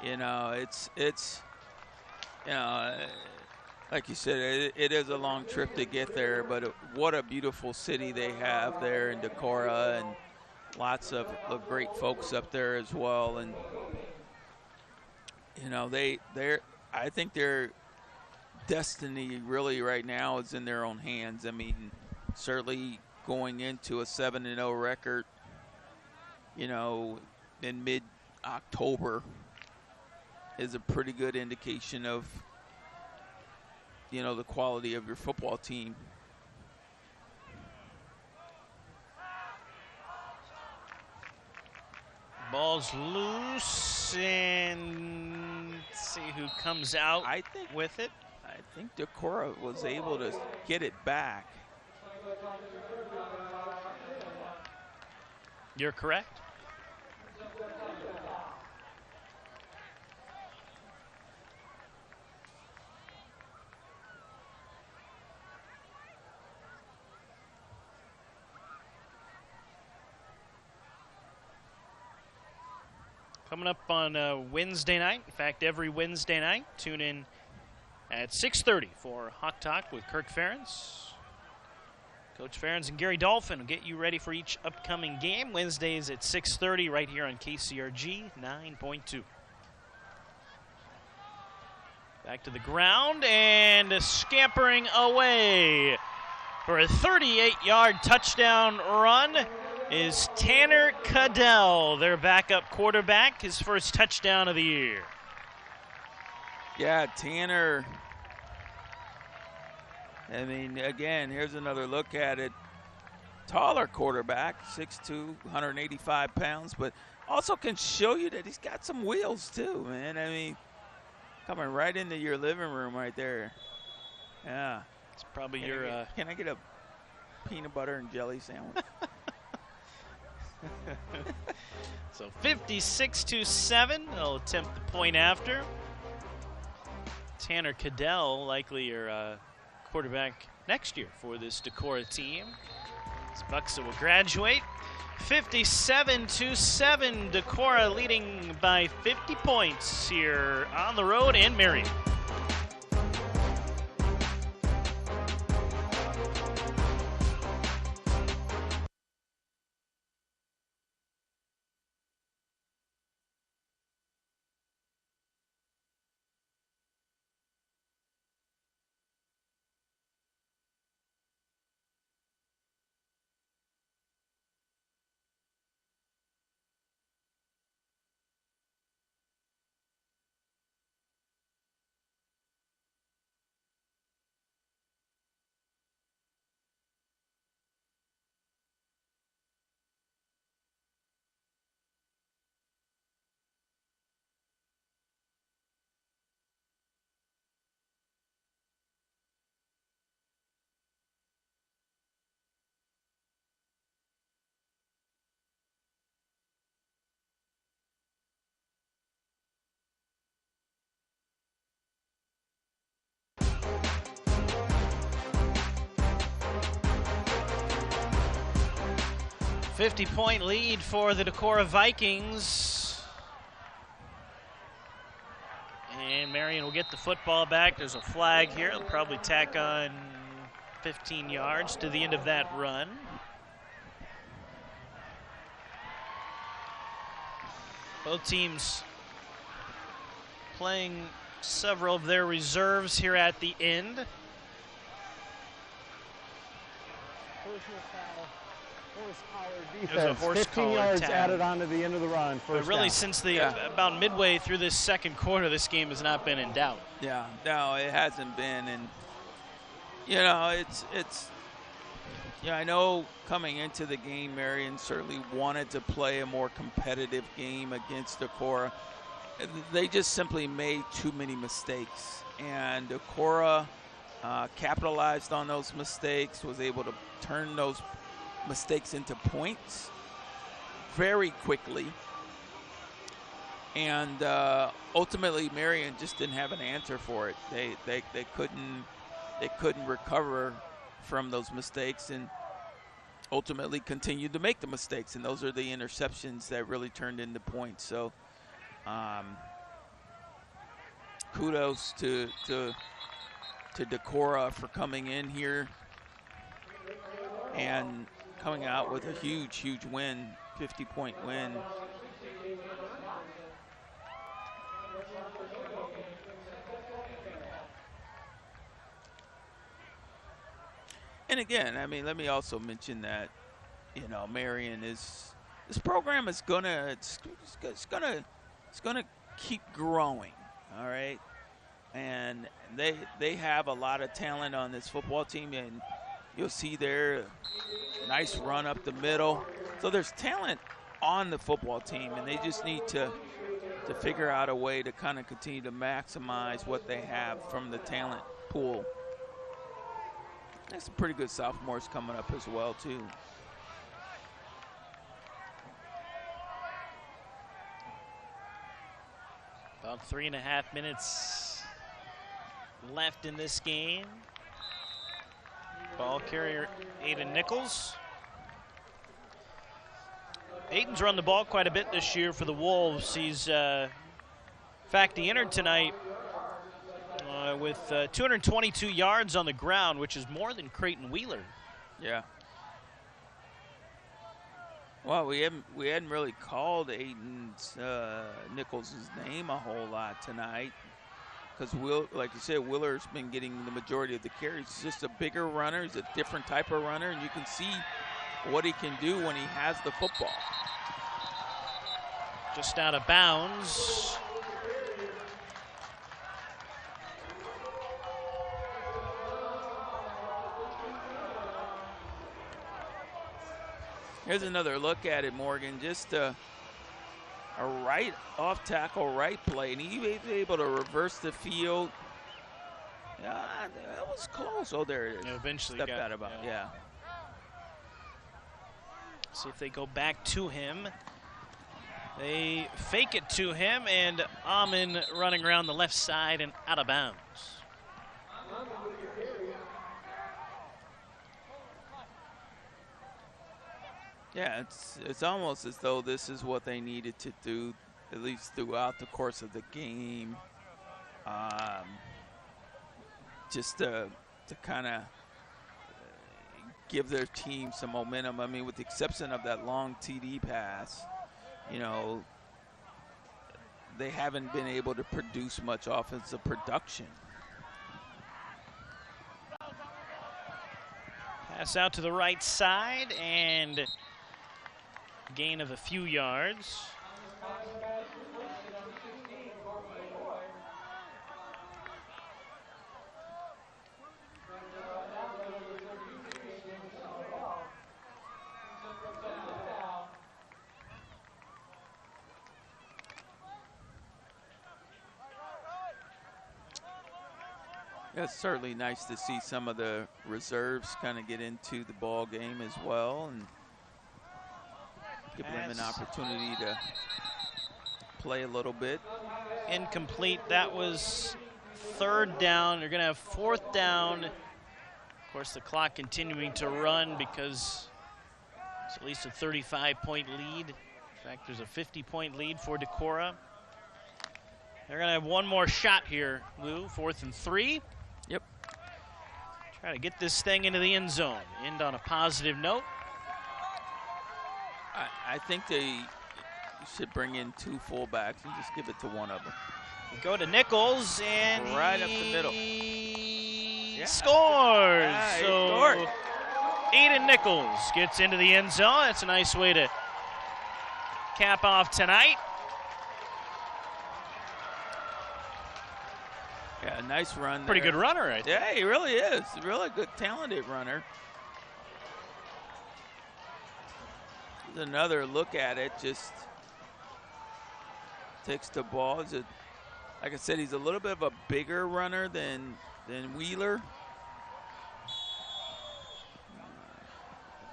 it's like you said, it is a long trip to get there, but what a beautiful city they have there in Decorah, and lots of great folks up there as well. And I think their destiny really right now is in their own hands. I mean, certainly going into a 7-0 record, in mid-October is a pretty good indication of the quality of your football team. Ball's loose, and let's see who comes out with it. I think Decorah was able to get it back. You're correct. Coming up on Wednesday night. In fact, every Wednesday night, tune in at 6:30 for Hawk Talk with Kirk Ferentz. Coach Ferentz and Gary Dolphin will get you ready for each upcoming game. Wednesdays at 6:30 right here on KCRG 9.2. Back to the ground and scampering away for a 38-yard touchdown run is Tanner Cadell, their backup quarterback, his first touchdown of the year. Yeah, Tanner. I mean, again, here's another look at it. Taller quarterback, 6'2", 185 pounds, but also can show you that he's got some wheels too, man. I mean, coming right into your living room right there. Yeah. It's probably Can I get a peanut butter and jelly sandwich? So 56-7, they'll attempt the point after. Tanner Cadell, likely your quarterback next year for this Decorah team. As Buxa will graduate. 57-7, Decorah leading by 50 points here on the road in Marion. .50-point lead for the Decorah Vikings. And Marion will get the football back. There's a flag here. They'll probably tack on 15 yards to the end of that run. Both teams playing several of their reserves here at the end. Personal foul. Horsepower There's a defense. horse 15 collar yards tag. added on to the end of the run. But really, since about midway through this second quarter, this game has not been in doubt. Yeah, no, it hasn't been, and it's Yeah, I know coming into the game, Marion certainly wanted to play a more competitive game against Decorah. They just simply made too many mistakes, and Decorah capitalized on those mistakes, was able to turn those mistakes into points very quickly. And ultimately, Marion just didn't have an answer for it. They couldn't recover from those mistakes, and ultimately continued to make the mistakes. And those are the interceptions that really turned into points. So, kudos to Decorah for coming in here and coming out with a huge win, 50-point win. And again, I mean, let me also mention that, you know, Marion this program is gonna keep growing, all right? And they have a lot of talent on this football team, and you'll see there a nice run up the middle. So there's talent on the football team, and they just need to figure out a way to kind of continue to maximize what they have from the talent pool. There's some pretty good sophomores coming up as well, too. About 3.5 minutes left in this game. Ball carrier Aiden Nichols. Aiden's run the ball quite a bit this year for the Wolves. He's, in fact, he entered tonight with 222 yards on the ground, which is more than Creighton Wheeler. Yeah. Well, we hadn't really called Aiden's Nichols' name a whole lot tonight, because like you said, Wheeler's been getting the majority of the carries. He's just a bigger runner. He's a different type of runner, and you can see what he can do when he has the football. Just out of bounds. Here's another look at it, Morgan. Just a right off tackle, right play, and he was able to reverse the field. Yeah, that was close. Oh, there it is. Yeah, eventually stepped out of bounds. Yeah. See if they go back to him. They fake it to him, and Amin running around the left side and out of bounds. Yeah, it's almost as though this is what they needed to do, at least throughout the course of the game, just to kind of give their team some momentum. I mean, with the exception of that long TD pass, you know, they haven't been able to produce much offensive production. Pass out to the right side, and gain of a few yards. It's certainly nice to see some of the reserves kind of get into the ball game as well and give them an opportunity to play a little bit. Incomplete. That was third down. They're going to have fourth down. Of course, the clock continuing to run because it's at least a 35-point lead. In fact, there's a 50-point lead for Decorah. They're going to have one more shot here, Lou. 4th and 3. Yep. Try to get this thing into the end zone. End on a positive note. I think they should bring in 2 fullbacks and just give it to one of them. We go to Nichols, and right up the middle. Scores. Yeah, so scored. Aiden Nichols gets into the end zone. That's a nice way to cap off tonight. Yeah, nice run. Pretty good runner, I think. Yeah, he really is. Really good, talented runner. Another look at it, just takes the ball. Like I said, he's a little bit of a bigger runner than Wheeler.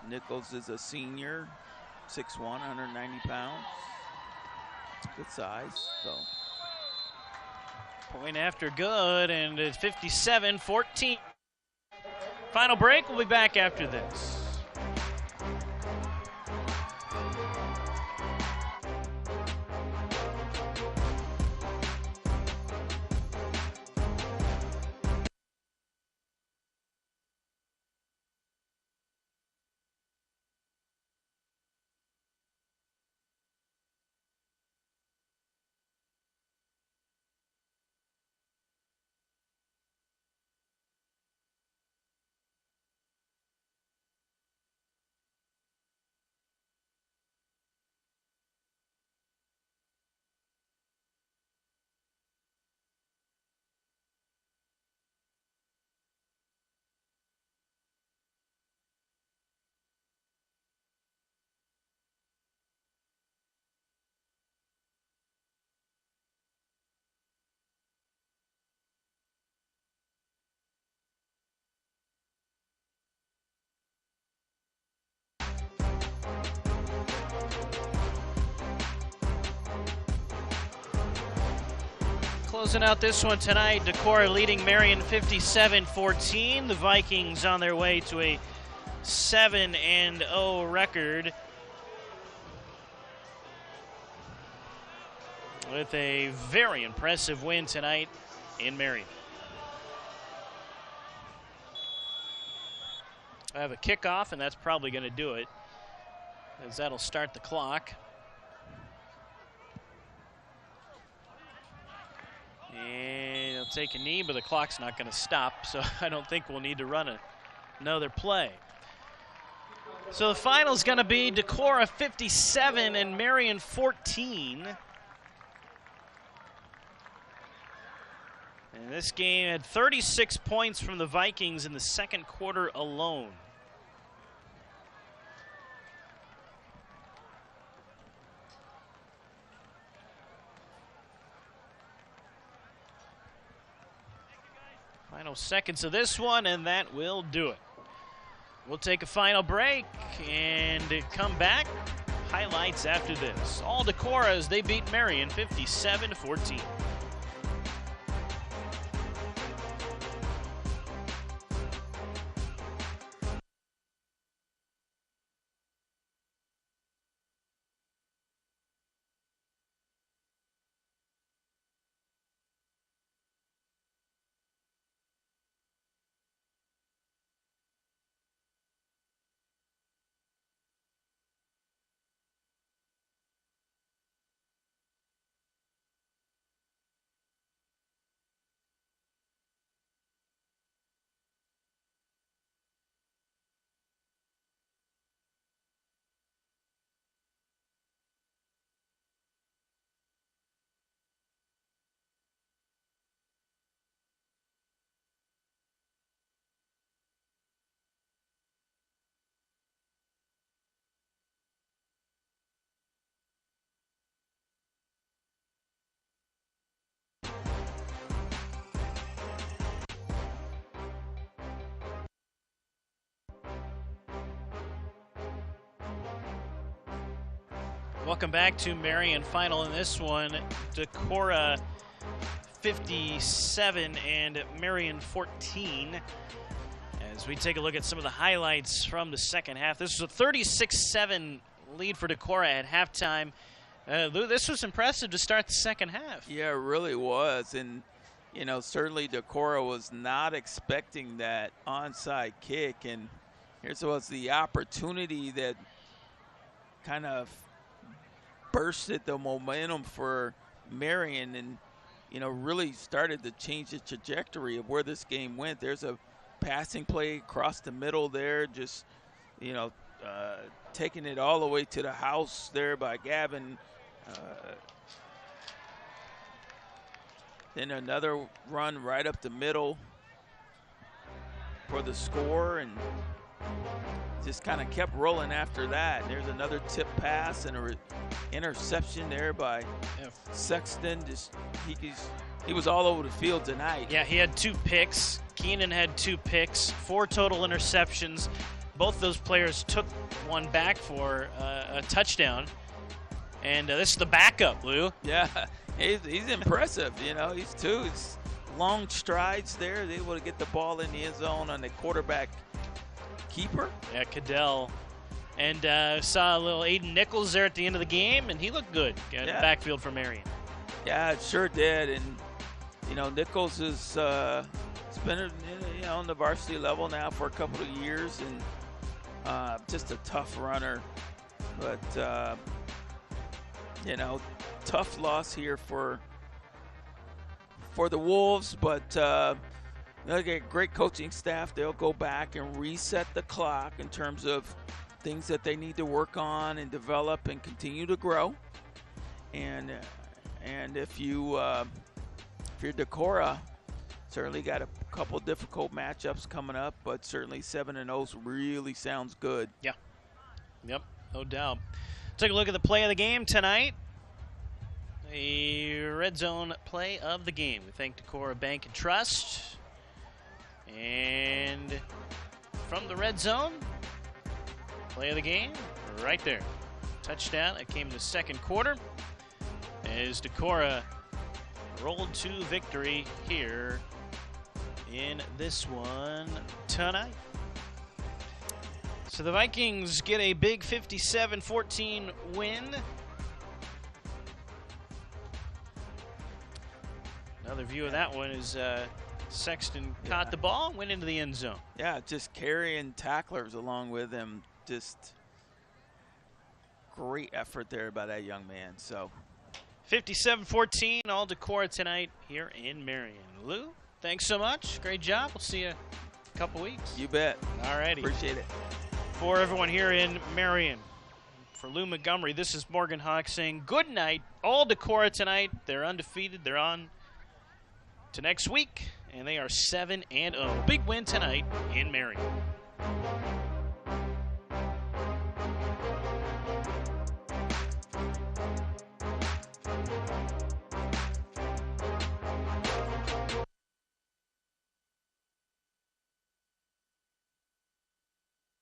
Nichols is a senior, 6'1", 190 pounds. Good size, so. Point after good, and it's 57-14. Final break, we'll be back after this. Closing out this one tonight, Decorah leading Marion 57-14. The Vikings on their way to a 7-0 record with a very impressive win tonight in Marion. I have a kickoff, and that's probably going to do it, as that'll start the clock. And he'll take a knee, but the clock's not going to stop, so I don't think we'll need to run another play. So the final's going to be Decorah 57 and Marion 14. And this game had 36 points from the Vikings in the second quarter alone. Final seconds of this one, and that will do it. We'll take a final break and come back. Highlights after this. All Decorah as they beat Marion 57-14. Welcome back to Marion final in this one. Decorah 57 and Marion 14. As we take a look at some of the highlights from the second half. This was a 36-7 lead for Decorah at halftime. Lou, this was impressive to start the second half. Yeah, it really was. And, you know, certainly Decorah was not expecting that onside kick. And here's was the opportunity that kind of bursted the momentum for Marion and, you know, really started to change the trajectory of where this game went. There's a passing play across the middle there, just, you know, taking it all the way to the house there by Gavin. Then another run right up the middle for the score, and just kind of kept rolling after that. There's another tip pass and an interception there by Sexton. He was all over the field tonight. Yeah, he had 2 picks. Keenan had 2 picks, 4 total interceptions. Both those players took one back for a touchdown. And this is the backup, Lou. Yeah, he's impressive. You know, he's long strides there. They're able to get the ball in the end zone on the quarterback keeper. Yeah, Cadell. And saw a little Aiden Nichols there at the end of the game, and he looked good. Got the backfield for Marion. Yeah, it sure did. And, you know, Nichols has been on the varsity level now for a couple of years, and just a tough runner. But, you know, tough loss here for the Wolves, but they'll get great coaching staff. They'll go back and reset the clock in terms of things that they need to work on and develop and continue to grow. And if you're Decorah, certainly got a couple difficult matchups coming up, but certainly 7-0 really sounds good. Yeah. Yep, no doubt. Take a look at the play of the game tonight. A red zone play of the game. We thank Decorah Bank and Trust. And from the red zone, play of the game right there. Touchdown that came in the second quarter as Decorah rolled to victory here in this one tonight. So the Vikings get a big 57-14 win. Another view of that one is Sexton caught the ball and went into the end zone. Yeah, just carrying tacklers along with him. Just great effort there by that young man. So 57-14, all Decorah tonight here in Marion. Lou, thanks so much. Great job. We'll see you in a couple weeks. You bet. All righty. Appreciate it. For everyone here in Marion, for Lou Montgomery, this is Morgan Hawk saying good night. All Decorah tonight. They're undefeated. They're on to next week, and they are 7-0. Big win tonight in Marion.